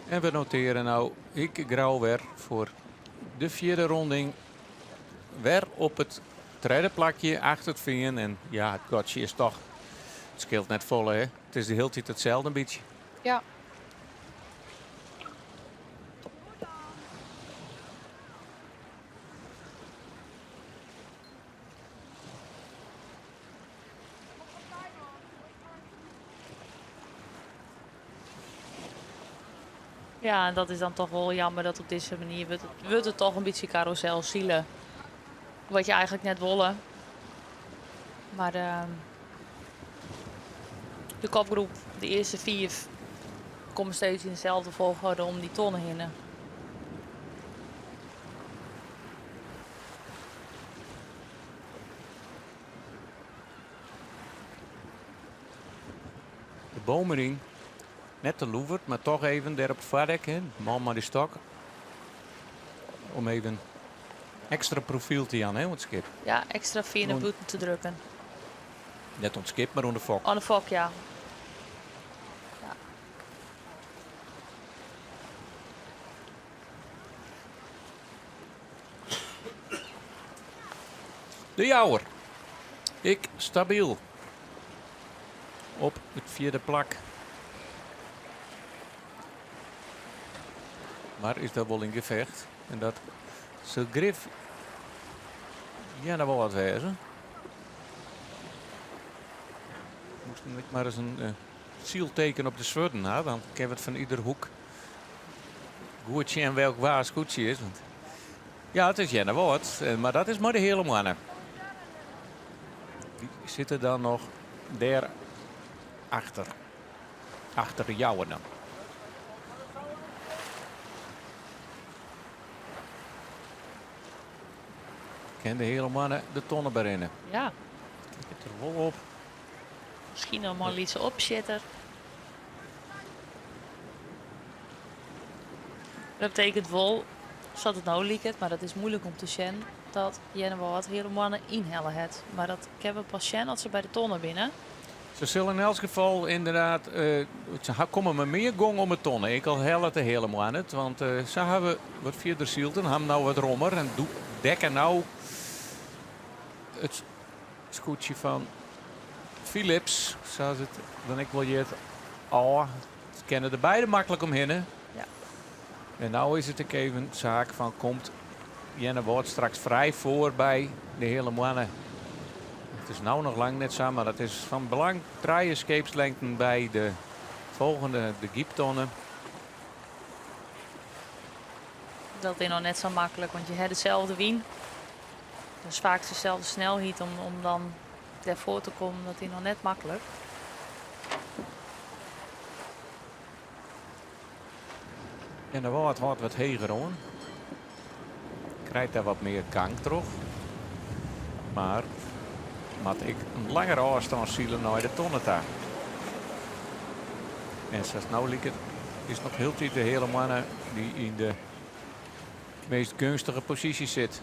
G: En we noteren nou ik grauw weer voor de vierde ronding. Weer op het tweede plakje achter het vingen. En ja, het gotje is toch, het scheelt net vol hè. Het is de hele tijd hetzelfde een beetje.
H: Ja. Ja, en dat is dan toch wel jammer dat op deze manier wordt het toch een beetje carousel zielen. Wat je eigenlijk net wilde. Maar de kopgroep, de eerste 4, komen steeds in dezelfde volgorde om die tonnen heen.
G: De Bomering. Net te loeverd, maar toch even daar op het vaardek. Man maar die stok. Om even extra profiel te aan, hè, het skip.
H: Ja, extra 4 naar buiten te drukken.
G: Net on skip, maar on de fok.
H: Aan de fok, ja.
G: De Jouwer. Ik stabiel. Op het vierde plak. Maar is dat wel in gevecht? En dat ze grif. Ja, dat wel wat wezen. Moest ik maar eens een zielteken op de zwurden ha, dan kan het van ieder hoek goedje en welk waar goedje is. Want ja, het is Jenna Woord, maar dat is maar de hele mannen. Die zitten dan nog daar achter. Achter de Jouwer dan. Ken de hele mannen de tonnen berinnen.
H: Ja.
G: Kijk het er wel op.
H: Misschien nog maar iets opzetten. Dat betekent wel, zat het nou lieket, maar dat is moeilijk om te zien, dat Jenne wel wat hele mannen inhellen het. Maar dat hebben we pas zien als ze bij de tonnen binnen.
G: Ze zullen in elk geval inderdaad, ze komen maar meer gong om het tonnen. Ik al hel het helemaal aan het, want ze hebben wat vierder zielten, hebben nou wat rommer en dekken nou het scootje van Philips, zoals het dan ik wil je het al. Ze kennen er beide makkelijk omheen.
H: Ja.
G: En nou is het ook even zaak van komt Jenne wordt straks vrij voor bij de hele mannen. Het is nou nog lang net samen, maar dat is van belang. 3 escapes-lengten bij de volgende, de gieptonnen.
H: Dat is nog net zo makkelijk, want je hebt hetzelfde wien. Dus vaak dezelfde snelheid om dan daarvoor te komen, dat is nog net makkelijk.
G: En dan wordt het wat heger hoor. Krijgt daar wat meer gang terug. Maar moet ik een langere afstand zielen naar de tonnen daar. En zoals nou lijkt het, is nog heel tijd de hele mannen die in de meest gunstige positie zit.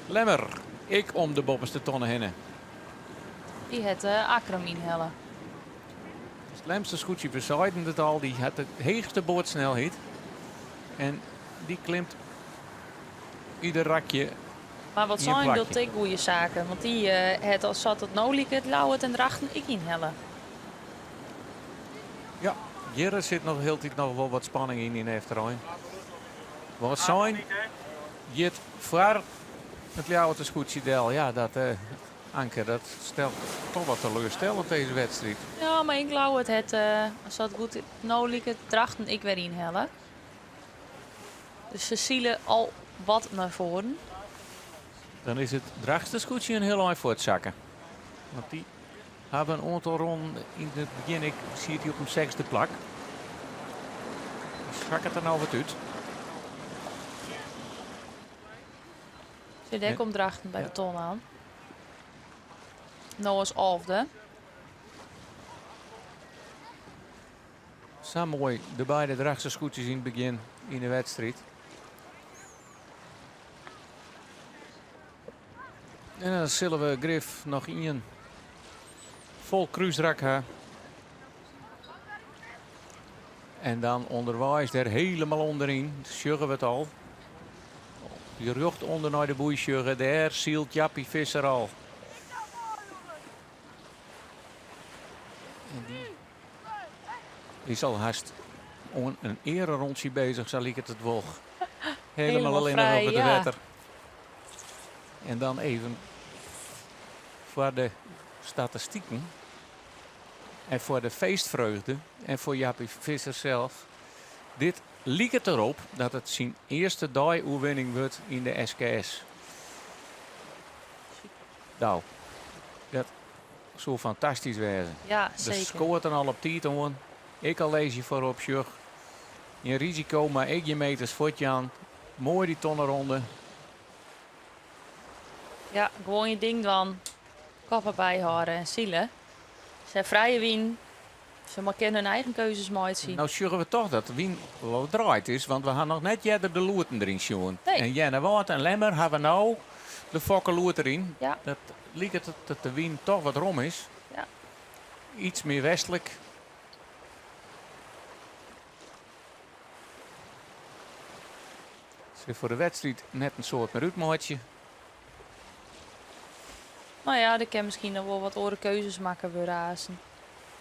G: Lemmer, ik om de bovenste tonnen heen.
H: Die het Akram inhellen.
G: Het Lemste scootje verzijden het al, die had de heegste boordsnelheid. En die klimt ieder rakje.
H: Maar wat
G: in een
H: zijn dat
G: plakje.
H: ook goede zaken? Want die het als zat het nou lieket, lauwt en drachten ik inhellen.
G: Hier zit nog heel tijd nog wel wat spanning in Efteroin. Wat zijn je het voor het Ljouwerte Scootsidel? Ja, dat Anke, dat stelt toch wat teleurstellend deze wedstrijd.
H: Ja, maar ik geloof het, als dat goed nou liep het Drachten ik weer inhellen. Dus ze zielen al wat naar voren.
G: Dan is het Drachtste Scootje een heel eind voor het zakken. Want die hebben een aantal ronden in het begin. Ik zie het hier op een 6e plak. Schak het er nou wat uit.
H: Zit ik om Drachten bij de ton aan. Nou als 11e.
G: Zo mooi, de beide Drachtse scootjes in het begin in de wedstrijd. En dan zullen we Griff nog in. Vol kruisdrak hebben. En dan onderwijs er helemaal onderin. Sjuggen we het al. Die rug onder naar de boei sjuggen. Daar zielt Jappie Visser al. En die is al haast om een ererondje bezig, zal ik het woog. Helemaal alleen nog over de wetter. En dan even voor de statistieken. En voor de feestvreugde. En voor Jappie Visser zelf. Dit liep het erop dat het zijn eerste die-oefening wordt in de SKS. Nou, dat zou fantastisch wezen.
H: Ja,
G: Dus
H: zeker.
G: scoort dan al op titel. Ik al lees je voorop, Sjug. Je risico, maar ik je meters voetje aan. Mooi die tonnenronde.
H: Ja, gewoon je ding dan. Kappen bijhouden en zielen. Ze vrije wien. Ze maar kunnen hun eigen keuzes mooi zien.
G: Nou sjuggen we toch dat Wien wel draait is. Want we gaan nog net Jedder de Loerten erin zien.
H: Nee.
G: En Jenne Waard en Lemmer hebben nou de Fokker Loert erin.
H: Ja.
G: Dat lijkt het dat de Wien toch wat rom is.
H: Ja.
G: Iets meer westelijk. Ze heeft voor de wedstrijd net een soort meruutmaatje.
H: Nou ja, die kan misschien nog wel wat oren keuzes maken voor Azen.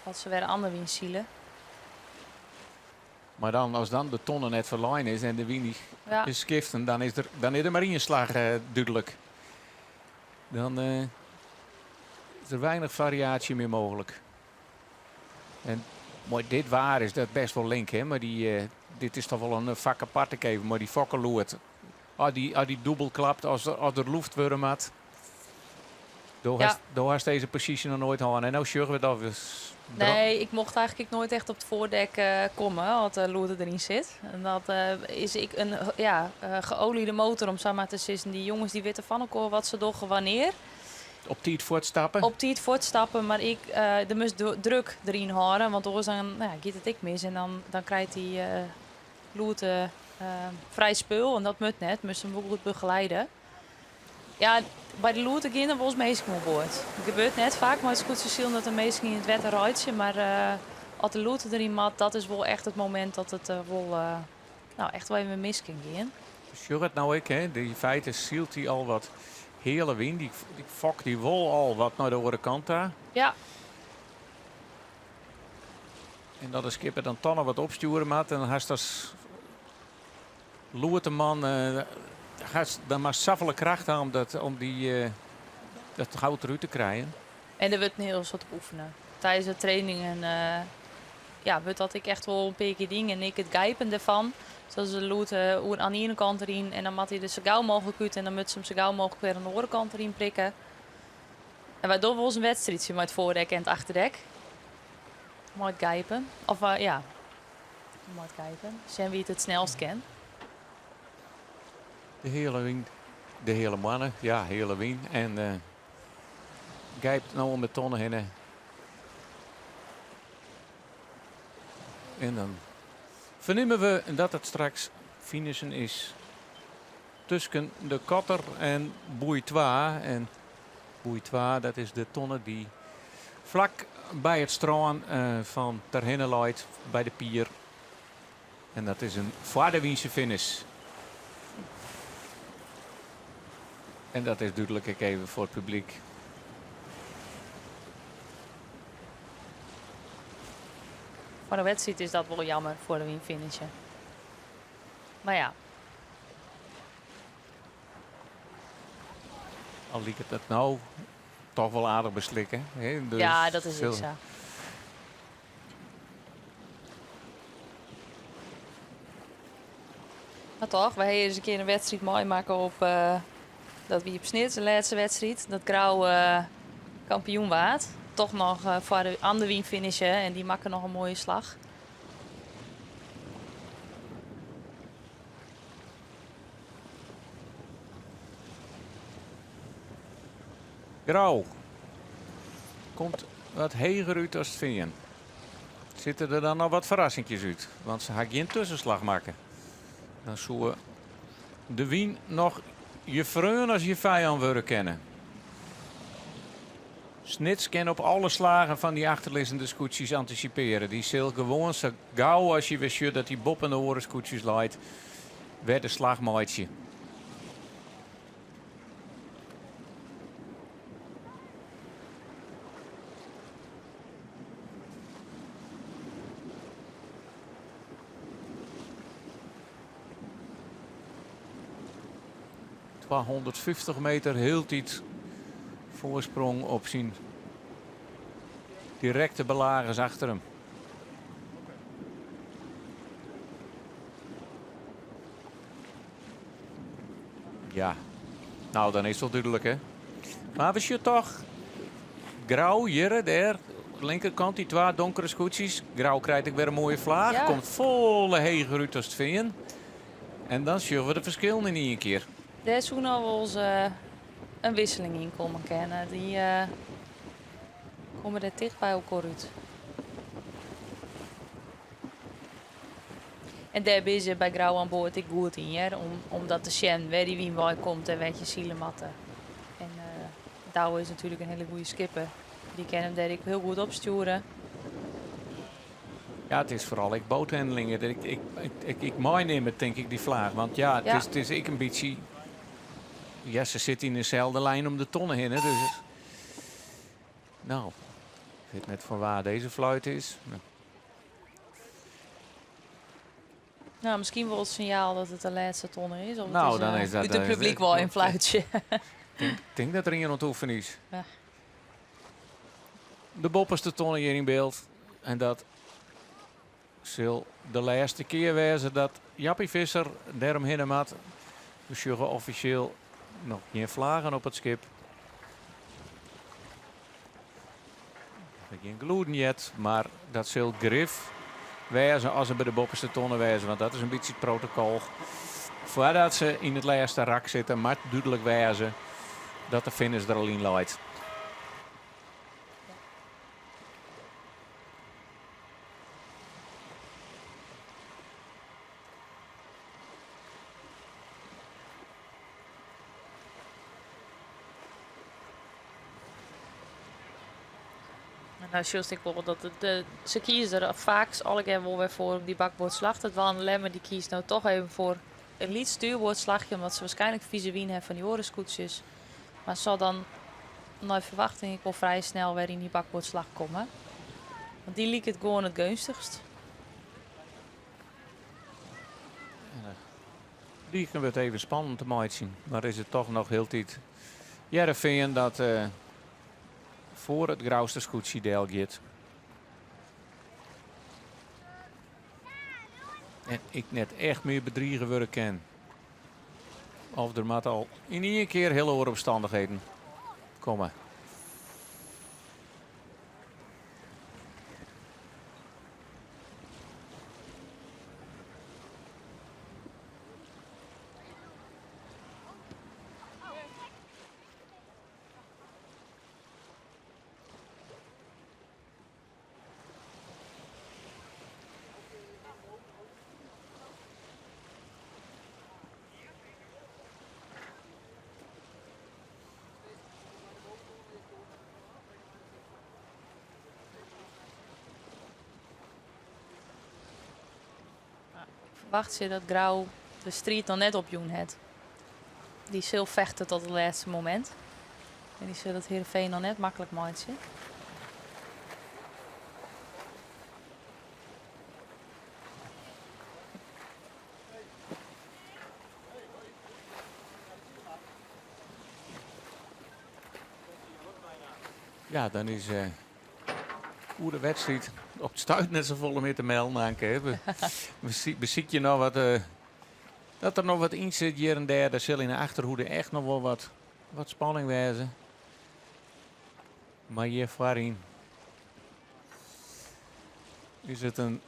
H: Als ze weer een ander wien zielen.
G: Maar dan, als dan de tonnen net verlijn is en de Wien die
H: Ja.
G: is skiften, dan is er maar één slag duidelijk. Dan is er weinig variatie meer mogelijk. En mooi, dit waar is dat best wel link, hè? Maar dit is toch wel een vak apart te geven. Maar die Fokkerloert, als die dubbel klapt, als er luchtwurm had. Door was deze positie nog nooit aan. En nou sjuggen we dat we.
H: Nee, ik mocht eigenlijk nooit echt op het voordek komen als de Loerten erin zit. En dat is ik een geoliede motor om zo maar te zeggen. Die jongens die weten van elkaar wat ze doen wanneer.
G: Op die het voortstappen.
H: Op die het voortstappen, maar ik er moest druk erin houden. Want anders dan gaat het ik mis. En dan krijgt die Loerten vrij spul. En dat moet net. Moest hem ook goed begeleiden. Ja, bij de Loerten gaan er volgens mij aan boord. Het gebeurt net vaak, maar het is goed te zien dat de meesten in het wetter rijden. Maar als de Loerten erin mat, dat is wel echt het moment dat het echt wel even mis kan gaan.
G: Sjugget nou ik, hè? Die feiten zielt hij al wat hele Wien. Die fok die wol al wat naar de andere kant daar.
H: Ja.
G: En dat de skipper dan toch nog wat opsturen maat. En dan haast als Loerteman dan maar saffele kracht aan om dat goud eruit te krijgen.
H: En er wordt een heel soort oefenen. Tijdens de trainingen wordt dat ik echt wel een paar keer dingen. En ik het grijpen ervan. Zoals de Loerten aan de ene kant erin. En dan moet hij er zo gauw mogelijk uit. En dan moet ze hem zo gauw mogelijk weer aan de andere kant erin prikken. En waardoor we ons een wedstrijdje met het voordek en het achterdek. Mooi grijpen. Of mooi grijpen. Zijn wie het snelst kent.
G: De hele Wien. De hele mannen. Ja, hele Wien. En grijpt nou met tonnen heen. En dan vernemen we dat het straks finishen is tussen de Kotter en Boeitwa. En Boeitwa, dat is de tonne die vlak bij het strand van Ter Hinneleit bij de pier. En dat is een Vaardewiense finish. En dat is duidelijk ook even voor het publiek.
H: Voor de wedstrijd is dat wel jammer voor de winfinisher. Maar ja,
G: Al liep het nou toch wel aardig beslikken. Hè? Dus
H: ja, dat is
G: veel-
H: ook zo. Maar toch, wij hebben eens een keer een wedstrijd mooi maken op dat wie op Snits, de laatste wedstrijd, dat Grauw kampioen waard. Toch nog voor de andere wien finishen en die maken nog een mooie slag.
G: Grauw. Komt wat heger uit als het veen. Zitten er dan nog wat verrassingjes uit? Want ze gaan geen tussenslag maken. Dan zou de wien nog je vreun als je vijand willen kennen. Snits kan op alle slagen van die achterliggende scootjes anticiperen. Die zal gewoon zo gauw als je wist dat die Bob en de oren scootjes leidt. Werd de slagmaatje. Qua 150 meter hield hij het voorsprong op zijn directe belagers achter hem. Ja, nou dan is het wel duidelijk hè. Maar we zien toch Grauw hier, daar, linkerkant die twee donkere scootjes. Grauw krijgt ook weer een mooie vlaag.
H: Ja.
G: Komt volle heger uit als het veen. En dan zien we de verschillen in één keer.
H: Daar zou nou wel eens een wisseling in komen kennen. Die komen er dicht bij elkaar uit. En daar ben je bij Grauw aan boord ik goed in, hè? Omdat de Sjen waar die wien komt en weet je zielematten. En Douwe is natuurlijk een hele goede skipper. Die kan hem daar ook heel goed opsturen.
G: Ja, het is vooral ik boothandelingen. Ik meeneem het denk ik die vlaag. Want ja,
H: Ja.
G: het is ik een beetje... Ja, ze zitten in dezelfde lijn om de tonnen heen. Hè, dus nou, ik weet net van waar deze fluit is.
H: Nou, misschien wel het signaal dat het de laatste tonne is. Of het
G: Nou,
H: is,
G: dan is dat,
H: uit het publiek wel een fluitje.
G: Ik denk dat er iemand aan het oefenen is.
H: Ja.
G: De bopperste tonnen hier in beeld. En dat zal de laatste keer wezen dat Jappie Visser daarom heen had. Dus je officieel nog geen vlagen op het schip. Geen gloeden yet, maar dat zal grif wezen als ze bij de bopperste tonnen wezen. Want dat is een beetje het protocol. Voordat ze in het laatste rak zitten, maar duidelijk wezen dat de finish er al in leidt.
H: Nou, juist ik wel dat ze kiezen er vaak alle keer wel weer voor om die bakboordslag. Dat wel een lemmer die kiest nou toch even voor een liet stuurboordslagje, omdat ze waarschijnlijk vieze wien hebben van die orenscootjes. Maar zal dan naar verwachting ik wel vrij snel weer in die bakboordslag komen. Want die liep het gewoon het gunstigst.
G: Die kunnen we het even spannend te maken zien. Maar is het toch nog heel tijd Jereveen dat voor het grauwste scootje deel gaat. En ik net echt meer bedriegen willen ken. Of er moet al in één keer hele hoge omstandigheden komen.
H: Wacht je dat Grauw de strijd nog net op Joen het. Die zal vechten tot het laatste moment. En die zal het Heerenveen nog net makkelijk maken.
G: Ja, dan is hoe de wedstrijd op het stuit net zo volle meer te melden aan hebben. We zien je nog wat, dat er nog wat in zit hier en daar. Daar zal in de achterhoede echt nog wel wat spanning wezen. Maar hier voorin is het een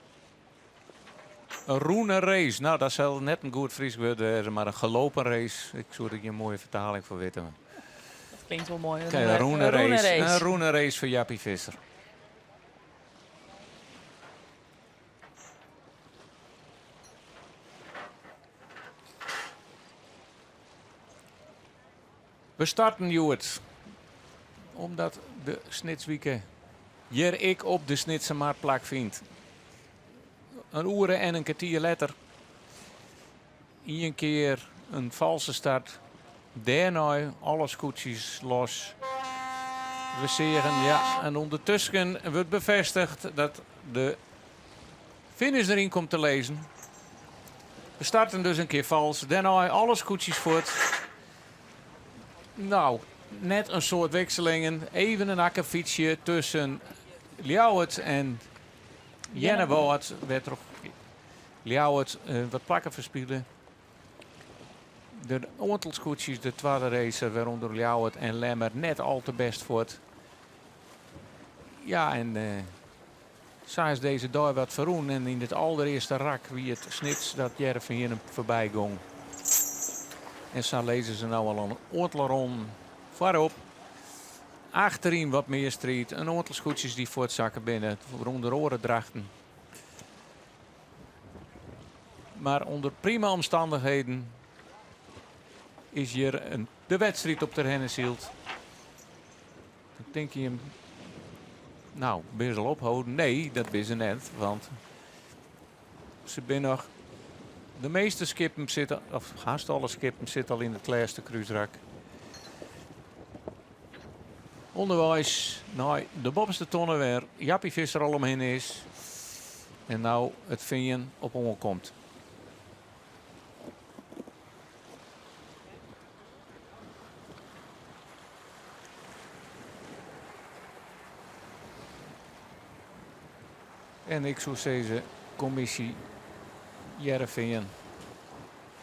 G: roene race. Nou, dat zal net een goed Fries worden, maar een gelopen race. Ik zou er hier een mooie vertaling voor weten.
H: Dat klinkt wel mooi.
G: Kijk, een roene race. Een roene race voor Jappie Visser. We starten, Joert. Omdat de Snitswieke hier ik op de Snitse marktplak vind. Een uur en een kwartier later. Eén keer een valse start. Daarna alle scootjes los. We zeggen ja, en ondertussen wordt bevestigd dat de finish erin komt te lezen. We starten dus een keer vals. Daarna alle scootjes voort. Nou, net een soort wisselingen. Even een akkerfietsje tussen Ljouwert en Jennewoord. Werd er Ljouwert wat plakken verspieden. De aantal scootjes, de tweede racer, waaronder Ljouwert en Lemmer, net al te best voort. Ja, en zij is deze dag wat verroen. En in het allereerste rak wie het Snits dat Jerven hier voorbij ging. En zo lezen ze nou al een aantal voorop. Achterin wat meer strijd. Een aantal scootjes die voortzakken binnen. Waaronder orendrachten. Maar onder prima omstandigheden is hier de wedstrijd op de Hennezielt. Dan denk je hem, nou, ben je al ophouden? Nee, dat ben ze net. Want ze zijn nog, de meeste skippen zitten, of haast alle skippen zitten al in het laatste kruisrak. Onderwijs, nou, de bovenste tonnen weer, Jappie Visser al omheen is. En nou het Vingen op ongeluk komt. En ik zou zeggen, commissie Jereveen.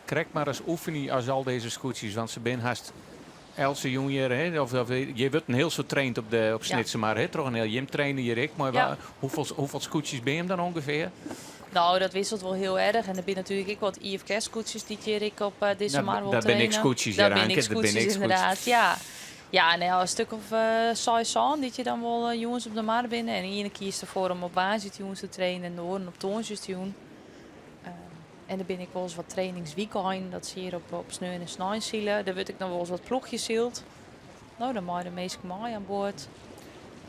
G: Krijg maar eens oefening als al deze scootjes, want ze zijn haast Else Junior, hè? Of je wordt een heel zo traind op Snitsen, maar hè? Toch een heel Jim trainen hier ik. Maar
H: Ja.
G: hoeveel scootjes ben je hem dan ongeveer?
H: Nou, dat wisselt wel heel erg. En er zijn natuurlijk ook wat IFK-scootjes die keer ik op deze
G: Nou,
H: maar wil
G: daar ben
H: trainen.
G: ik scootjes,
H: Daar
G: ja,
H: ben
G: Anke,
H: ik
G: daar ben
H: scootjes
G: ik
H: inderdaad, ja. Ja, nee, een stuk of 6 aan dat je dan wel jongens op de maar binnen. En ene kiest ervoor om op basis jongens te trainen en de horen op toonsjes te doen. En dan ben ik wel eens wat trainingsweekend. Dat zie je op Sneun en Snijnzielen. Daar word ik dan wel eens wat ploegjes zield. Nou, dan mag je de meeste mooi aan boord.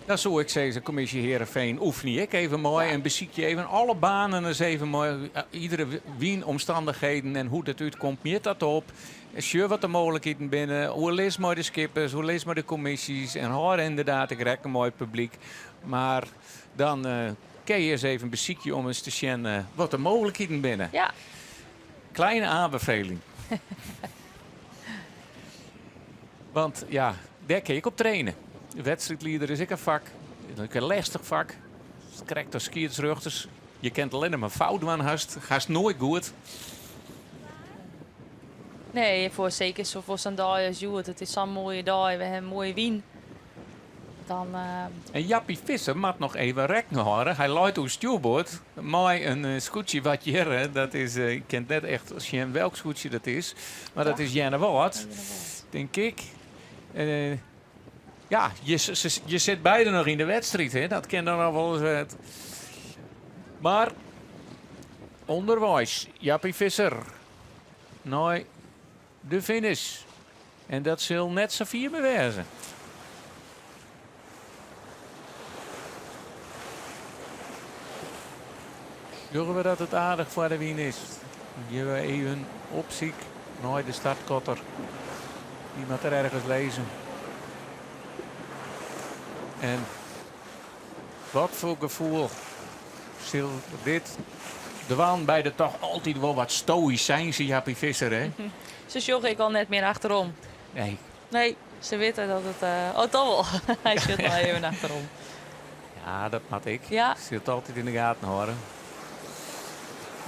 G: Dat zou ik zeggen, commissie Heerenveen, oefen ik even mooi en beziek je even alle banen eens even mooi. Iedere wien omstandigheden en hoe dat uitkomt, meet dat op. Sjeur wat de mogelijkheden binnen, hoe lees maar de skippers, hoe lees maar de commissies. En hoor inderdaad, ik rek een mooi publiek. Maar dan kun je eens even een beziekje om eens te zien wat de mogelijkheden binnen.
H: Ja.
G: Kleine aanbeveling. Want ja, daar kun ik op trainen. Wedstrijdleider is ik een vak. Een lastig vak. Je krijgt door skiersruchters. Je kent alleen maar fout van hast. Gaat nooit goed.
H: Nee, zeker zo voor zo'n dag als Joet. Het is zo'n mooie dag. We hebben een mooie wien. Dan,
G: En Jappie Visser moet nog even rekken houden. Hij loopt op stuurboord. Maar een scootje wat hier, dat is, ik ken net echt zien welk scootje dat is. Maar dat is Jennewoord, denk ik. Ja, je zit beide nog in de wedstrijd, hè? Dat ken dan nog wel eens uit. Maar onderwijs, Jappie Visser. Nou, de finish. En dat zal net zo vier bewijzen. Zorgen we dat het aardig voor de wien is. Je even opziek naar de startkotter. Iemand er ergens lezen. En wat voor gevoel zal dit de waan bij de toch altijd wel wat stoïcijnse Jappie Visser, hè?
H: Zo jog ik al net meer achterom.
G: Nee,
H: Nee, ze weten dat het... oh, toch wel. Hij zit nog even achterom.
G: Ja, dat had ik.
H: Ja.
G: Zit altijd in de gaten horen.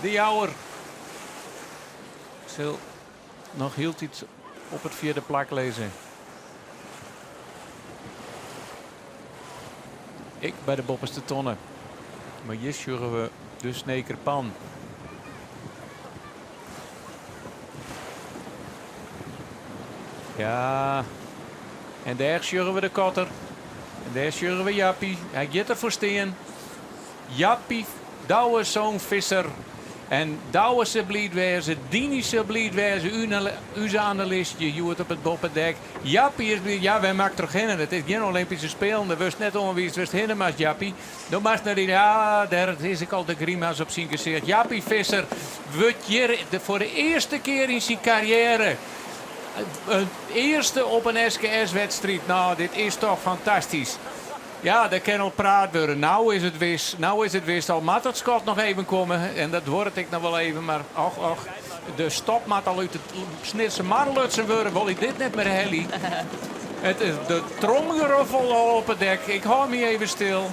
G: De Jouwer. Zal nog heel iets op het vierde plak lezen. Ik bij de bopperste tonnen. Maar hier schuren we de snekerpan. Ja. En daar schuren we de kotter. En daar schuren we Jappie. Hij gaat ervoor staan. Jappie, Douwe zo'n visser. En Douwe ze blied wezen, Dini ze blied wezen, uw analist, je joert op het boppendek. Jappie is blied, ja, wij maken toch geen, het is geen Olympische Spelen, dat wist net ongeveer, wist hinnen Jappie. Dan mag naar die, ja, daar is ik al de grima's op zien geseerd. Jappie Visser wordt hier voor de eerste keer in zijn carrière. Het eerste op een SKS-wedstrijd. Nou, dit is toch fantastisch. Ja, dat kan al praat worden. Nou is het wist. Nou is het wist. Al moet het schot nog even komen. En dat wordt ik nog wel even. Maar och. De stop moet al uit het snitse marlutsen worden. Wil ik dit net met Helly. Het is de tromgeroffel al op het dek. Ik hou me even stil.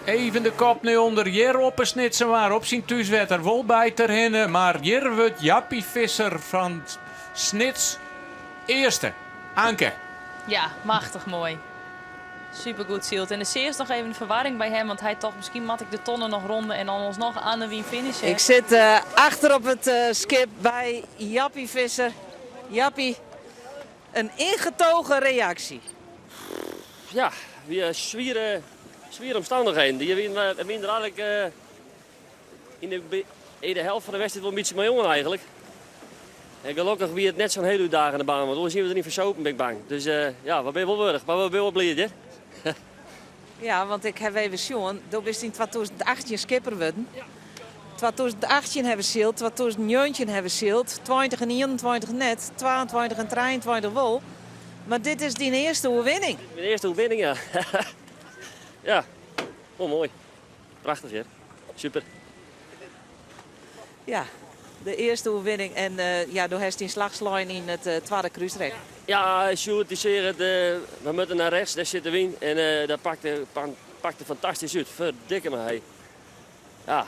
G: Even de kop nu onder. Hier op een snitsen waar op zijn thuiswetter. Wel bijter hinnen. Maar hier wordt Jappie Visser van Snits eerste. Anke.
H: Ja, machtig mooi. Supergoed zielt. En er is nog even een verwarring bij hem. Want hij toch, misschien mat ik de tonnen nog ronden en dan ons nog aan de wien finishen.
D: Ik zit achter op het skip bij Jappie Visser. Jappie, een ingetogen reactie.
C: Ja, weer zwieren omstandigheden. Die winnen eigenlijk in de helft van de wedstrijd wel een beetje mee jongen eigenlijk. En gelukkig wie het net zo'n hele dagen in de baan, want anders zien we er niet versopen, ben ik bang. Dus ja, wat ben je wel würdig, maar we ben wel blij, hè?
D: Ja, want ik heb even zien, toen wist in 2018 skipper worden. 2018 hebben we zield, 2019 hebben we zield, 20 en 21 net, 22 en 23 wel. Maar dit is die eerste overwinning.
C: Mijn eerste overwinning, ja. Ja, oh, mooi. Prachtig, hè? Super.
D: Ja, de eerste overwinning. En ja, door heeft hij een slagslijn in het tweede kruisrecht.
C: Ja, Sjoerd, die zegt, we moeten naar rechts, daar zit de wind. En dat pakte fantastisch uit. Verdikke me, hij. Ja,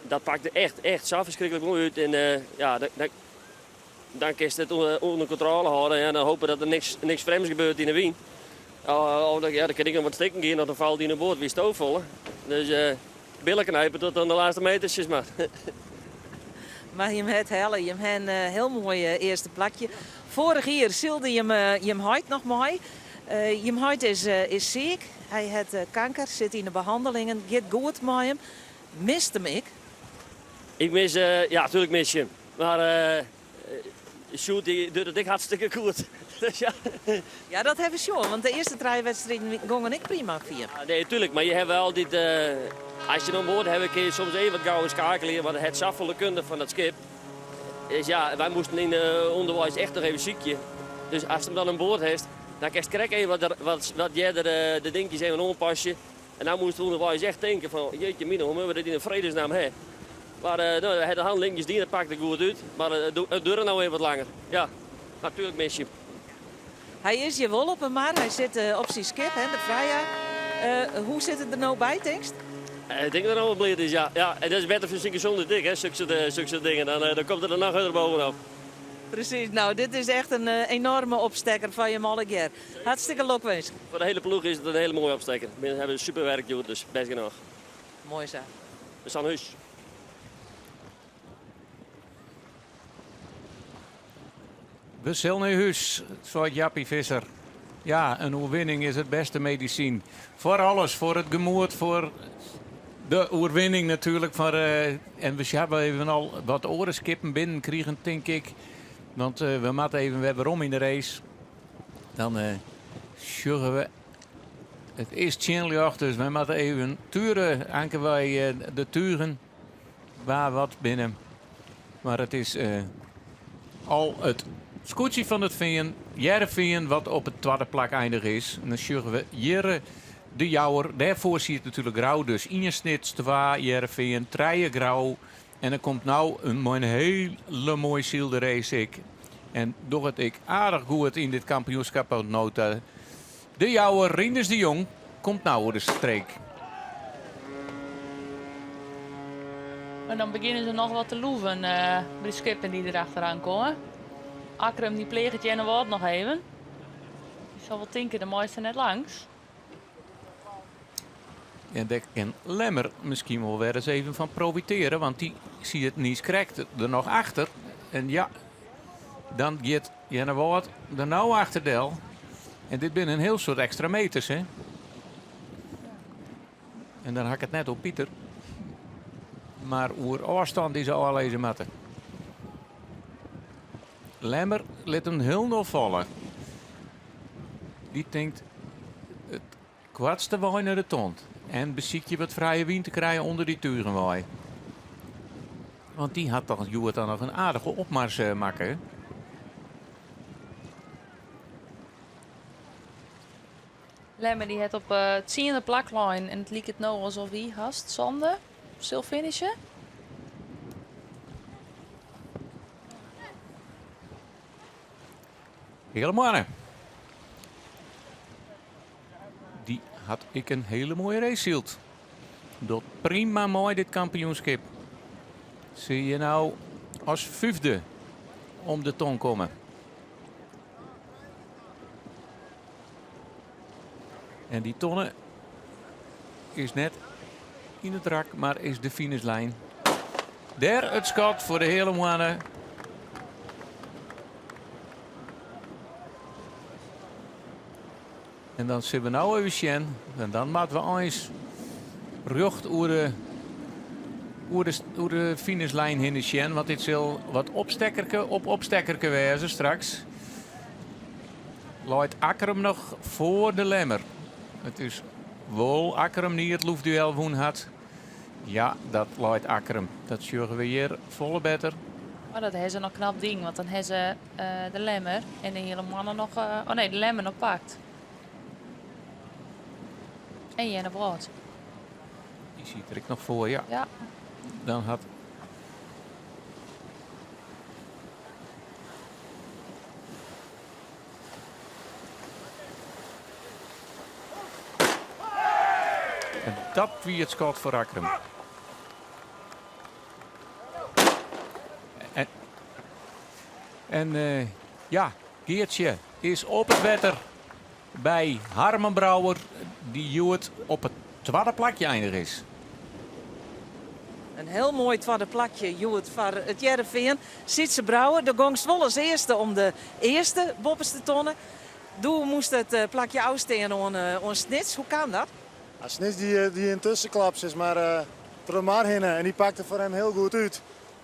C: dat pakte echt zo verschrikkelijk mooi uit. En ja, dan kun je het onder controle houden. En dan hopen dat er niks vreemds gebeurt in de wind. Ja, dan kan ik nog wat steken gaan, dan valt hij naar boord, wie stoofvallen. Dus billen knijpen tot aan de laatste metersjes maar.
D: Maar je hebt hellen, je hebt een heel mooi eerste plakje. Vorig jaar zielde je hem huid nog mooi. Je huid is ziek, hij heeft kanker, zit in de behandelingen, gaat goed met hem. Mist hem ik?
C: Ik mis, ja, natuurlijk mis je hem. Maar Sjoerd die doet het ik hartstikke goed. Dus ja.
D: Ja, dat hebben we zo, want de eerste drie wedstrijden gingen ik prima via.
C: Ja, nee, tuurlijk, maar je hebt wel dit. Als je dan boord hebt, kun je soms even wat gauw schakelen, want het zafvolle kunde van dat schip. Dus ja, wij moesten in onderwijs echt nog even ziekje. Dus als je hem dan aan boord hebt, dan kan je krijgen even wat jij de dingetjes even ompasje. En dan moest het onderwijs echt denken van, jeetje mina, hoe moeten we dit in de vredesnaam hebben? Maar nou, de handlingetjes die, dat pakte goed uit. Maar het duurde nou even wat langer. Ja, natuurlijk mis je.
D: Hij is hier wel op hem, maar hij zit op zijn skip, hè, de Vrijjaar. Hoe zit het er nou bij, tekst?
C: Ik denk dat het wel blij is, ja. Ja. En dat is beter voor zieken zonder dik, hè, zulke dingen. Dan komt er nog er bovenop.
D: Precies, nou dit is echt een enorme opstekker van je Malleger. Hartstikke lokwees.
C: Voor de hele ploeg is het een hele mooie opstekker. We hebben super werk, dus best genoeg.
D: Mooi zo.
C: We staan huis.
G: We zullen naar huis, zoals Jappie Visser. Ja, een overwinning is het beste medicijn. Voor alles, voor het gemoed, voor de overwinning natuurlijk. En we hebben even al wat orenskippen binnenkregen, denk ik. Want we moeten even weer om in de race. Dan sjuggen we. Het is Tjenljocht, dus we moeten even turen. Anken wij de turen waar wat binnen. Maar het is al het scootje van het Veen, Jereveen, wat op het tweede plak eindig is. En dan zeggen we Jere de Jouwer. Daarvoor zie je het natuurlijk grauw. Dus Injesnits, 2, Jereveen, 3 grauw. En er komt nou een hele mooie zielde race. En door het ik aardig goed in dit kampioenschap aan nota. De Jouwer, Rinders de Jong, komt nou voor de streek.
H: En dan beginnen ze nog wat te loeven bij de skippen die erachteraan komen. Akkerum die pleegt het Jenna Woord nog even. Die zal wel tinken de mooiste net langs.
G: En daar kan Lemmer misschien wel weer eens even van profiteren. Want die ziet het niet correct er nog achter. En ja, dan gaat Jenna Woord er nou achter del. En dit binnen een heel soort extra meters, hè. En dan hak ik het net op Pieter. Maar oer afstand is al lezen matten. Lemmer liet hem heel nog vallen. Die denkt het kwartste waai naar de tond. En beziekt je wat vrije wind te krijgen onder die turenwaai. Want die had toch Joert dan nog een aardige opmars maken.
H: Lemmer die het op het 10e plaklijn en het liep het nou alsof hij haast zonde. Stil finishen.
G: Helemaal. Die had ik een hele mooie race zield. Dat prima mooi dit kampioenschap. Zie je nou als 5e om de ton komen. En die tonnen is net in het rak, maar is de finishlijn. Daar het schot voor de hele mannen. En dan zien we nou even Sjen. En dan moeten we eens rucht over de finishlijn heen de Sjen. Want dit zal wat opstekkerke wezen straks. Looit Akkerum nog voor de Lemmer. Het is wel Akkerum die het loefduel woen had. Ja, dat looit Akkerum. Dat zorgen we hier volle beter.
H: Maar dat is een nog knap ding, want dan hebben ze de Lemmer en de hele mannen nog... de Lemmer nog pakt. En Jenna Brood.
G: Die ziet er ik nog voor, ja.
H: Ja.
G: Dan had... En dat wie het schot voor Akkerum. En ja, Geertje is op het wetter bij Harmen Brouwer, die Joert op het tweede plakje eindig is.
D: Een heel mooi tweede plakje, Joet, voor het Jereveen. Sietse Brouwer, de gongst wel als eerste om de eerste boppers te tonnen. Doe moest het plakje uitsteken aan Snits. Hoe kan dat?
K: Ja, Snits die intussen klapt is maar Tromar heen en die pakte voor hem heel goed uit.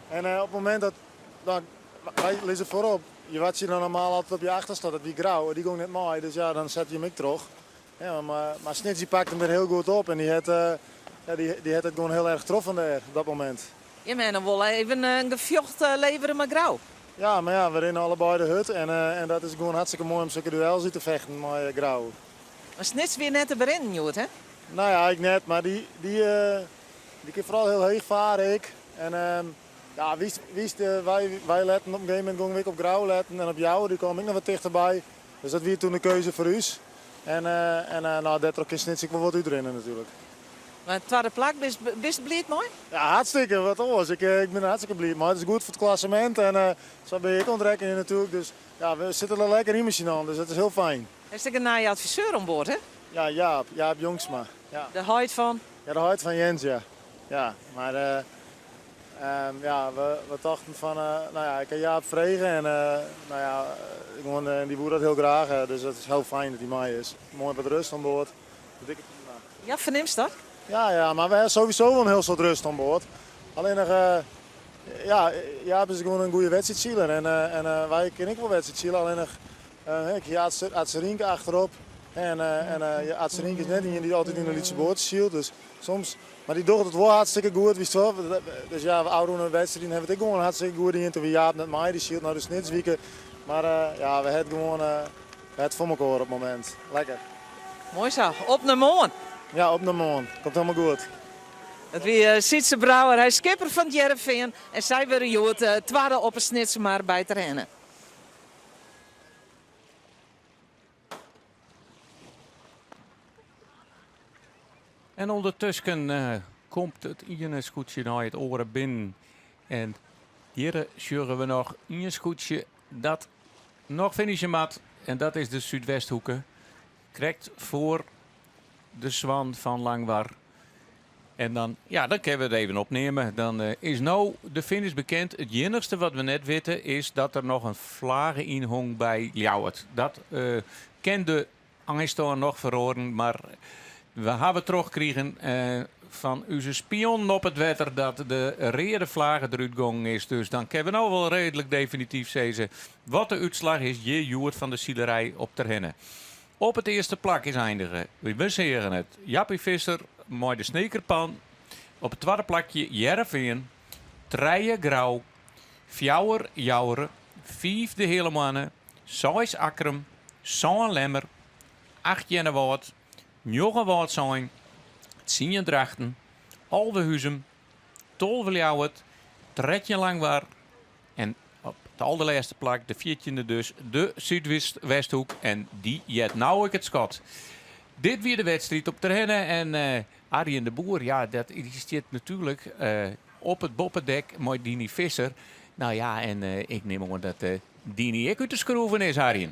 K: En op het moment dat wij lezen voorop, je wat je dan normaal altijd op je achter staat, dat die grauw, die ging net mooi, dus ja, dan zet je hem ik terug. Ja, maar Snits die pakte hem er heel goed op en die had het gewoon heel erg getroffen daar op dat moment.
D: Je bent dan wel even een gevocht leveren met grauw.
K: Ja, maar ja, we rennen allebei de hut en dat is gewoon hartstikke mooi om zulke duels te vechten met grauw.
D: Maar Snits weer net te berennen, Joet, hè?
K: Nou ja, ik net, maar die kan vooral heel heeg varen, ik. En ja, wij letten op een gegeven moment gewoon op grauw letten en op jou, die kwam ik nog wat dichterbij. Dus dat was toen een keuze voor u. En nou, dat trok is Snits ik wel wat uitrennen natuurlijk.
D: Maar het tweede plak, bist blij mooi?
K: Ja, hartstikke, wat was. Ik ben hartstikke blij, maar het is goed voor het klassement en zo ben ik ontrekken natuurlijk. Dus ja, we zitten er lekker in machine aan, dus dat is heel fijn.
D: Er is een naaie adviseur aan boord, hè?
K: Ja, Jaap Jongsma. Ja.
D: De huid van?
K: Ja, de huid van Jens, ja. Ja, maar ja, we dachten van, nou ja, ik heb Jaap vregen en nou ja, die boer dat heel graag. Dus het is heel fijn dat hij mij is. Mooi wat rust aan boord.
D: Ja, verneemst dat?
K: Ja, maar we hebben sowieso wel een heel soort rust aan boord. Alleen nog, ja, Jaap is gewoon een goede wedstrijdzieler en wij kunnen ook wel wedstrijdzielen. Alleen nog, ik heb Atserinke achterop. En Atserinke is net iemand die altijd in de lietse boord zielt. Dus soms Maar die doet het wel hartstikke goed, wist je wel. Dus ja, we oude een wedstrijd hebben het ook gewoon hartstikke goed in. Toen we Jaap net mij, die shield naar de snitswieken. Maar ja, we hebben gewoon het voor elkaar op het moment. Lekker.
D: Mooi zo, op naar morgen.
K: Ja, op naar morgen. Komt helemaal goed.
D: Het wie Sietse Brouwer, hij is skipper van het Jereveen. En zij willen jou het tweede op een snitsen maar bij te rennen.
G: En ondertussen komt het ene scootje naar het oren binnen. En hier zullen we nog een scootje dat nog finishen mat. En dat is de Zuidwesthoeken. Krijgt voor de Zwan van Langwar. En dan kunnen we het even opnemen. Dan is nou de finish bekend. Het enigste wat we net weten is dat er nog een vlagen inhong bij Ljouwert. Dat kende Einstein nog verhoren, maar we hebben teruggekregen van onze spion op het wetter dat de rode vlagen eruit gegaan is. Dus dan kunnen we nou wel redelijk definitief zeggen wat de uitslag is. Joert van de Zielerij op Terhenne. Op het eerste plak is eindigen. We zeggen het. Jappie Visser, mooi de snekerpan. Op het tweede plakje Jereveen. Treien Grauw. Fjouwer Jouweren. 5 de hele mannen. 6 Akrum. 7 Lemmer. 8 Jennewoord. 9 Woord zijn. 10 Drachten. Alvehuizen. 12 Ljouwert. 13 Langwar. En op de allerlaatste plak, de 14e dus, de Zuidwesthoek. En die jet nou ik het schot. Dit weer de wedstrijd op Terhenne. En Arjen de Boer, ja, dat zit natuurlijk op het boppendek met Dini Visser. Nou ja, en ik neem aan dat Dini ik uit de schroeven is, Arjen.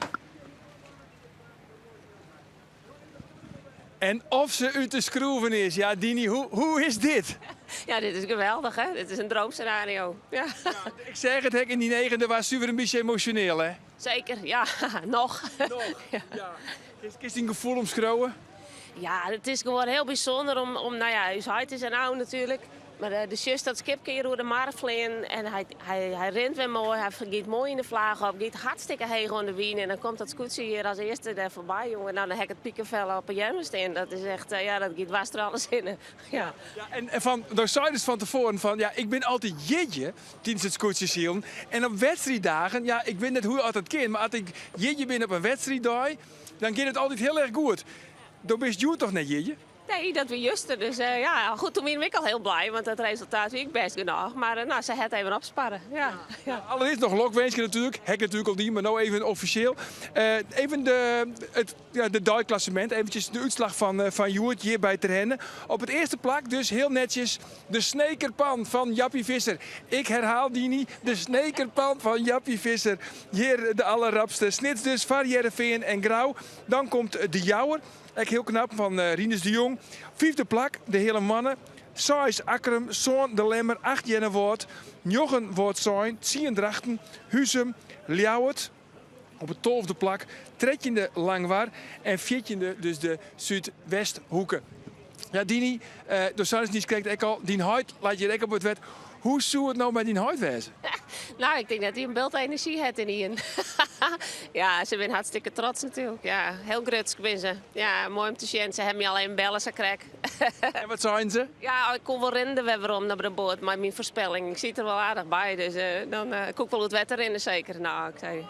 A: En of ze uit de schroeven is. Ja, Dini, hoe is dit?
B: Ja, dit is geweldig, hè? Dit is een droomscenario. Ja.
A: Ja, ik zeg het, hek in die negende was super een beetje emotioneel, hè?
B: Zeker, ja, nog.
A: Nog? Ja. Is die een gevoel omschreeuwen?
B: Ja, het is gewoon heel bijzonder om nou ja, uw huid is en oud natuurlijk. Maar de zus dat skipje hier door de markt vliegen en hij rent weer mooi, hij gaat mooi in de vlaag op, gaat hartstikke heeg onder de wien en dan komt dat scootje hier als eerste daar voorbij, jongen. Nou, dan heb ik het piekenvel op een jammer staan. Dat is echt, ja, dat gaat was er alles in. Ja.
A: Ja, en van, daar zei dus van tevoren van, ja, ik ben altijd jeetje tijdens het scootje zien. En op wedstrijddagen, ja, ik weet net hoe je altijd kent, maar als ik jeetje ben op een wedstrijddag, dan gaat het altijd heel erg goed. Dan ben je toch net jeetje?
B: Nee, dat we juisten. Dus ja, goed, toen ben ik al heel blij, want het resultaat vind ik best genoeg. Maar nou, ze het even opsparren. Ja. Ja.
A: Allereerst nog Lokwenske natuurlijk. Hek natuurlijk al die, maar nou even officieel. Even de duikklassement. Eventjes de uitslag van Joert hier bij Terhenne. Op het eerste plak dus heel netjes de snekerpan van Jappie Visser. Ik herhaal die niet. De snekerpan van Jappie Visser. Hier de allerrapste. Snits dus van Jereveen en Grauw. Dan komt de Jouwer. Echt heel knap van Rinus de Jong. 5e plak, de hele mannen. 6 Akrum, Zoon de Lemmer, 8 Jennewoord. 9 Woord zijn, 10 Drachten, Huizum, Ljouwert. Op het 12e plak, 13e Langwar en 14e dus de Zuidwesthoeken. Ja, Dini, door Sannes niet kijkt ik al, die huid laat je lekker op het wet. Hoe zou het nou met die huid wezen?
B: Nou, ik denk dat hij een beeld energie heeft in die. Ja, ze zijn hartstikke trots natuurlijk. Ja, heel grutsk ben ze. Ja, mooi om te zien. Ze hebben me alleen bellen, ze krijg.
A: En wat zijn ze?
B: Ja, ik kon wel rennen weer om naar de boot, maar mijn voorspelling, ik zit er wel aardig bij. Dus dan koek wel het wetter in, zeker. Nou, ik zei.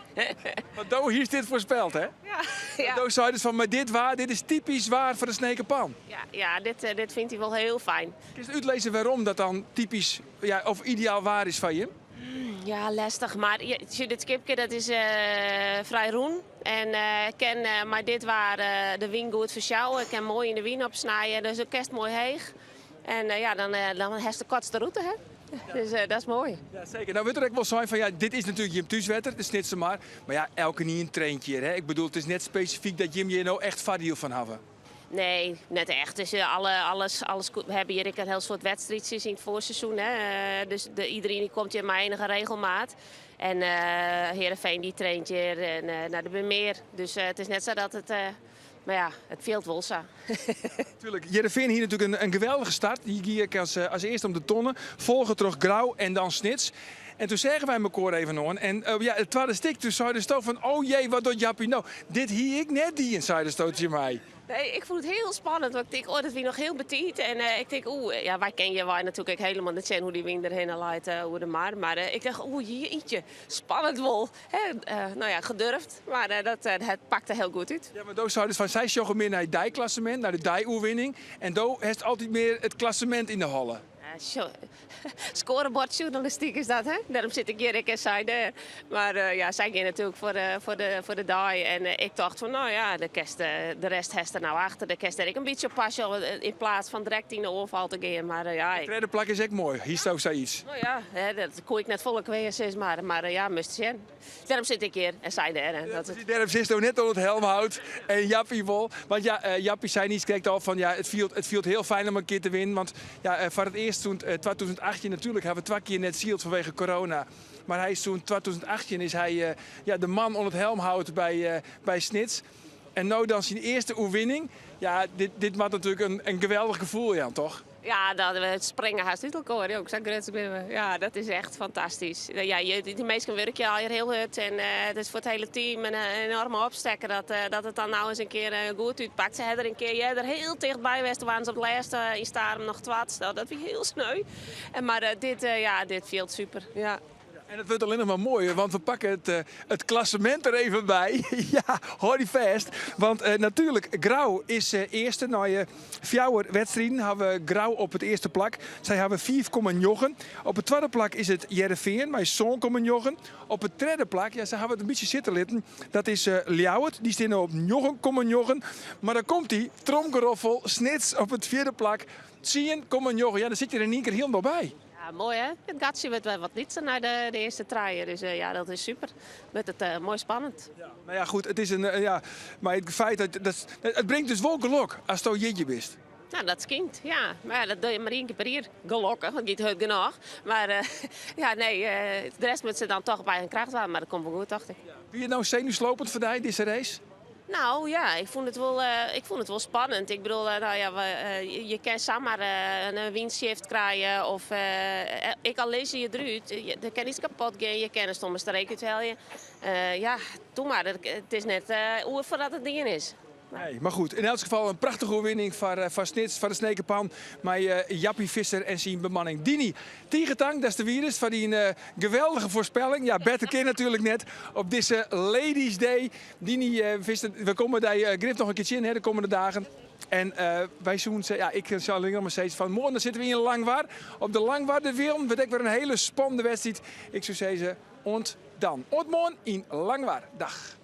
A: Want hier is dit voorspeld, hè?
B: Ja.
A: Doe zei dus van, maar dit is typisch waar voor de snekerpan.
B: Ja, dit vindt hij wel heel fijn.
A: Kun je uitlezen waarom dat dan typisch of ideaal waar is van je?
B: Ja, lastig. Maar dit skipje dat is vrij roen. En maar dit waar de wien goed versjouwen. Ik kan mooi in de wien opsnijden. Dus de kerst mooi heeg. En ja, dan heeft de kortste route, hè? Ja. Dus dat is mooi.
A: Ja, zeker. Nou, weet je wel zijn van, ja, dit is natuurlijk Jim Thuiswetter, het is niet zomaar. Maar ja, elke niet een traintje, hè? Ik bedoel, het is net specifiek dat Jim je nou echt voordeel van hebben.
B: Nee, net echt. Dus alles goed. We hebben hier een heel soort wedstrijdjes in het voorseizoen. Hè. Dus iedereen die komt hier maar enige regelmaat. En Heerenveen die traint hier en naar de meer. Dus het is net zo dat het... maar ja, het veelt wel zo.
A: Tuurlijk. Heerenveen hier natuurlijk een geweldige start. Die ging als eerste om de tonnen. Volgen terug Grauw en dan Snits. En toen zeggen wij elkaar even nog. En ja, het tweede stik, toen zei de stoot van... Oh jee, wat doet Jappie nou? Dit hier ik net die in, zei de stootje mij.
B: Nee, ik vond het heel spannend, want ik denk, oh, dat wie nog heel betiet. En ik denk, ja, wij kennen natuurlijk helemaal niet zien hoe die wind erheen leidt, hoe de maar ik dacht, jeetje, spannend wel. Nou ja, gedurfd, maar het pakte heel goed uit.
A: Ja, maar Doos zou dus van zij joggen meer naar het dijklassement, naar de dijoerwinning. En Doos heeft altijd meer het klassement in de hallen.
B: Scorebordjournalistiek is dat, hè? Daarom zit ik hier en zij daar. Maar ja, zij ging natuurlijk voor de die. En ik dacht van, nou ja, de rest heeft er nou achter. De kerst er ik een beetje op passen in plaats van direct in de overval te gaan. Maar ja...
A: De tweede plak is echt mooi. Hier staat zoiets.
B: Nou ja, dat kon ik net volk wezen, maar ja, moest zien. Daarom zit ik hier en zij daar. Hè?
A: Daarom zit je net onder het helmhout en Jappie wel. Want ja, Jappie zei niet direct al van ja, het viel heel fijn om een keer te winnen. Want ja, voor het eerst toen 2018 natuurlijk hebben we 2 keer net zield vanwege corona. Maar hij is toen 2018 is hij de man onder het helmhout bij Snits. En nou dan zijn eerste oerwinning. Ja, dit was natuurlijk een geweldig gevoel, Jan, toch?
B: Ja, dat we het springen haast uit elkaar. Ook, ja, dat is echt fantastisch. Ja, die meesten werk je al heel hard. En het is voor het hele team een enorme opstekker dat het dan nou eens een keer goed uitpakt. Ze hadden er een keer er heel dichtbij geweest. Toen waren ze op het laatste in Starum nog 12. Dat was heel sneu. Maar dit viel super. Ja.
A: En het wordt alleen nog maar mooier, want we pakken het klassement er even bij. Ja, hoor die vast. Want natuurlijk, Grauw is eerste. Na 4 wedstrijden hebben we Grauw op het eerste plak. Zij hebben 4,9. Op het tweede plak is het Jereveen met 7,9. Op het derde plak, ja, ze hebben het een beetje zitten litten. Dat is Ljouwert, die staat op 9,9. Maar dan komt die tromgeroffel, Snits op het vierde plak. 10,9. Ja, dan zit je er in één keer helemaal bij.
B: Ja, mooi hè. Het gatje werd wat niet naar de eerste traaien. Dus ja, dat is super. Met het mooi spannend.
A: Ja, nou ja, goed. Het is maar het feit dat het brengt dus wel geluk als je jeetje bent.
B: Nou, dat is kind, ja. Maar ja, dat doe je maar 1 keer per jaar gelokken, want niet goed genoeg. Maar ja, nee, de rest moet ze dan toch bij een kracht hebben. Maar dat komt wel goed, dacht ik.
A: Ja. Wie je nou zenuwslopend voor deze race?
B: Nou ja, ik vond het wel spannend. Ik bedoel, je kan zomaar een windshift krijgen of ik al lees je eruit. Er kan iets kapot gaan, je kan een stomme streek uithalen. Ja, doe maar. Het is net hoe voordat het ding is.
A: Nee, maar goed, in elk geval een prachtige overwinning van Snits, van de Snekenpan. Met Jappie Visser en zijn bemanning. Dini, Tiegetang, dat is de virus van die geweldige voorspelling. Ja, beter keer natuurlijk net op deze Ladies Day. Dini, we komen daar grip nog een keertje in hè, de komende dagen. En wij zoeken, ja, ik zal alleen maar steeds van morgen zitten we in Langwaar. Op de Langwaar de Wilm, we denken weer een hele spannende wedstrijd. Ik zou zeggen, ont dan. Ontmoen in Langwaar. Dag.